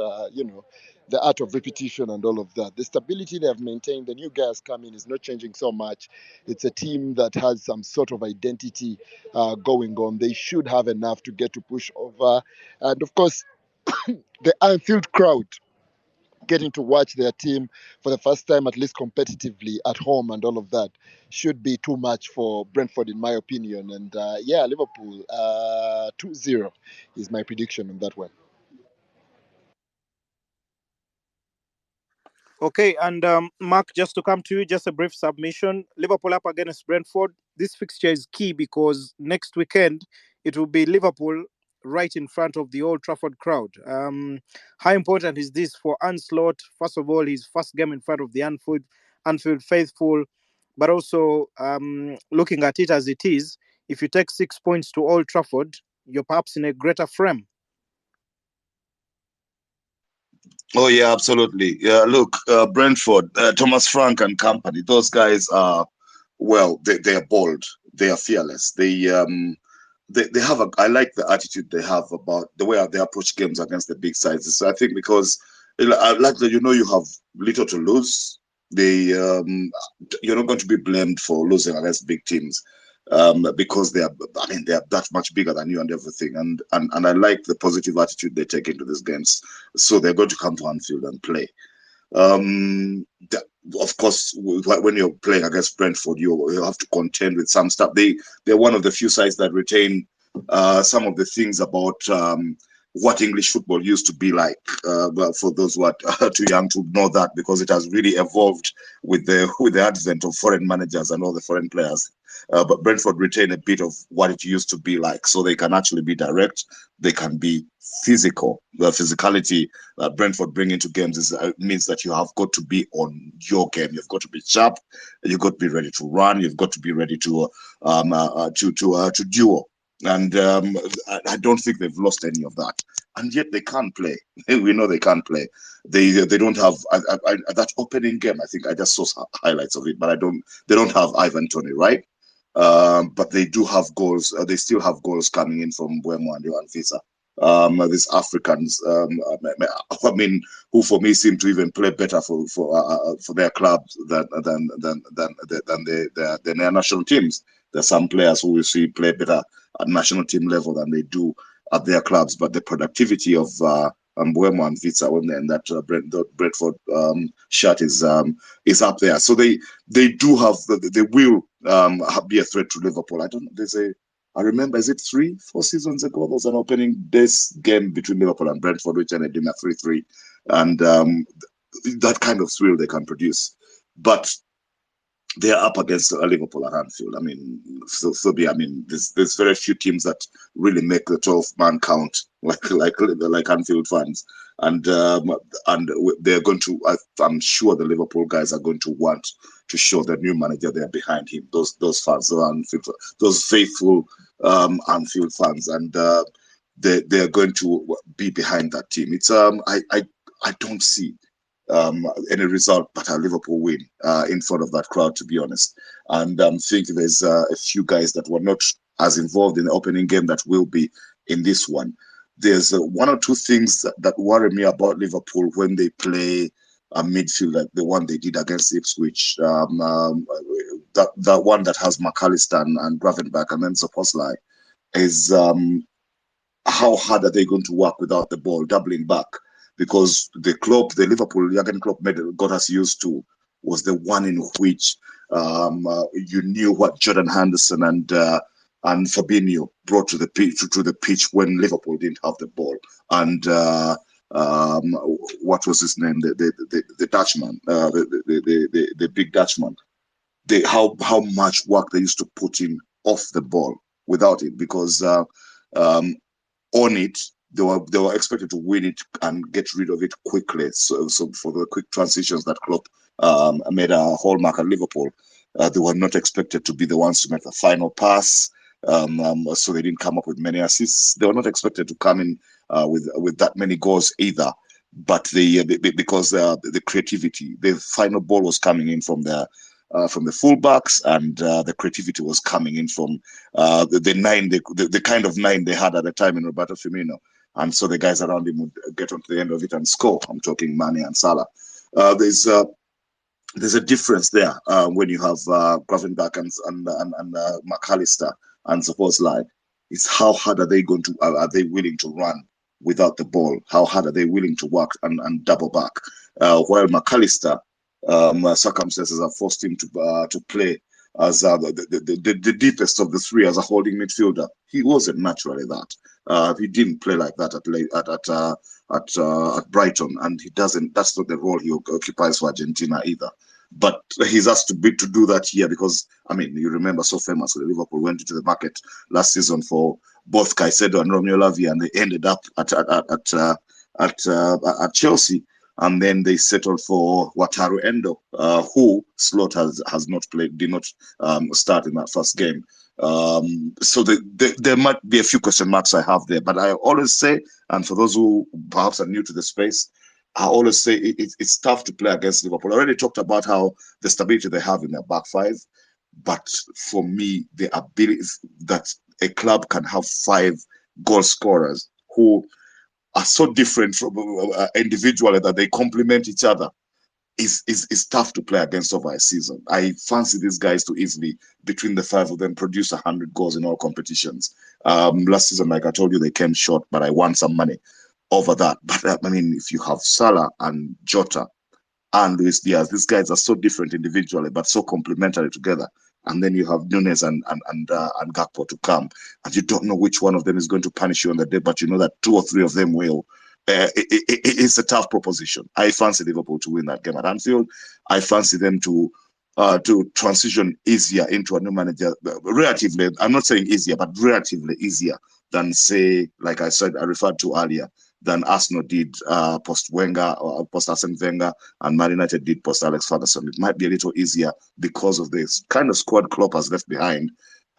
the art of repetition and all of that. The stability they have maintained, the new guys coming is not changing so much. It's a team that has some sort of identity going on. They should have enough to get to push over. And of course, the Anfield crowd getting to watch their team for the first time, at least competitively at home and all of that, should be too much for Brentford, in my opinion. And Liverpool 2-0 is my prediction on that one. Okay, and Mark, just to come to you, just a brief submission. Liverpool up against Brentford. This fixture is key because next weekend it will be Liverpool right in front of the Old Trafford crowd. How important is this for Anslot? First of all, his first game in front of the Anfield faithful, but also looking at it as it is, if you take 6 points to Old Trafford, you're perhaps in a greater frame. Oh yeah, absolutely. Yeah, look, Brentford, Thomas Frank and company. Those guys are they are bold. They are fearless. They have I like the attitude they have about the way they approach games against the big sides. So I think because I like that you have little to lose. You're not going to be blamed for losing against big teams. Because they are that much bigger than you and everything. And I like the positive attitude they take into these games. So they're going to come to Anfield and play. Of course, when you're playing against Brentford, you have to contend with some stuff. They're one of the few sides that retain some of the things about what English football used to be like. But for those who are too young to know that, because it has really evolved with the advent of foreign managers and all the foreign players. But Brentford retain a bit of what it used to be like, so they can actually be direct. They can be physical. The physicality that Brentford bring into games means that you have got to be on your game. You've got to be sharp. You've got to be ready to run. You've got to be ready to duel. And I don't think they've lost any of that. And yet they can't play. We know they can't play. They don't have that opening game. I think I just saw some highlights of it, but they don't have Ivan Toney, right? But they do have goals. They still have goals coming in from Buemo and Johan Fisa. These Africans, I mean, who for me seem to even play better for their clubs than their national teams. There's some players who we see play better at national team level than they do at their clubs, but the productivity of Mbuemo and Vitsa when they're in that Brentford shirt is up there. So they do have they will be a threat to Liverpool. I don't know. I remember, is it 3-4 seasons ago? There was an opening days game between Liverpool and Brentford, which ended in a 3-3, and that kind of thrill they can produce. But they're up against Liverpool at Anfield. I mean, I mean, there's very few teams that really make the 12-man count like Anfield fans, and they're going to. I'm sure the Liverpool guys are going to want to show the new manager they're behind him. Those fans, those faithful Anfield fans, and they're going to be behind that team. It's I don't see any result but a Liverpool win in front of that crowd, to be honest. And I think there's a few guys that were not as involved in the opening game that will be in this one. There's one or two things that worry me about Liverpool when they play a midfield like the one they did against Ipswich. That one that has McAllister and Gravenberch and then Szoboszlai is how hard are they going to work without the ball, doubling back? Because the Liverpool Jurgen Klopp got us used to was the one in which you knew what Jordan Henderson and Fabinho brought to the pitch when Liverpool didn't have the ball. And what was his name? The Dutchman, the big Dutchman. How much work they used to put in off the ball without it, because on it, they were expected to win it and get rid of it quickly. So for the quick transitions that Klopp made a hallmark at Liverpool, they were not expected to be the ones to make the final pass. So they didn't come up with many assists. They were not expected to come in with that many goals either. But because the creativity, the final ball was coming in from the fullbacks, and the creativity was coming in from the nine, the kind of nine they had at the time in Roberto Firmino. And so the guys around him would get onto the end of it and score. I'm talking Mane and Salah. There's a difference there when you have Gravenberch and McAllister and Szoboszlai. It's how hard are they willing to run without the ball? How hard are they willing to work and double back? While McAllister, circumstances have forced him to play as the deepest of the three as a holding midfielder. He wasn't naturally that. He didn't play like that at Brighton, and he doesn't. That's not the role he occupies for Argentina either. But he's asked to do that here because, I mean, you remember so famously Liverpool went into the market last season for both Caicedo and Romeo Lavia, and they ended up at Chelsea. And then they settled for Wataru Endo, who Slot has not played, did not start in that first game. So there might be a few question marks I have there, but I always say, and for those who perhaps are new to the space, I always say it's tough to play against Liverpool. I already talked about how the stability they have in their back five, but for me, the ability that a club can have 5 goal scorers who are so different from individually that they complement each other is tough to play against over a season. I fancy these guys to easily, between the 5 of them, produce 100 goals in all competitions. Last season, like I told you, they came short, but I won some money over that. But I mean, if you have Salah and Jota and Luis Diaz, these guys are so different individually, but so complementary together. And then you have Nunes and Gakpo to come, and you don't know which one of them is going to punish you on the day, but you know that 2 or 3 of them will. It's a tough proposition. I fancy Liverpool to win that game at Anfield. I fancy them to transition easier into a new manager, relatively. I'm not saying easier, but relatively easier than, say, like I said, I referred to earlier, than Arsenal did post Wenger or post Arsene Wenger, and Man United did post Alex Ferguson. It might be a little easier because of this kind of squad Klopp has left behind,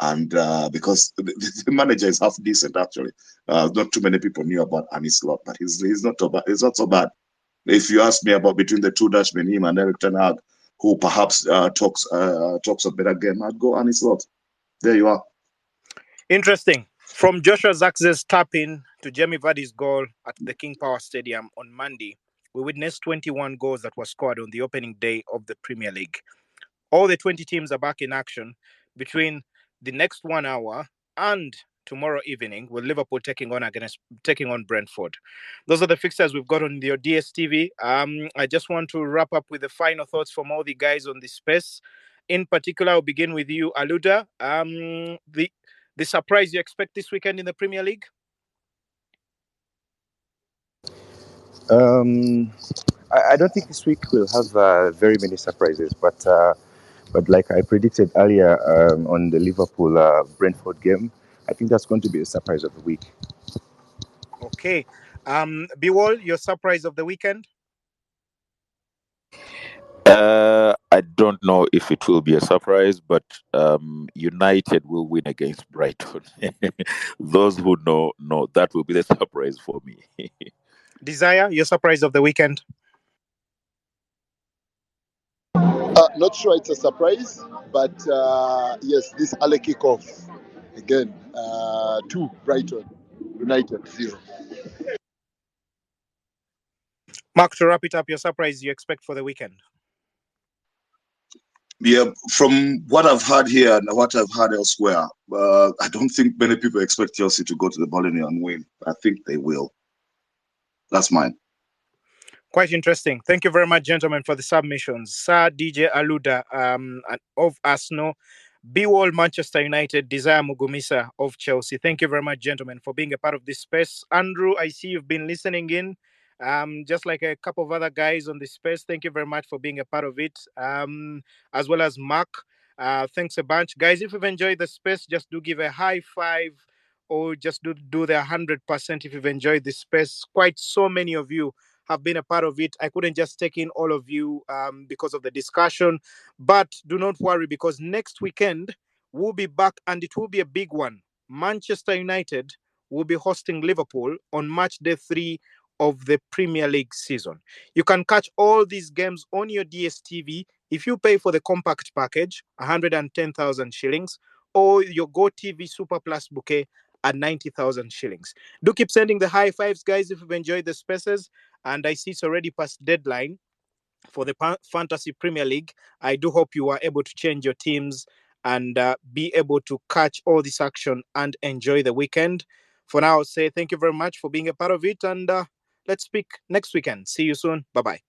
And because the manager is half decent actually, not too many people knew about Arne Slot, but he's not so bad. If you ask me about between the two Dutchmen, him and Eric Ten Hag, who perhaps talks a better game, I'd go Arne Slot. There you are. Interesting. From Joshua Zaxe's tap-in to Jamie Vardy's goal at the King Power Stadium on Monday, we witnessed 21 goals that were scored on the opening day of the Premier League. All the 20 teams are back in action between the next 1 hour and tomorrow evening, with Liverpool taking on Brentford. Those are the fixtures we've got on your DSTV. I just want to wrap up with the final thoughts from all the guys on the space. In particular, I'll begin with you, Aluda. The surprise you expect this weekend in the Premier League? I don't think this week we'll have very many surprises, but like I predicted earlier on the Liverpool Brentford game, I think that's going to be a surprise of the week. Okay. Biwol, your surprise of the weekend? I don't know if it will be a surprise, but United will win against Brighton. Those who know that will be the surprise for me. Desire, your surprise of the weekend? Not sure it's a surprise, but yes, this early kickoff again. 2 Brighton, United 0. Mark, to wrap it up, your surprise you expect for the weekend? Yeah, from what I've heard here and what I've heard elsewhere, I don't think many people expect Chelsea to go to the Molineux and win. I think they will. That's mine. Quite interesting. Thank you very much, gentlemen, for the submissions. Sir DJ Aluda of Arsenal, B-Wall Manchester United, Desire Mugumisa of Chelsea. Thank you very much, gentlemen, for being a part of this space. Andrew, I see you've been listening in. Just like a couple of other guys on this space, thank you very much for being a part of it. As well as Mark. Thanks a bunch. Guys, if you've enjoyed the space, just do give a high five or just do the 100% if you've enjoyed this space. Quite so many of you have been a part of it. I couldn't just take in all of you because of the discussion, but do not worry because next weekend we'll be back and it will be a big one. Manchester United will be hosting Liverpool on match day 3 of the Premier League season. You can catch all these games on your DSTV if you pay for the compact package, 110,000 shillings, or your Go TV Super Plus bouquet at 90,000 shillings. Do keep sending the high fives, guys, if you've enjoyed the spaces. And I see it's already past deadline for the Fantasy Premier League. I do hope you are able to change your teams and be able to catch all this action and enjoy the weekend. For now, I'll say thank you very much for being a part of it, and let's speak next weekend. See you soon. Bye bye.